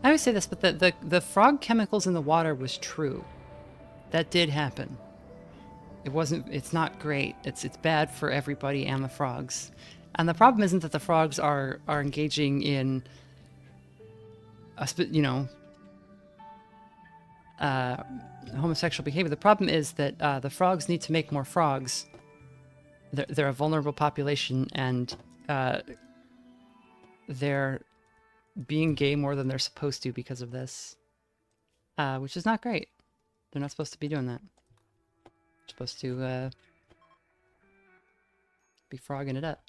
I always say this, but the frog chemicals in the water was true. That did happen. It's not great. It's bad for everybody and the frogs. And the problem isn't that the frogs are engaging in homosexual behavior. The problem is that the frogs need to make more frogs. They're a vulnerable population, and they're being gay more than they're supposed to because of this, which is not great. They're not supposed to be doing that. They're supposed to be frogging it up.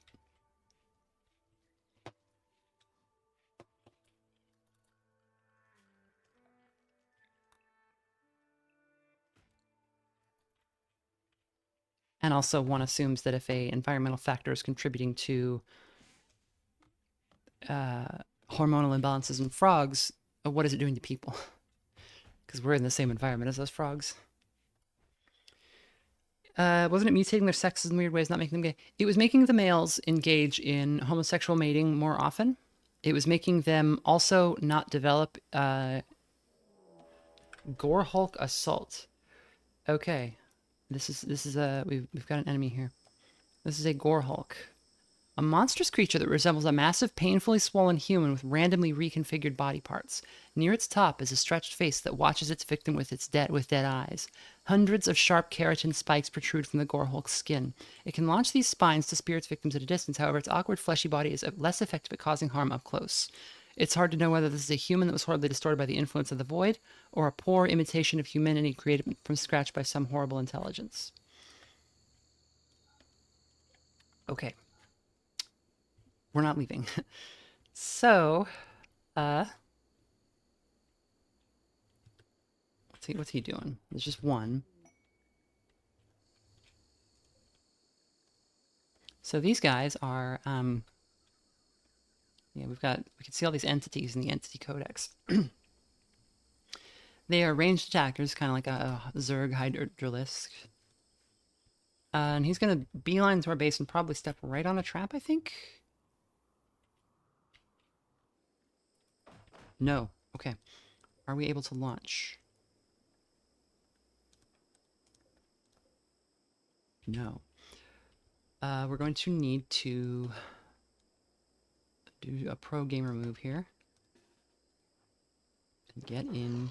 And also, one assumes that if a environmental factor is contributing to hormonal imbalances in frogs, what is it doing to people? Because we're in the same environment as those frogs. Wasn't it mutating their sexes in weird ways, not making them gay? It was making the males engage in homosexual mating more often. It was making them also not develop Gore Hulk assault. Okay, this is a we've got an enemy here. This is a Gore Hulk, a monstrous creature that resembles a massive, painfully swollen human with randomly reconfigured body parts. Near its top is a stretched face that watches its victim with dead eyes. Hundreds of sharp keratin spikes protrude from the Gore Hulk's skin. It can launch these spines to spear its victims at a distance. However, its awkward, fleshy body is less effective at causing harm up close. It's hard to know whether this is a human that was horribly distorted by the influence of the void, or a poor imitation of humanity created from scratch by some horrible intelligence. Okay. We're not leaving. So, what's he doing? There's just one. So these guys are, yeah, we can see all these entities in the entity codex. They are ranged attackers, kind of like a Zerg Hydralisk. And he's going to beeline to our base and probably step right on a trap, I think. No. Okay. Are we able to launch? No. We're going to need to do a pro gamer move here. And get in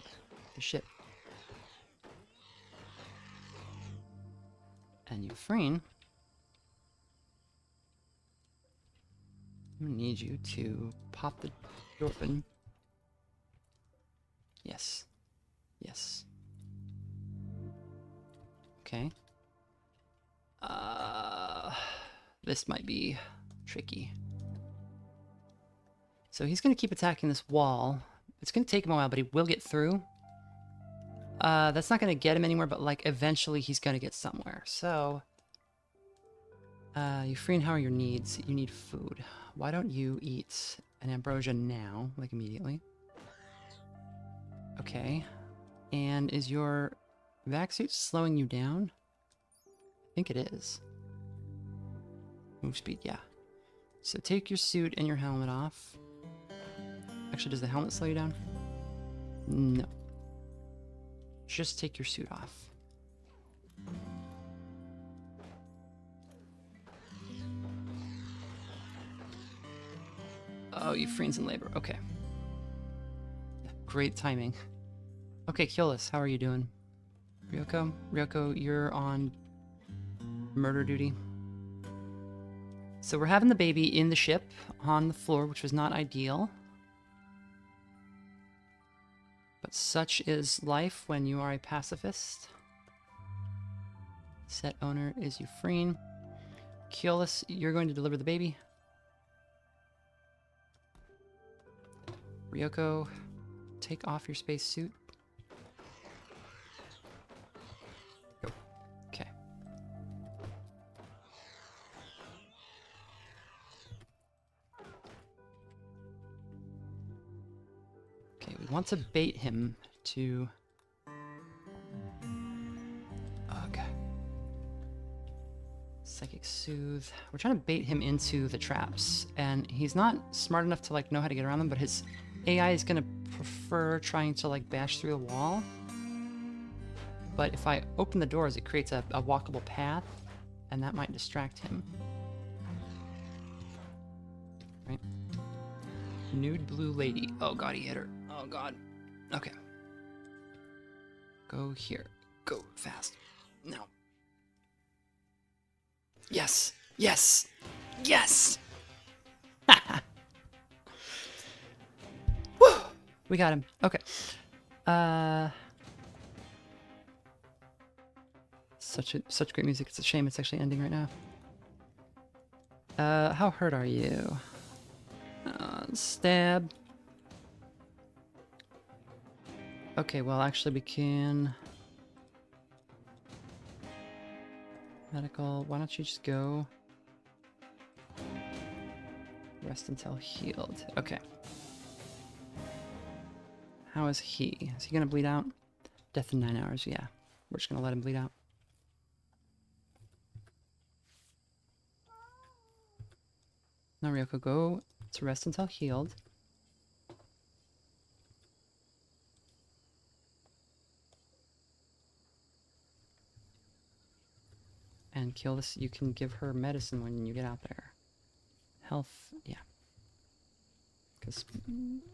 the ship. And Euphraine, I'm gonna need you to pop the door open. Yes. Yes. Okay. This might be tricky. So he's gonna keep attacking this wall. It's gonna take him a while, but he will get through. That's not gonna get him anywhere, but like eventually he's gonna get somewhere. So, Euphraine, how are your needs? You need food. Why don't you eat an ambrosia now, like immediately? Okay. And is your vac suit slowing you down? I think it is. Move speed, yeah. So take your suit and your helmet off. Actually, does the helmet slow you down? No. Just take your suit off. Oh, Euphrane's in labor. Okay. Great timing. Okay, Keolis, how are you doing? Ryoko? Ryoko, you're on murder duty. So we're having the baby in the ship on the floor, which was not ideal. But such is life when you are a pacifist. Set owner is Euphraine. Keolis, you're going to deliver the baby. Ryoko, take off your space suit. Go. Okay. Okay, Okay, we want to bait him to... Okay. Psychic Soothe. We're trying to bait him into the traps, and he's not smart enough to like know how to get around them, but his AI is gonna prefer trying to like bash through the wall. But if I open the doors, it creates a walkable path, and that might distract him. Right? Nude blue lady. Oh god, he hit her. Oh god. Okay. Go here. Go fast. Now. Yes! Yes! Yes! Woo! We got him. Okay. Such great music. It's a shame it's actually ending right now. How hurt are you? Stab. Okay, well actually we can... Medical, why don't you just go... Rest until healed. Okay. How is he? Is he gonna bleed out? Death in 9 hours, yeah. We're just gonna let him bleed out. Now Ryoko, go to rest until healed. And kill this. You can give her medicine when you get out there. Health, yeah. Because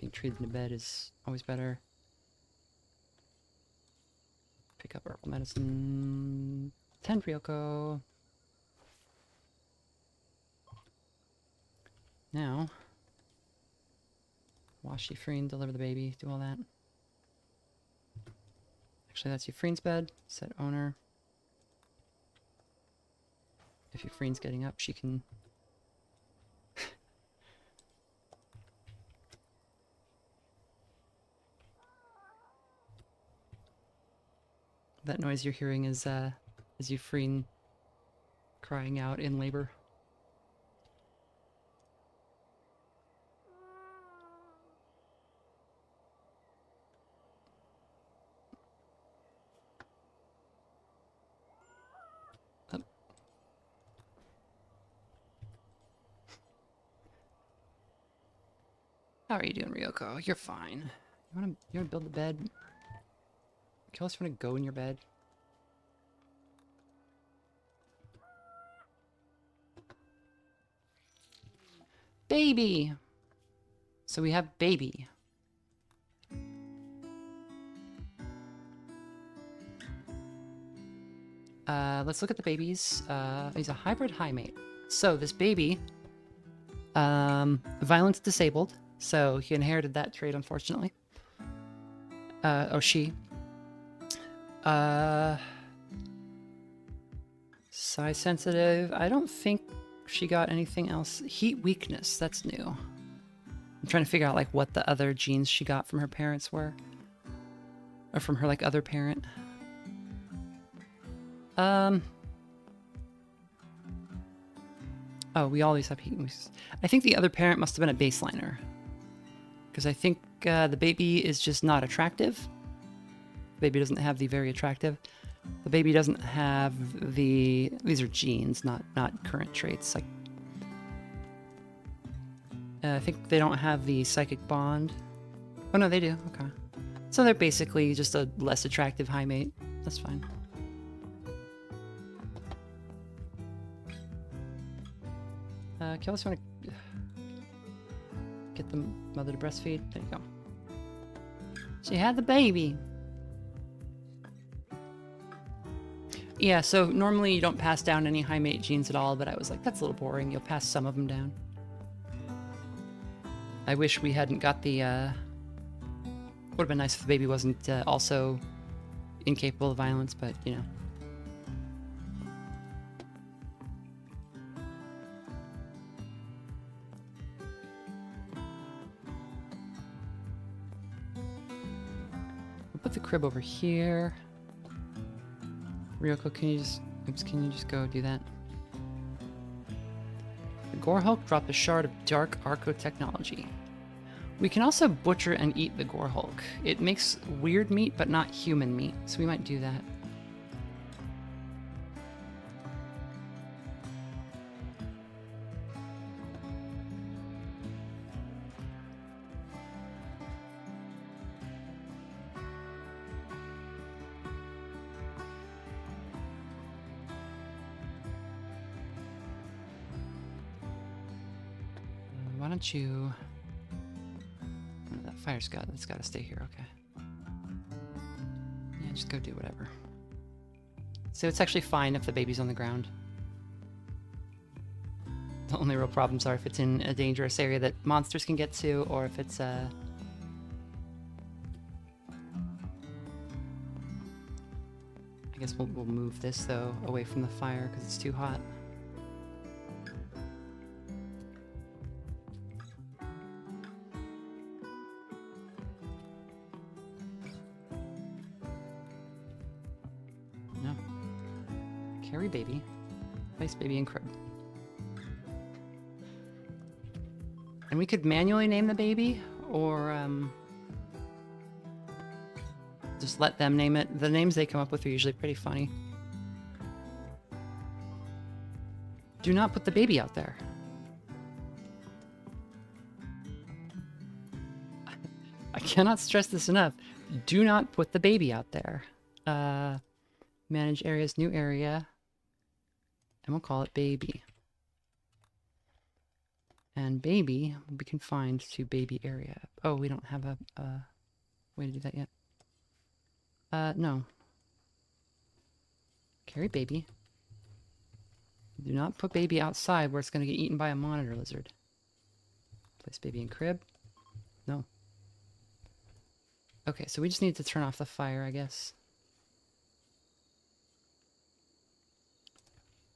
being treated in bed is always better. Pick up herbal medicine. 10 Ryoko. Now, wash Euphraine, deliver the baby, do all that. Actually, that's Euphrane's bed. Set owner. If Euphrane's getting up, she can... That noise you're hearing is Euphraine crying out in labor. How are you doing, Ryoko? You're fine. You wanna build the bed? Kill us, you wanna go in your bed? Baby! So we have baby. Let's look at the babies. He's a hybrid high mate. So this baby, violence disabled. So he inherited that trait, unfortunately. Oh, she. Size sensitive. I don't think she got anything else. Heat weakness. That's new. I'm trying to figure out like what the other genes she got from her parents were, or from her like other parent. Oh, we always have heat weakness. I think the other parent must have been a baseliner. Because I think the baby is just not attractive. The baby doesn't have the very attractive. The baby doesn't have the... These are genes, not current traits. Like, I think they don't have the psychic bond. Oh no, they do. Okay. So they're basically just a less attractive high mate. That's fine. Kellis, you want to... Get the mother to breastfeed. There you go. She had the baby. Yeah, so normally you don't pass down any high mate genes at all, but I was like, that's a little boring. You'll pass some of them down. I wish we hadn't got the, would have been nice if the baby wasn't also incapable of violence, but, you know. We'll put the crib over here. Ryoko, can you just go do that? The Gore Hulk dropped a shard of dark arco technology. We can also butcher and eat the Gore Hulk. It makes weird meat, but not human meat, so we might do that. Why don't you... Oh, that fire's that's got to stay here, okay. Yeah, just go do whatever. So it's actually fine if the baby's on the ground. The only real problems are if it's in a dangerous area that monsters can get to, or if it's I guess we'll move this, though, away from the fire because it's too hot. No. Carry baby. Place baby in crib. And we could manually name the baby, or just let them name it. The names they come up with are usually pretty funny. Do not put the baby out there. I cannot stress this enough. Do not put the baby out there. Manage areas, new area. And we'll call it baby. And baby will be confined to baby area. Oh, we don't have a way to do that yet. No. Carry baby. Do not put baby outside where it's going to get eaten by a monitor lizard. Place baby in crib. No. Okay, so we just need to turn off the fire, I guess.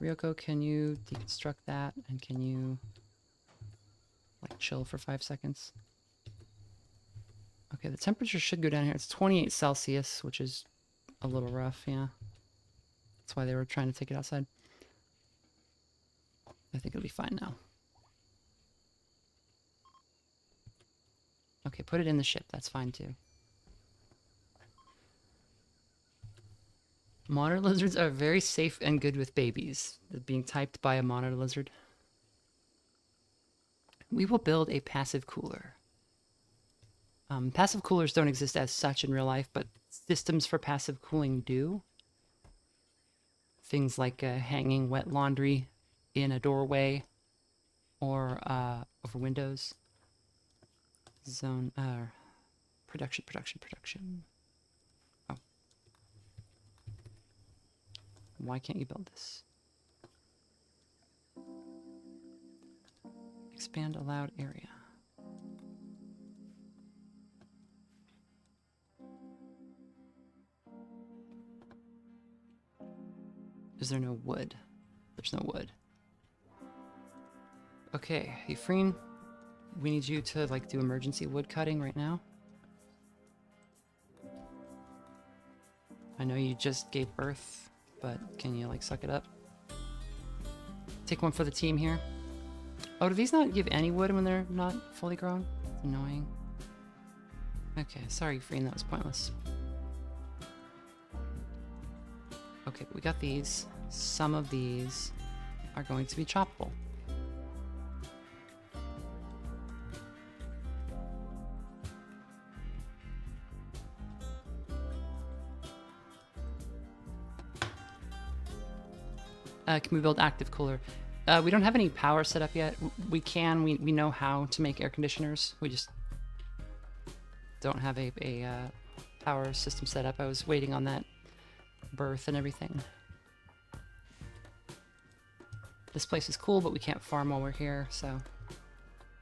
Ryoko, can you deconstruct that? And can you... like chill for 5 seconds. Okay, the temperature should go down here. It's 28 Celsius, which is a little rough, yeah. That's why they were trying to take it outside. I think it'll be fine now. Okay, put it in the ship. That's fine too. Monitor lizards are very safe and good with babies. They're being typed by a monitor lizard. We will build a passive cooler. Passive coolers don't exist as such in real life, but systems for passive cooling do. Things like hanging wet laundry in a doorway or over windows. Zone, production. Oh. Why can't you build this? Expand allowed area. Is there no wood? There's no wood. Okay, Ephraim, we need you to like do emergency wood cutting right now. I know you just gave birth, but can you like suck it up? Take one for the team here. Oh, do these not give any wood when they're not fully grown? It's annoying. Okay, sorry, Ephraim, that was pointless. Okay, we got these. Some of these are going to be choppable. Can we build active cooler? We don't have any power set up yet. We know how to make air conditioners. We just don't have a power system set up. I was waiting on that birth and everything. This place is cool, but we can't farm while we're here, so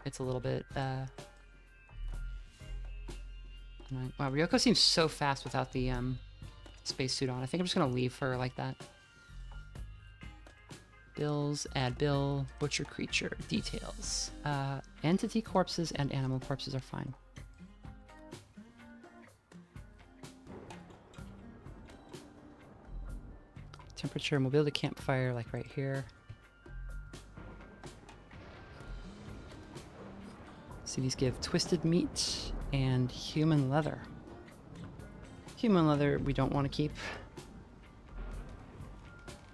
it's a little bit annoying. Wow, Ryoko seems so fast without the spacesuit on. I think I'm just gonna leave her like that. Bills, add bill, butcher creature, details. Entity corpses and animal corpses are fine. Temperature, and we'll build a campfire like right here. So these give twisted meat and human leather. Human leather we don't want to keep.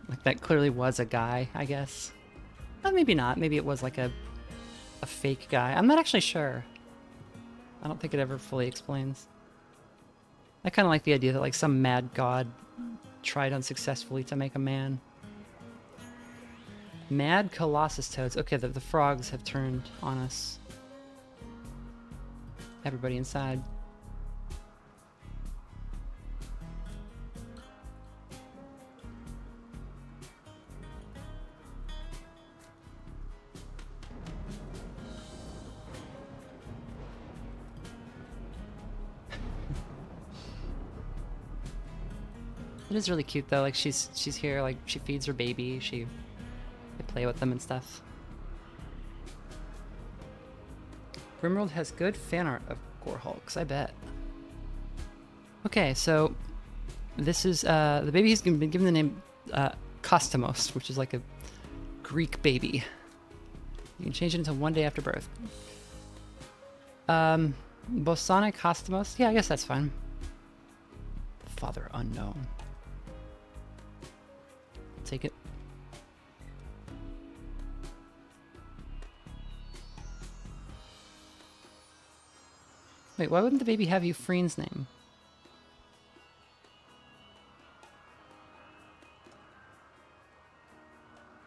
Like that clearly was a guy, I guess. Maybe not. Maybe it was like a fake guy. I'm not actually sure. I don't think it ever fully explains. I kind of like the idea that like some mad god tried unsuccessfully to make a man. Mad Colossus toads. Okay, the frogs have turned on us. Everybody inside. It is really cute though. Like she's here. Like she feeds her baby. They play with them and stuff. Rimworld has good fan art of Gore Hulks, I bet. Okay, so this is the baby has been given the name Kostomos, which is like a Greek baby. You can change it until 1 day after birth. Bosonic Kostomos? Yeah, I guess that's fine. Father unknown. Take it. Wait, why wouldn't the baby have Euphrene's name?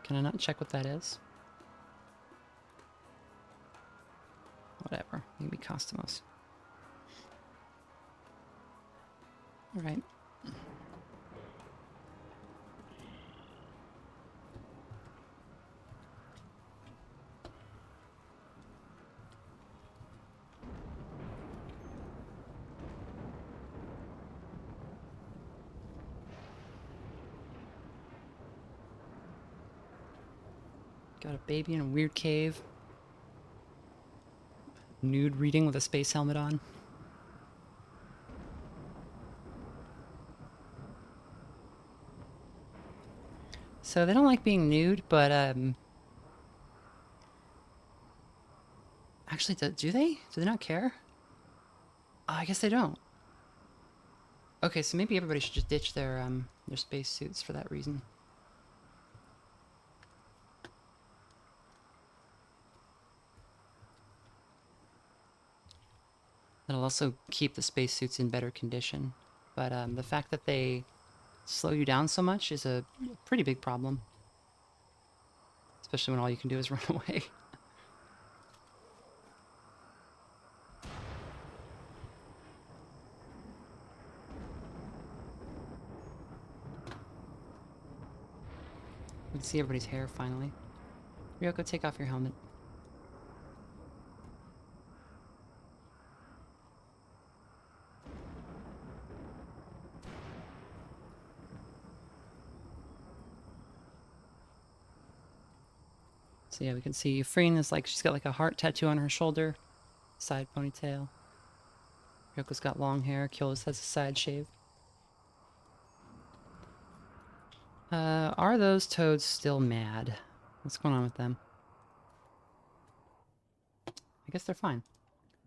Can I not check what that is? Whatever. Maybe Kostomos. Alright. Got a baby in a weird cave. Nude reading with a space helmet on. So they don't like being nude, but actually, do they? Do they not care? I guess they don't. Okay, so maybe everybody should just ditch their space suits for that reason. That'll also keep the spacesuits in better condition. But the fact that they slow you down so much is a pretty big problem. Especially when all you can do is run away. We can see everybody's hair finally. Ryoko, take off your helmet. So yeah, we can see Euphraine is like, she's got like a heart tattoo on her shoulder. Side ponytail. Ryoko's got long hair. Kyolis has a side shave. Are those toads still mad? What's going on with them? I guess they're fine.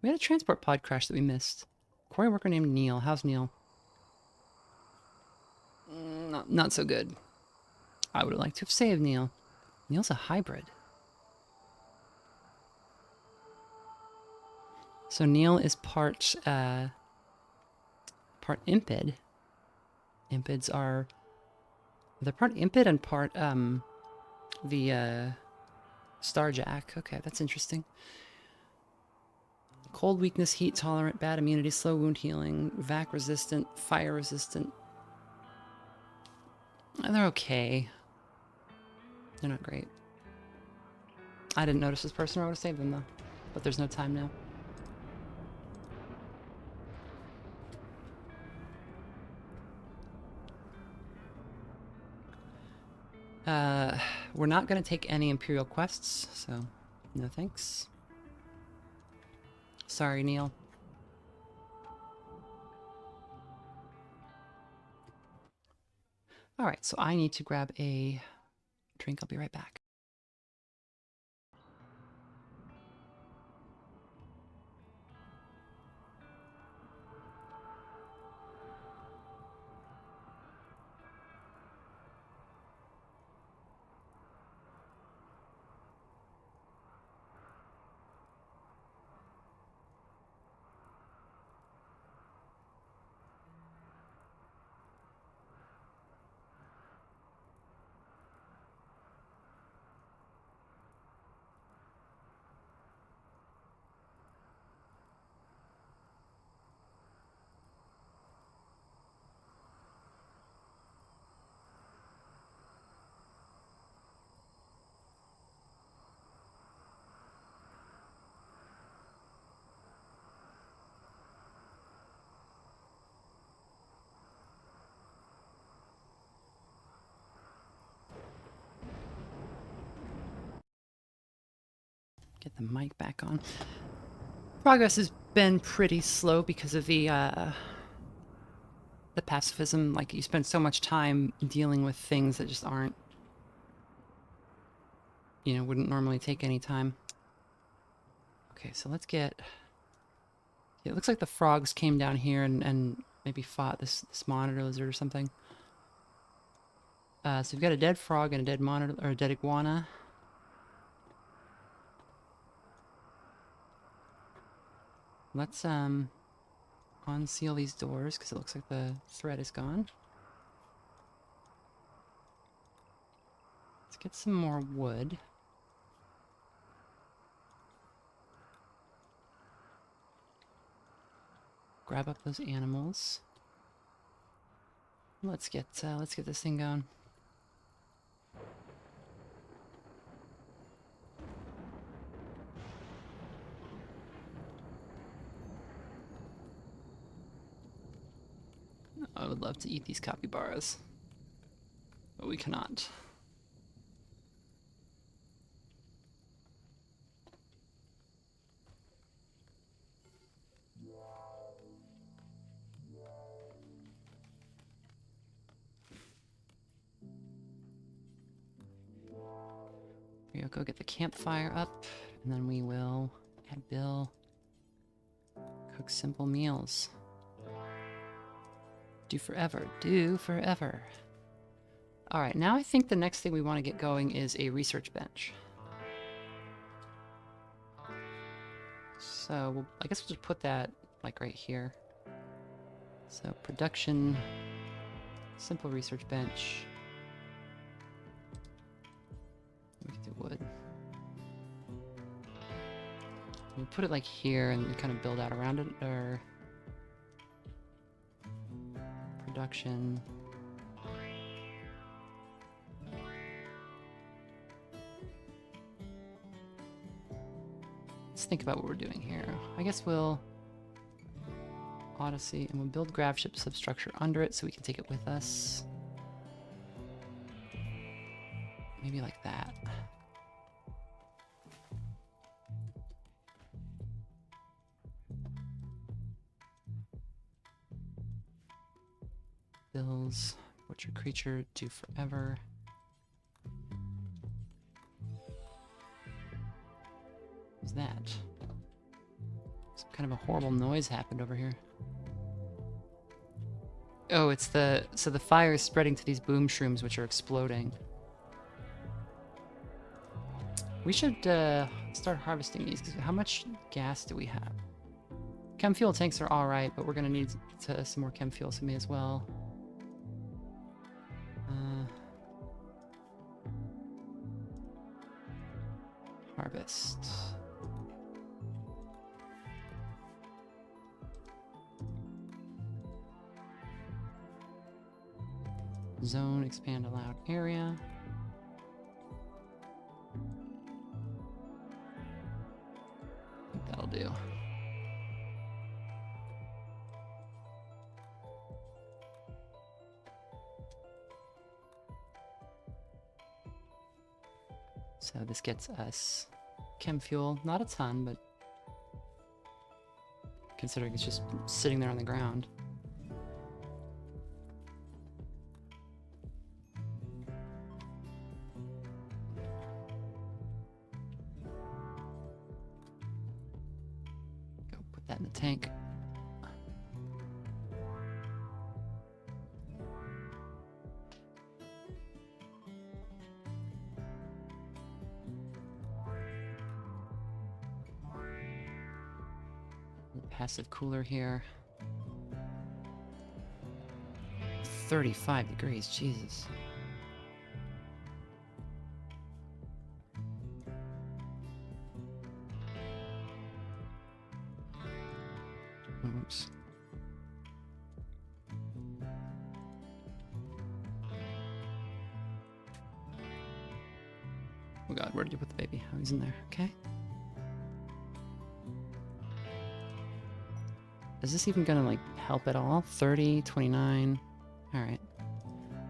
We had a transport pod crash that we missed. Quarry worker named Neil. How's Neil? Not so good. I would have liked to have saved Neil. Neil's a hybrid. So Neil is part impid. Impids are... They're part impid and part the Starjack. Okay, that's interesting. Cold weakness, heat tolerant, bad immunity, slow wound healing, vac resistant, fire resistant. They're okay. They're not great. I didn't notice this person, or I would have saved them though. But there's no time now. We're not going to take any Imperial quests, so no thanks. Sorry, Neil. Alright, so I need to grab a drink. I'll be right back. Get the mic back on. Progress has been pretty slow because of the pacifism. Like, you spend so much time dealing with things that just aren't, you know, wouldn't normally take any time. Okay, so let's get... Yeah, it looks like the frogs came down here and maybe fought this monitor lizard or something. So we've got a dead frog and a dead monitor, or a dead iguana. Let's unseal these doors because it looks like the threat is gone. Let's get some more wood. Grab up those animals. Let's get this thing going. I would love to eat these capybaras, but we cannot. We'll go get the campfire up, and then we will add Bill. Cook simple meals. Do forever. Do forever. Alright, now I think the next thing we want to get going is a research bench. So, I guess we'll just put that, like, right here. So, production, simple research bench. We can do wood. We'll put it, like, here and kind of build out around it, or... Production. Let's think about what we're doing here. I guess we'll Odyssey and we'll build gravship substructure under it so we can take it with us. Maybe like that. Bill's butcher creature, do forever. What's that? Some kind of a horrible noise happened over here. Oh, it's the... So the fire is spreading to these boom shrooms, which are exploding. We should start harvesting these, because how much gas do we have? Chem fuel tanks are alright, but we're going to need some more chem fuel, so me as well. Harvest. Zone, expand allowed area. I think that'll do. So this gets us chem fuel, not a ton, but considering it's just sitting there on the ground. Go put that in the tank. Passive cooler here. 35 degrees, Jesus. Oops. Oh God, where did you put the baby? Oh, he's in there. Okay. Is this even gonna, like, help at all? 30, 29. Alright.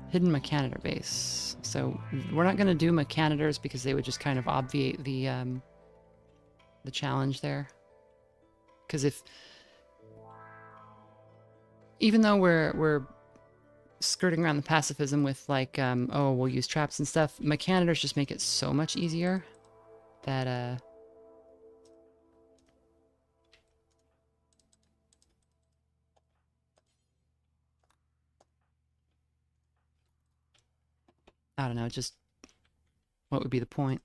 Hidden mechanitor base. So, we're not gonna do mechanitors because they would just kind of obviate the the challenge there. Because if... Even though we're skirting around the pacifism with like, oh, we'll use traps and stuff, mechanitors just make it so much easier that, I don't know, just what would be the point?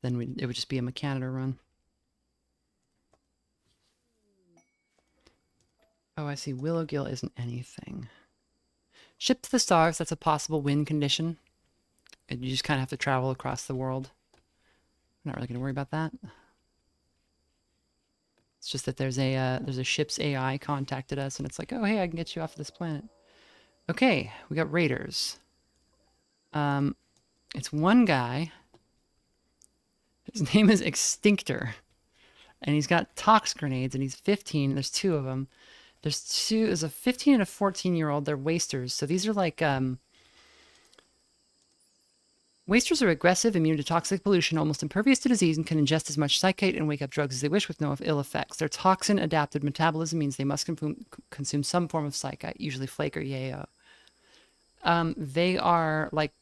Then it would just be a mechanitor run. Oh, I see. Willow Gill isn't anything. Ship to the stars, that's a possible win condition. And you just kind of have to travel across the world. I'm not really going to worry about that. It's just that there's a ship's AI contacted us, and it's like, oh, hey, I can get you off of this planet. Okay, we got raiders. It's one guy. His name is Extinctor. And he's got tox grenades, and he's 15. There's two of them. There's a 15 and a 14-year-old. They're wasters. So these are like, wasters are aggressive, immune to toxic pollution, almost impervious to disease, and can ingest as much psychate and wake-up drugs as they wish with no ill effects. Their toxin-adapted metabolism means they must consume some form of psychite, usually flake or yayo. They are like,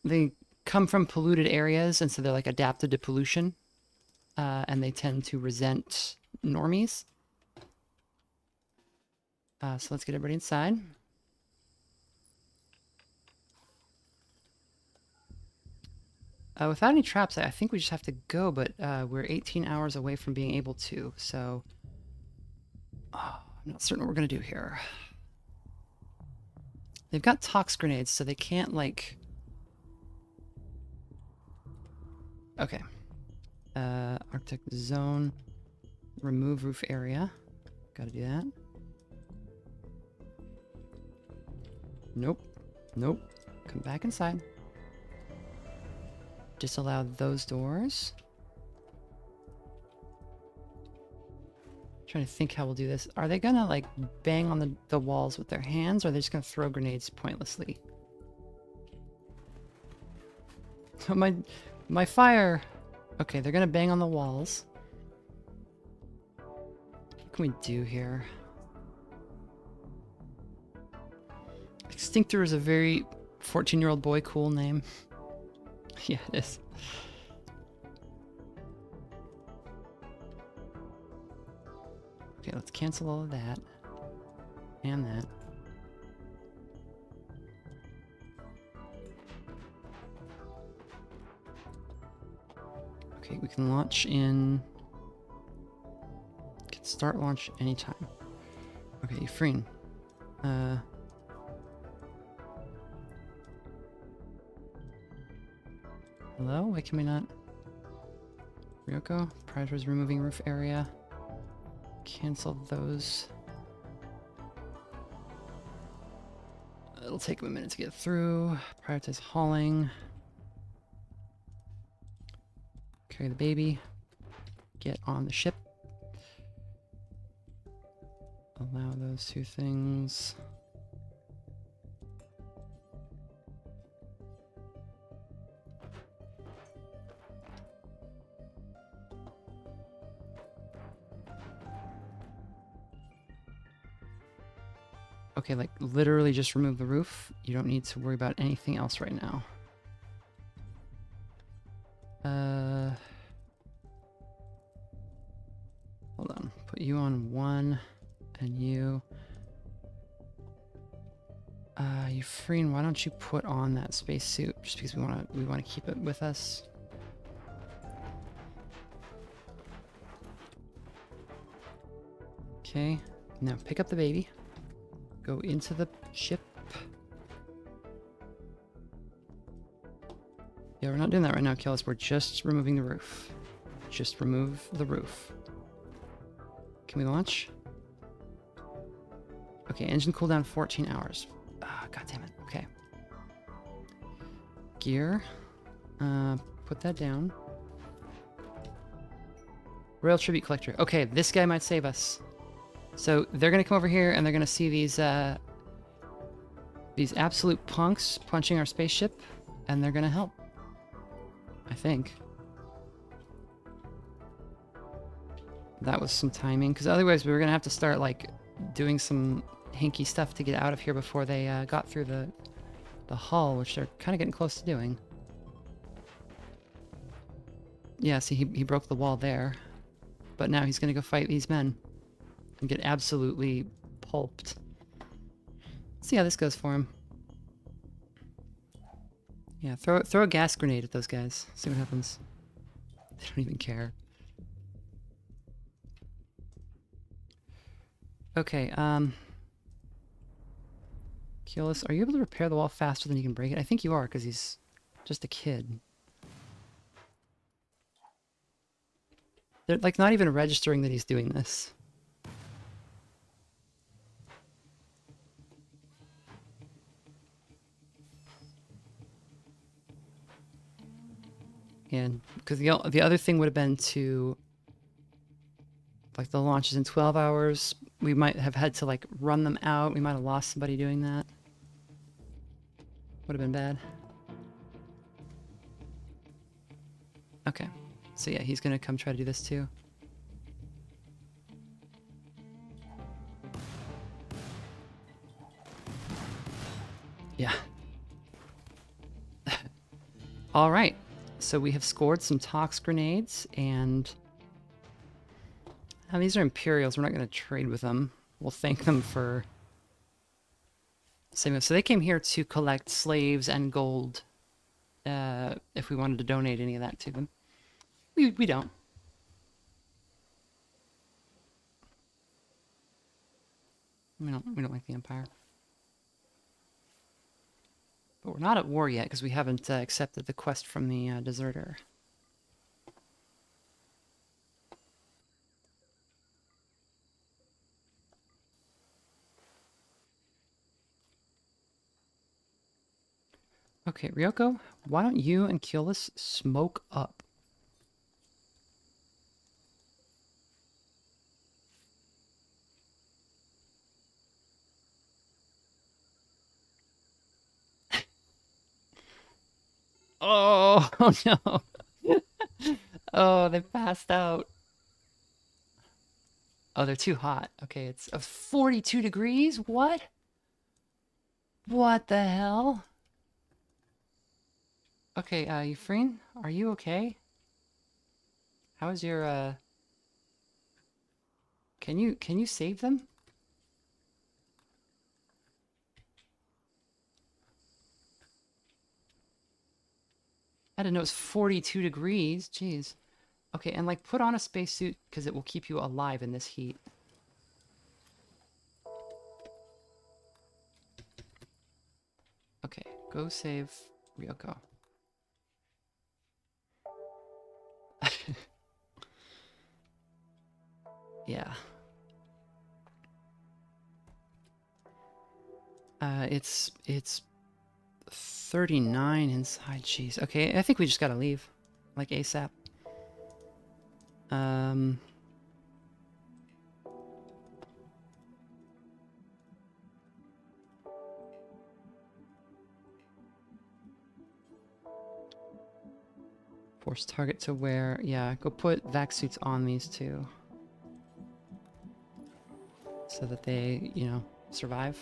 they come from polluted areas, and so they're like adapted to pollution, and they tend to resent normies. So let's get everybody inside. Without any traps, I think we just have to go, but we're 18 hours away from being able to, so I'm not certain what we're going to do here. They've got tox grenades, so they can't, like... Okay. Arctic zone. Remove roof area. Gotta do that. Nope. Nope. Come back inside. Disallow those doors. Trying to think how we'll do this. Are they gonna like bang on the walls with their hands, or are they just gonna throw grenades pointlessly? So my fire. Okay, they're gonna bang on the walls. What can we do here? Extinctor is a very 14-year-old boy cool name. Yeah, it is. Okay, let's cancel all of that. And that. Okay, we can launch in... Can start launch anytime. Okay, Euphraine. Hello? Why can we not... Ryoko? Priorities removing roof area. Cancel those. It'll take him a minute to get through. Prioritize hauling. Carry the baby. Get on the ship. Allow those two things. Okay, like literally just remove the roof. You don't need to worry about anything else right now. Hold on. Put you on 1 and you. Euphraine, why don't you put on that spacesuit just because we wanna keep it with us. Okay. Now pick up the baby. Go into the ship. Yeah, we're not doing that right now, Kellis. We're just removing the roof. Just remove the roof. Can we launch? Okay, engine cooldown 14 hours. Ah, god damn it. Okay. Gear. Put that down. Royal Tribute Collector. Okay, this guy might save us. So they're gonna come over here and they're gonna see these absolute punks punching our spaceship, and they're gonna help. I think. That was some timing, because otherwise we were gonna have to start like doing some hinky stuff to get out of here before they got through the hull, which they're kind of getting close to doing. Yeah, see, he broke the wall there, but now he's gonna go fight these men and get absolutely pulped. Let's see how this goes for him. Yeah, throw a gas grenade at those guys. See what happens. They don't even care. Okay, Keyless, are you able to repair the wall faster than you can break it? I think you are, because he's just a kid. They're like not even registering that he's doing this. And because the other thing would have been to, like, the launch is in 12 hours. We might have had to like run them out. We might have lost somebody doing that. Would have been bad. Okay, so yeah, he's gonna come try to do this too. Yeah. All right. So we have scored some Tox grenades, and these are Imperials. We're not going to trade with them. We'll thank them for saving us. So they came here to collect slaves and gold if we wanted to donate any of that to them. We don't. We don't like the Empire. But we're not at war yet because we haven't accepted the quest from the deserter. Okay, Ryoko, why don't you and Keyless smoke up? Oh, oh no. Oh, they passed out. Oh, they're too hot. Okay, it's 42 degrees? What? What the hell? Okay, Euphraine, are you okay? How is your, Can you save them? I didn't know it was 42 degrees. Jeez. Okay, and like put on a spacesuit because it will keep you alive in this heat. Okay, go save Ryoko. Yeah. It's 39 inside. Jeez. Okay, I think we just gotta leave, like ASAP. Force target to wear. Yeah, go put vac suits on these two. So that they, you know, survive.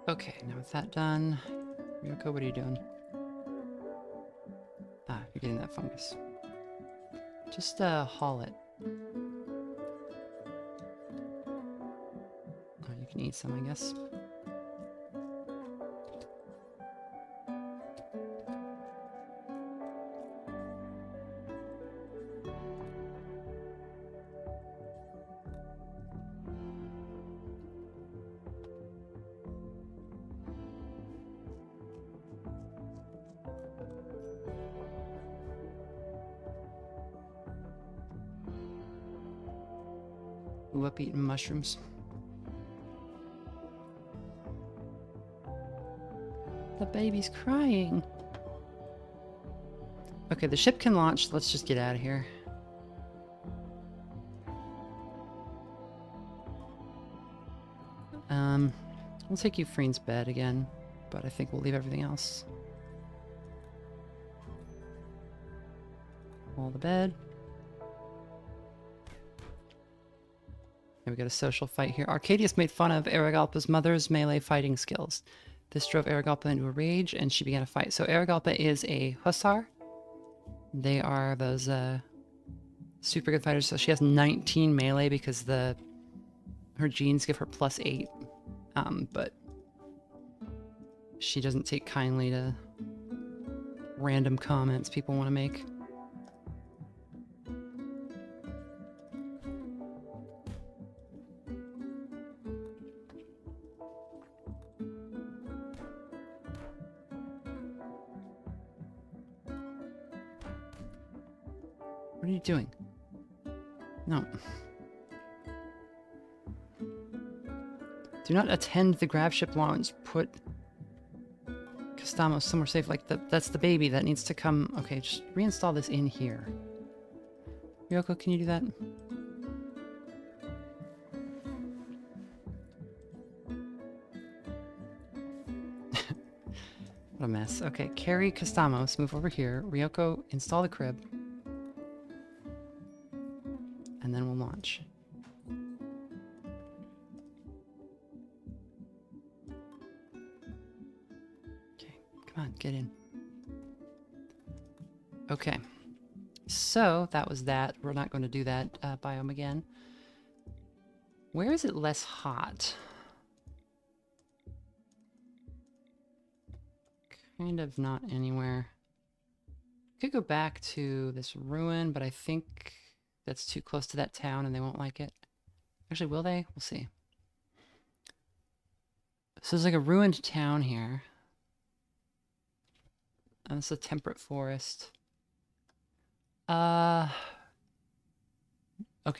Okay, now with that done, Ryoko, what are you doing? Ah, you're getting that fungus. Just haul it. Oh, you can eat some, I guess. Ooh, up eating mushrooms. The baby's crying. Okay, the ship can launch. Let's just get out of here. We'll take Euphrane's bed again, but I think we'll leave everything else. All the bed. And we got a social fight here. Arcadius made fun of Aragalpa's mother's melee fighting skills. This drove Aragalpa into a rage, and she began a fight. So Aragalpa is a hussar. They are those super good fighters. So she has 19 melee because her genes give her +8. But she doesn't take kindly to random comments people want to make. What are you doing? No. Do not attend the grab ship launch. Put Castamos somewhere safe. Like, that's the baby that needs to come. Okay, just reinstall this in here. Ryoko, can you do that? What a mess. Okay, carry Castamos. Move over here. Ryoko, install the crib. And then we'll launch. Okay, come on, get in. Okay, so that was that. We're not going to do that biome again. Where is it less hot? Kind of not anywhere. Could go back to this ruin, but I think that's too close to that town and they won't like it. Actually, will they? We'll see. So there's like a ruined town here. And it's a temperate forest. Okay,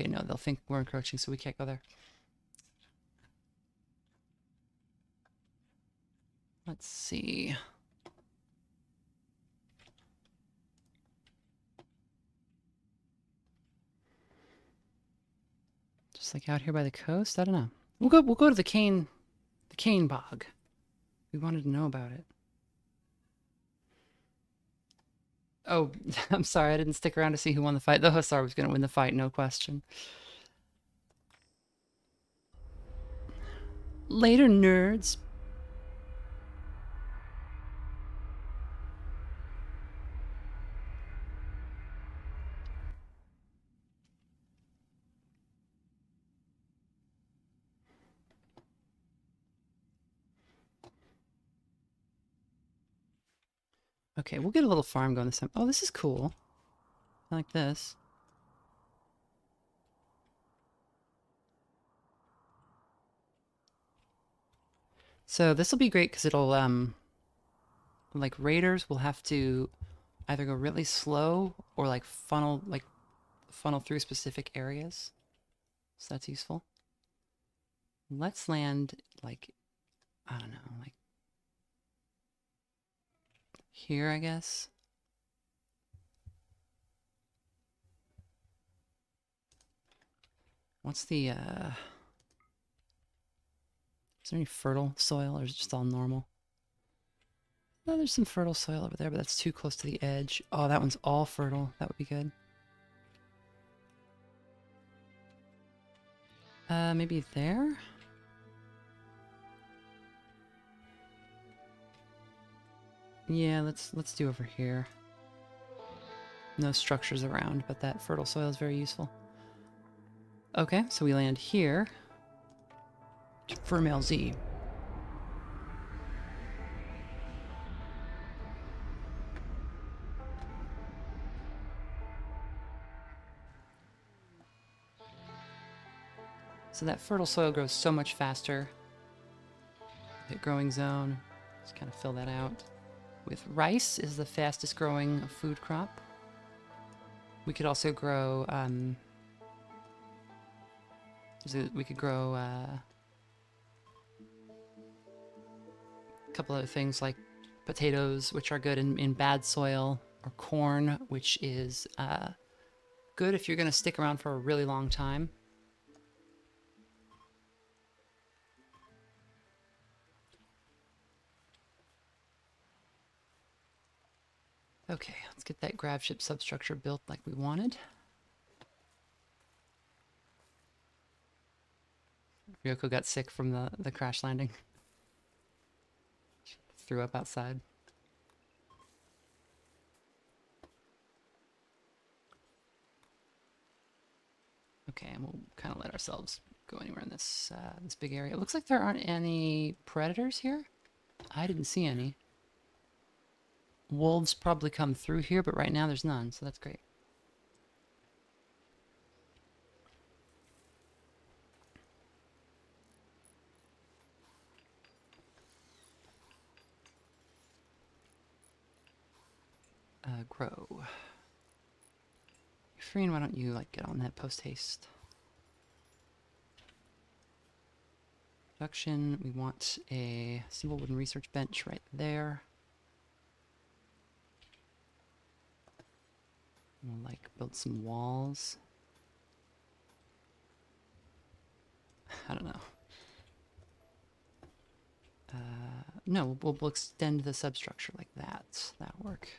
no, they'll think we're encroaching, so we can't go there. Let's see. Just like out here by the coast? I don't know. We'll go to the cane bog. We wanted to know about it. Oh, I'm sorry, I didn't stick around to see who won the fight. The Hussar was going to win the fight, no question. Later, nerds. Okay, we'll get a little farm going this time. Oh, this is cool. I like this. So this will be great because it'll, like raiders will have to either go really slow or like funnel through specific areas. So that's useful. Let's land like, I don't know, like here, I guess. What's the, is there any fertile soil or is it just all normal? No, there's some fertile soil over there, but that's too close to the edge. Oh, that one's all fertile. That would be good. Maybe there? Yeah, let's do over here. No structures around, but that fertile soil is very useful. Okay, so we land here. For MLZ. So that fertile soil grows so much faster. Hit growing zone. Just kind of fill that out. With rice is the fastest growing food crop. We could also grow, we could grow a couple other things like potatoes, which are good in bad soil, or corn, which is good if you're going to stick around for a really long time. Okay, let's get that grav ship substructure built like we wanted. Ryoko got sick from the crash landing. She threw up outside. Okay, and we'll kind of let ourselves go anywhere in this this big area. It looks like there aren't any predators here. I didn't see any. Wolves probably come through here, but right now there's none, so that's great. Grow. Freen, why don't you like get on that post haste? Production, we want a simple wooden research bench right there. We'll like build some walls. I don't know. No, we'll extend the substructure like that. That'll work.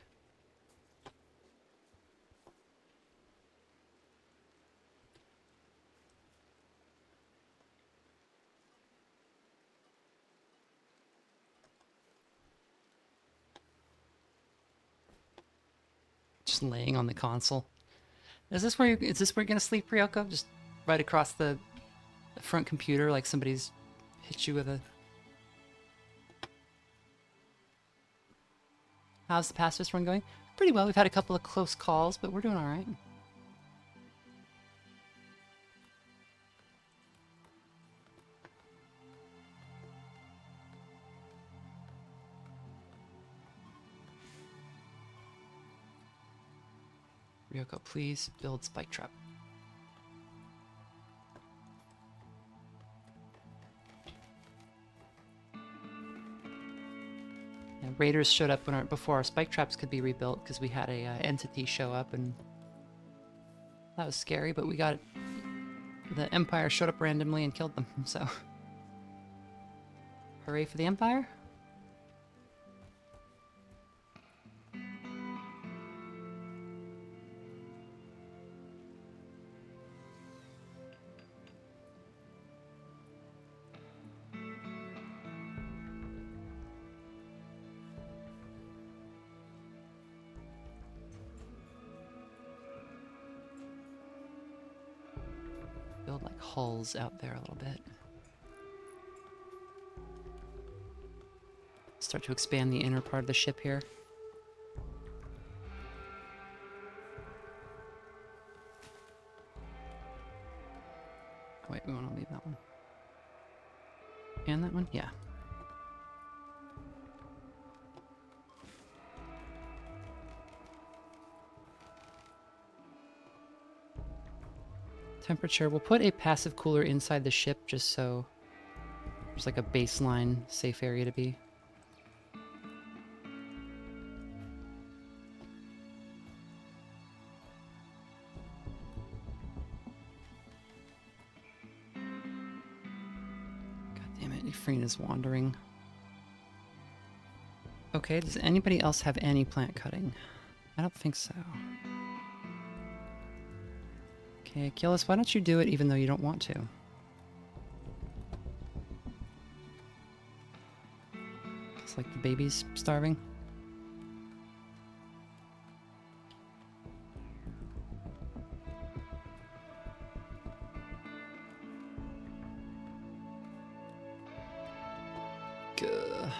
Just laying on the console. Is this where you're gonna sleep, Ryoko? Just right across the front computer, like somebody's hit you with a. How's the Pacifist Run going? Pretty well. We've had a couple of close calls, but we're doing all right. Ryoko, please build spike trap. Yeah, raiders showed up before our spike traps could be rebuilt because we had a entity show up, and that was scary. But we got the Empire showed up randomly and killed them. So, hooray for the Empire! Build like hulls out there a little bit. Start to expand the inner part of the ship here. Oh, wait, we want to leave that one. And that one? Yeah. Temperature. We'll put a passive cooler inside the ship just so there's like a baseline safe area to be. God damn it, Efreen is wandering. Okay, does anybody else have any plant cutting? I don't think so. Okay, Achilles, why don't you do it even though you don't want to? It's like the baby's starving. Gah.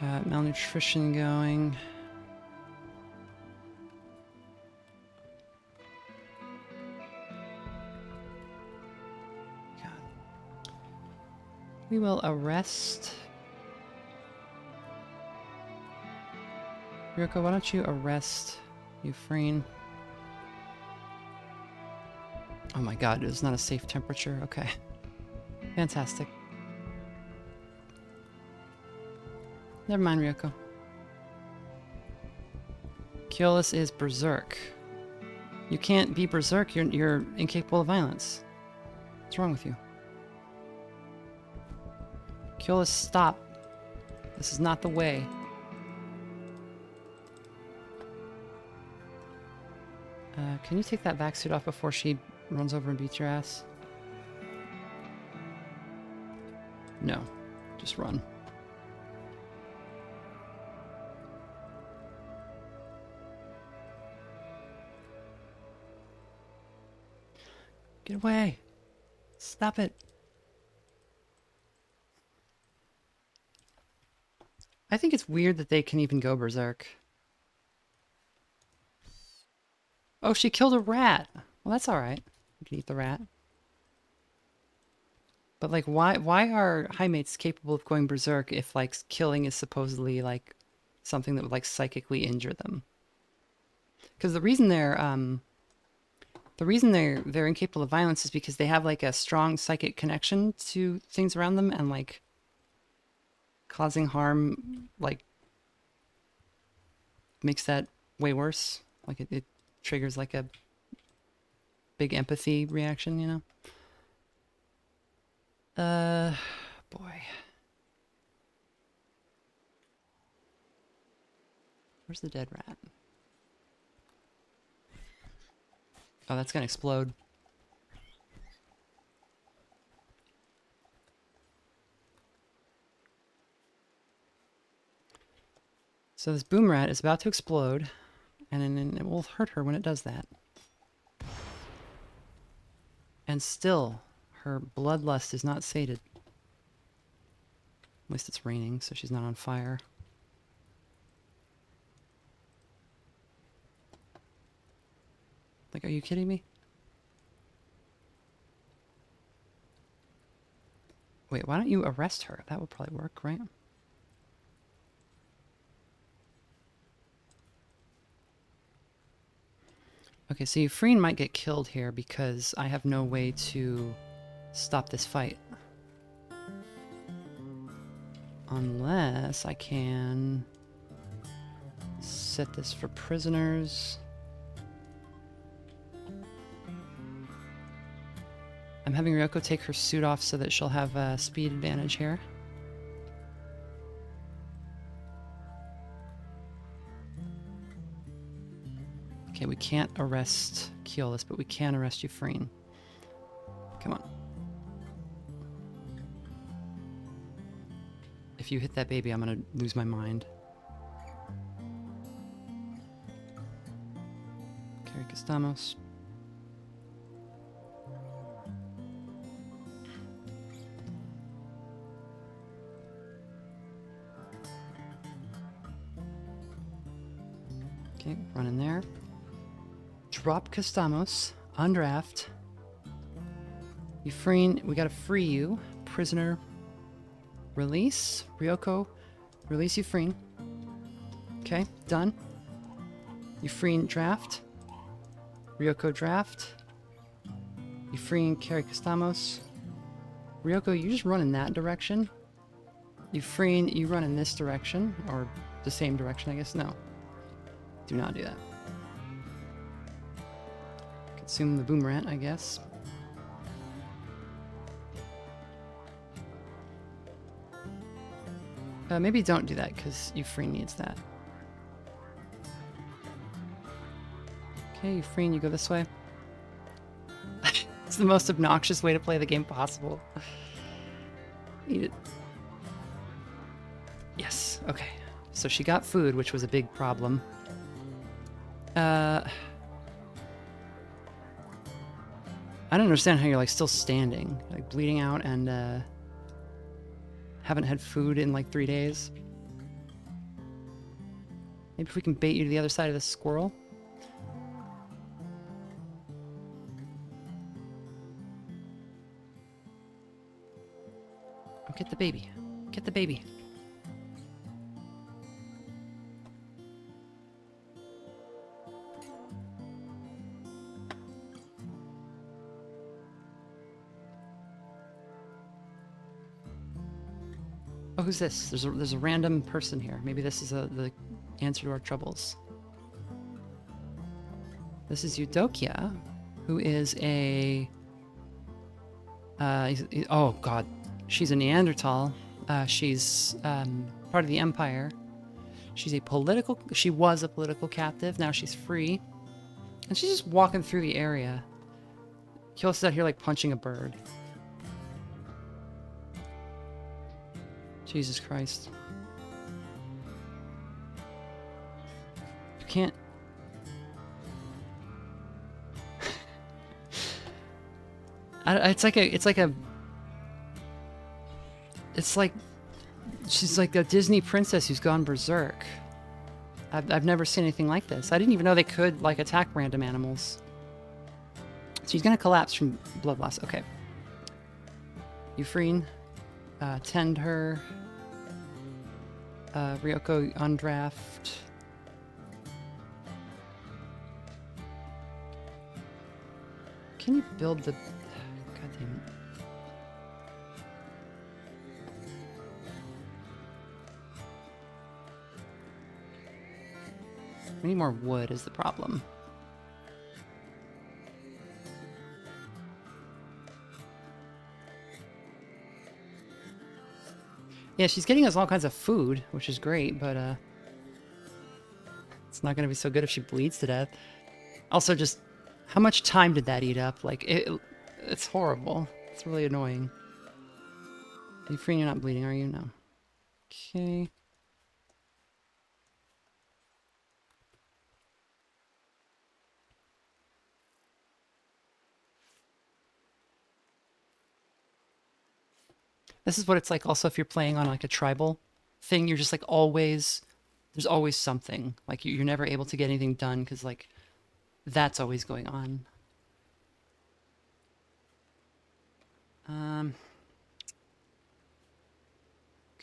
Got malnutrition going. God. We will arrest. Ryoko, why don't you arrest Euphraine? Oh my god, it's not a safe temperature. Okay. Fantastic. Never mind, Ryoko. Keolis is berserk. You can't be berserk. You're incapable of violence. What's wrong with you? Keolis, stop. This is not the way. Can you take that vac suit off before she runs over and beats your ass? No. Just run. Get away! Stop it! I think it's weird that they can even go berserk. Oh, she killed a rat! Well, that's alright. You can eat the rat. But, like, why are high mates capable of going berserk if, like, killing is supposedly, like, something that would, like, psychically injure them? Because the reason they're incapable of violence is because they have, like, a strong psychic connection to things around them, and, like, causing harm, like, makes that way worse. Like, it triggers, like, a big empathy reaction, you know? Boy. Where's the dead rat? Oh, that's gonna explode. So this boom rat is about to explode, and then it will hurt her when it does that. And still, her bloodlust is not sated. At least it's raining, so she's not on fire. Like, are you kidding me? Wait, why don't you arrest her? That would probably work, right? Okay, so Euphraine might get killed here because I have no way to stop this fight. Unless I can set this for prisoners. I'm having Ryoko take her suit off so that she'll have a speed advantage here. Okay, we can't arrest Keolis, but we can arrest Euphraine. Come on. If you hit that baby, I'm gonna lose my mind. Carrie Costamos. Okay, run in there. Drop Costamos. Undraft. Euphraine, we gotta free you. Prisoner. Release. Ryoko. Release Euphraine. Okay, done. Euphraine draft. Ryoko draft. Euphraine carry Costamos. Ryoko, you just run in that direction. Euphraine, you run in this direction. Or the same direction, I guess. No. Do not do that. Consume the boomerang, I guess. Maybe don't do that, because Euphraine needs that. Okay, Euphraine, you go this way. It's the most obnoxious way to play the game possible. Eat it. Yes, okay. So she got food, which was a big problem. I don't understand how you're, like, still standing. Like, bleeding out and, haven't had food in, like, 3 days. Maybe if we can bait you to the other side of this squirrel. Oh, get the baby. Get the baby. Oh, who's this? There's a random person here. Maybe this is the answer to our troubles. This is Eudokia, who is a... oh, God. She's a Neanderthal. She's part of the Empire. She was a political captive. Now she's free. And she's just walking through the area. Keyless is out here like punching a bird. Jesus Christ. You can't... it's like she's like a Disney princess who's gone berserk. I've never seen anything like this. I didn't even know they could like attack random animals. So she's gonna collapse from blood loss. Okay. Euphorine, tend her. Ryoko on draft. Can you build the... God damn it. We need more wood is the problem. Yeah, she's getting us all kinds of food, which is great, but it's not going to be so good if she bleeds to death. Also, just how much time did that eat up? Like, it's horrible. It's really annoying. Are you free? You're not bleeding, are you? No. Okay. This is what it's like also if you're playing on like a tribal thing, you're just like always, there's always something. Like you're never able to get anything done because like that's always going on.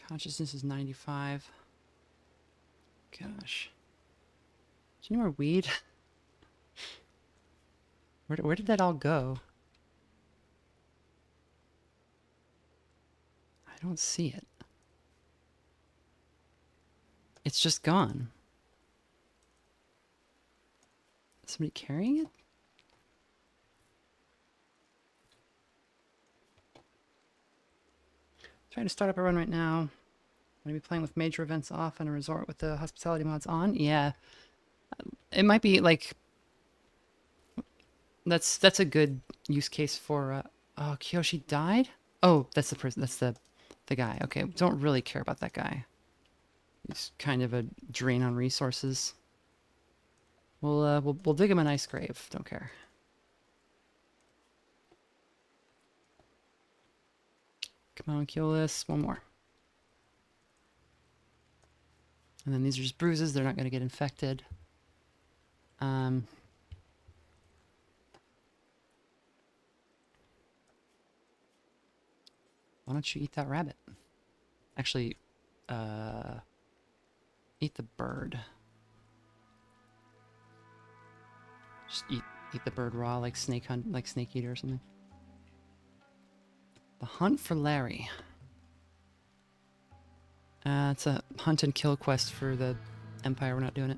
Consciousness is 95. Gosh. Do you know more weed? Where did that all go? I don't see it. It's just gone. Is somebody carrying it? Trying to start up a run right now. I'm going to be playing with major events off and a resort with the hospitality mods on. Yeah. It might be like... That's a good use case for... oh, Kiyoshi died? Oh, that's the person. That's the guy. Okay, don't really care about that guy. He's kind of a drain on resources. We'll dig him a nice grave. Don't care. Come on, kill this. One more. And then these are just bruises. They're not going to get infected. Why don't you eat that rabbit? Actually, eat the bird. Just eat the bird raw, like snake eater or something. The hunt for Larry. It's a hunt and kill quest for the Empire. We're not doing it.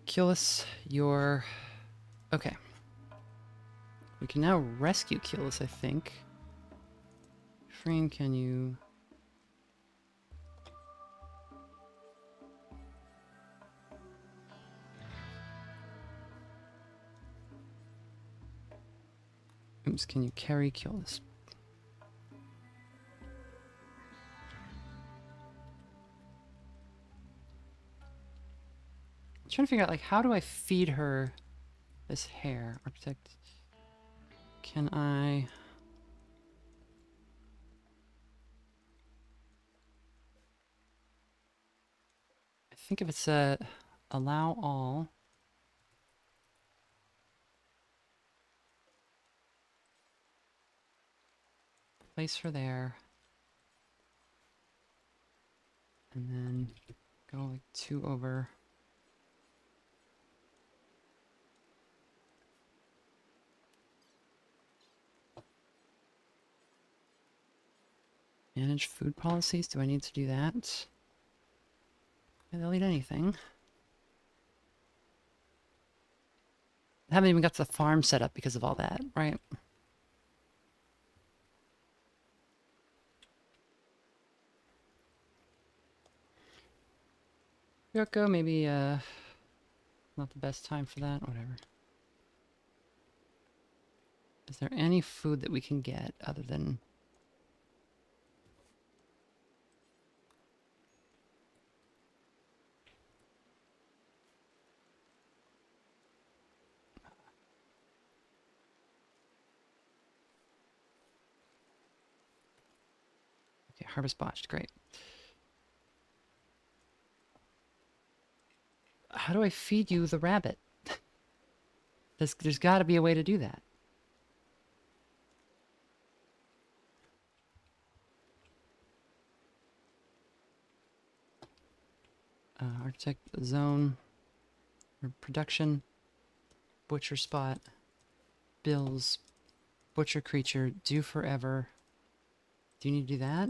Kill us your... Okay. We can now rescue Keyless, I think. Frame, can you... Oops, can you carry Keyless? I'm trying to figure out, like, how do I feed her this hair? Architect... Can I... I think if it's a allow all... Place her there. And then go like 2 over. Manage food policies. Do I need to do that? Yeah, they'll eat anything. I haven't even got the farm set up because of all that, right? Ryoko, maybe not the best time for that. Whatever. Is there any food that we can get other than... Okay, harvest botched. Great. How do I feed you the rabbit? There's got to be a way to do that. Architect zone, or production, butcher spot, bills, butcher creature, do forever. Do you need to do that?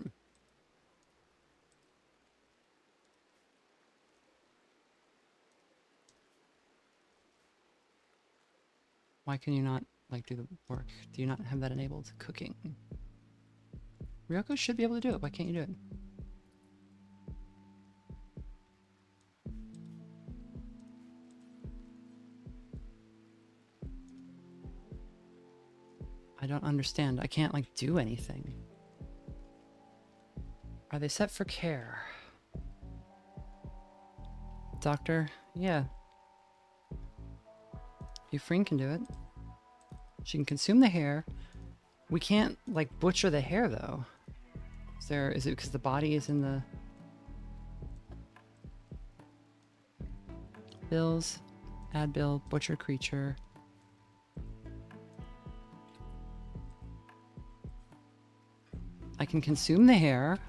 Why can you not, like, do the work? Do you not have that enabled? Cooking. Ryoko should be able to do it. Why can't you do it? I don't understand. I can't, like, do anything. Are they set for care? Doctor? Yeah. Euphraine can do it. She can consume the hair. We can't, like, butcher the hair, though. Is it because the body is in the... Bills. Add bill. Butcher creature. I can consume the hair,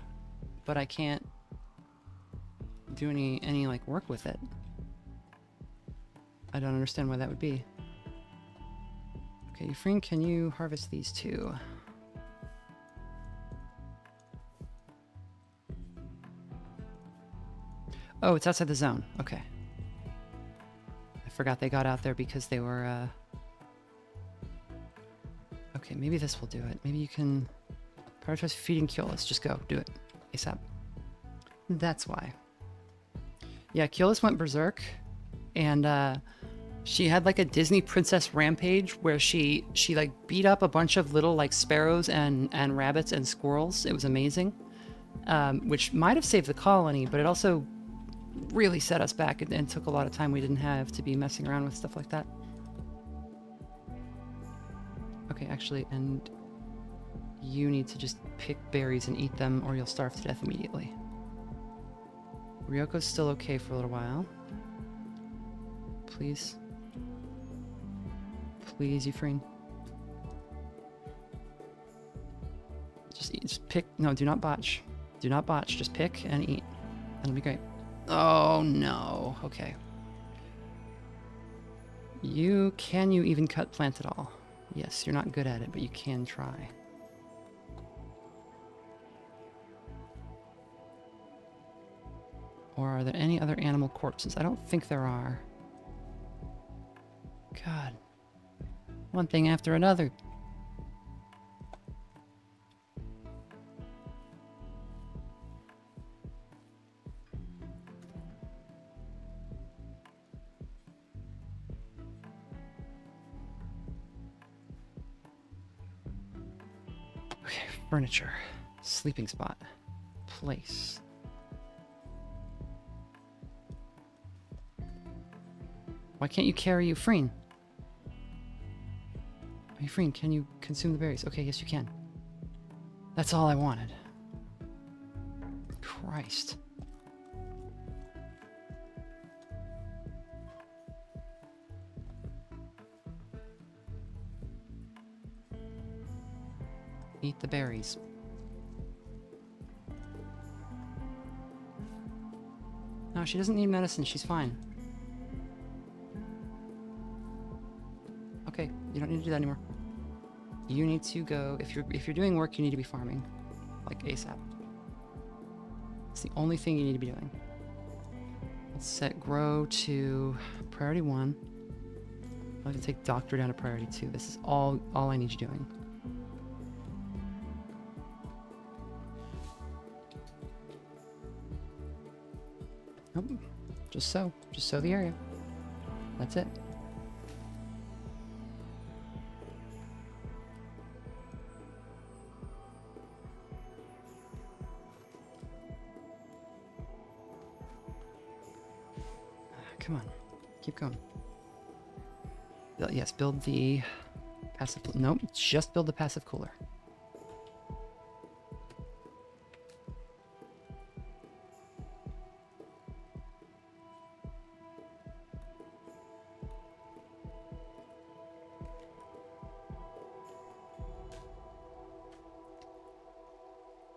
but I can't do any like work with it. I don't understand why that would be. Okay, Euphraine, can you harvest these two? Oh, it's outside the zone. Okay. I forgot they got out there because they were, Okay, maybe this will do it. Maybe you can prioritize feeding Keolis. Just go. Do it. ASAP. That's why. Yeah, Keolis went berserk, and she had like a Disney princess rampage where she like beat up a bunch of little like sparrows and rabbits and squirrels. It was amazing, which might have saved the colony, but it also really set us back and took a lot of time we didn't have to be messing around with stuff like that. Okay, actually, and you need to just pick berries and eat them or you'll starve to death immediately. Ryoko's still okay for a little while. Please. Please, Euphraine. Just pick. No, do not botch. Do not botch. Just pick and eat. That'll be great. Oh, no. Okay. Can you even cut plant at all? Yes, you're not good at it, but you can try. Or are there any other animal corpses? I don't think there are. God. One thing after another. Okay, furniture. Sleeping spot. Place. Why can't you carry Euphraine? Euphraine, can you consume the berries? Okay, yes you can. That's all I wanted. Christ. Eat the berries. No, she doesn't need medicine. She's fine. Okay, you don't need to do that anymore. You need to go, if you're doing work, you need to be farming. Like ASAP. It's the only thing you need to be doing. Let's set grow to priority 1. I'm going to take doctor down to priority 2. This is all I need you doing. Nope. Just sow the area. That's it. Come on, keep going. Yes, build the passive. Nope, just build the passive cooler.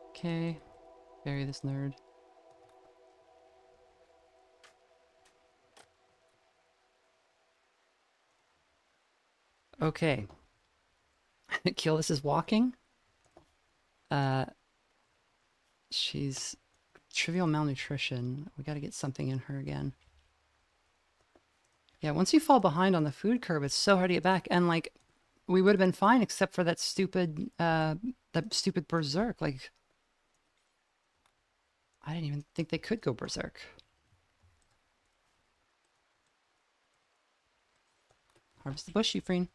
Okay, bury this nerd. Okay. Killis is walking. She's trivial malnutrition. We gotta get something in her again. Yeah, once you fall behind on the food curve, it's so hard to get back. And like, we would have been fine except for that stupid berserk. Like, I didn't even think they could go berserk. Harvest the bush, Euphraine.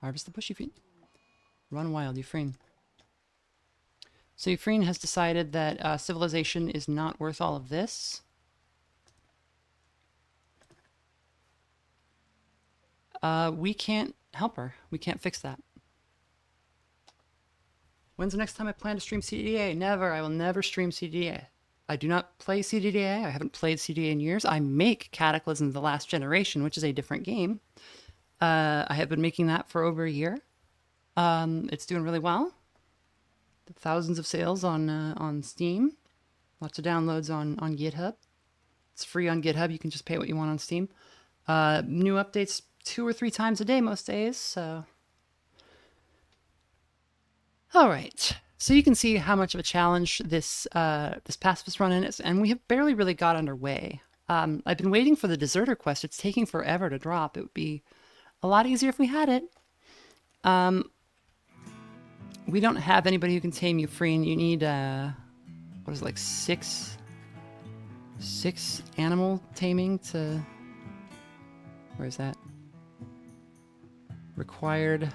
Harvest the bush, Euphraine. Run wild, Euphraine. So Euphraine has decided that civilization is not worth all of this. We can't help her. We can't fix that. When's the next time I plan to stream CDDA? Never. I will never stream CDDA. I do not play CDDA. I haven't played CDDA in years. I make Cataclysm: The Last Generation, which is a different game. I have been making that for over a year. It's doing really well. Thousands of sales on Steam. Lots of downloads on GitHub. It's free on GitHub. You can just pay what you want on Steam. New updates 2 or 3 times a day most days. So, all right. So you can see how much of a challenge this Pacifist Run is, and we have barely really got underway. I've been waiting for the deserter quest. It's taking forever to drop. It would be a lot easier if we had it. We don't have anybody who can tame Euphraine. You need, what is it, like 6 animal taming to... Where is that? Required...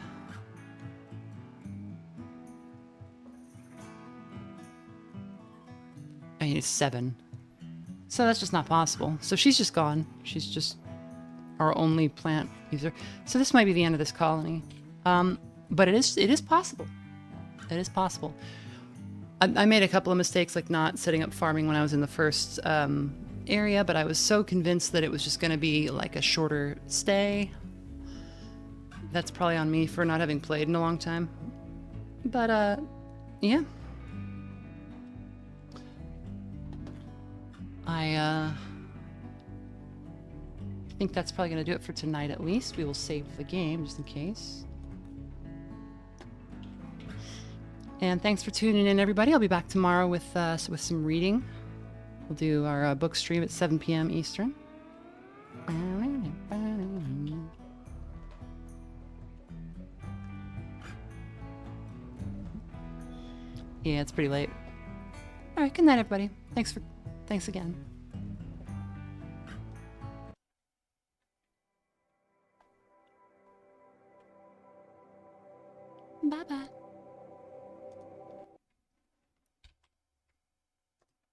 I need 7. So that's just not possible. So she's just gone. She's just our only plant user. So this might be the end of this colony. But it is possible. It is possible. I made a couple of mistakes, like not setting up farming when I was in the first area, but I was so convinced that it was just going to be like a shorter stay. That's probably on me for not having played in a long time. But, yeah. I think that's probably going to do it for tonight at least. We will save the game just in case. And thanks for tuning in, everybody. I'll be back tomorrow with some reading. We'll do our book stream at 7 p.m. Eastern. Yeah, it's pretty late. All right, good night, everybody. Thanks again. Bye-bye.